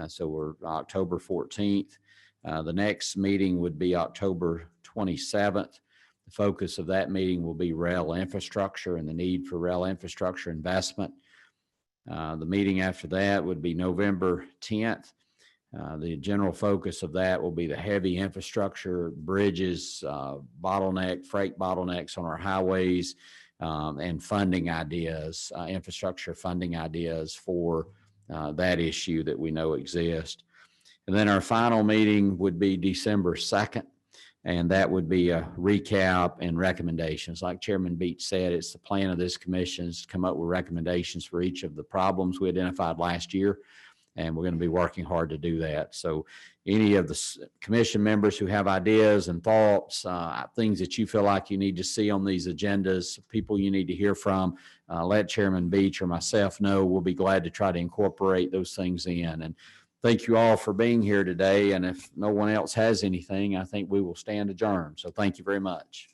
So we're October 14th. The next meeting would be October 27th. The focus of that meeting will be rail infrastructure and the need for rail infrastructure investment. The meeting after that would be November 10th. The general focus of that will be the heavy infrastructure, bridges, freight bottlenecks on our highways, and funding ideas, infrastructure funding ideas for that issue that we know exists. And then our final meeting would be December 2nd, and that would be a recap and recommendations. Like Chairman Beach said, it's the plan of this commission is to come up with recommendations for each of the problems we identified last year, and we're going to be working hard to do that. So any of the commission members who have ideas and thoughts, things that you feel like you need to see on these agendas, people you need to hear from, let Chairman Beach or myself know. We'll be glad to try to incorporate those things in. And thank you all for being here today. And if no one else has anything, I think we will stand adjourned. So thank you very much.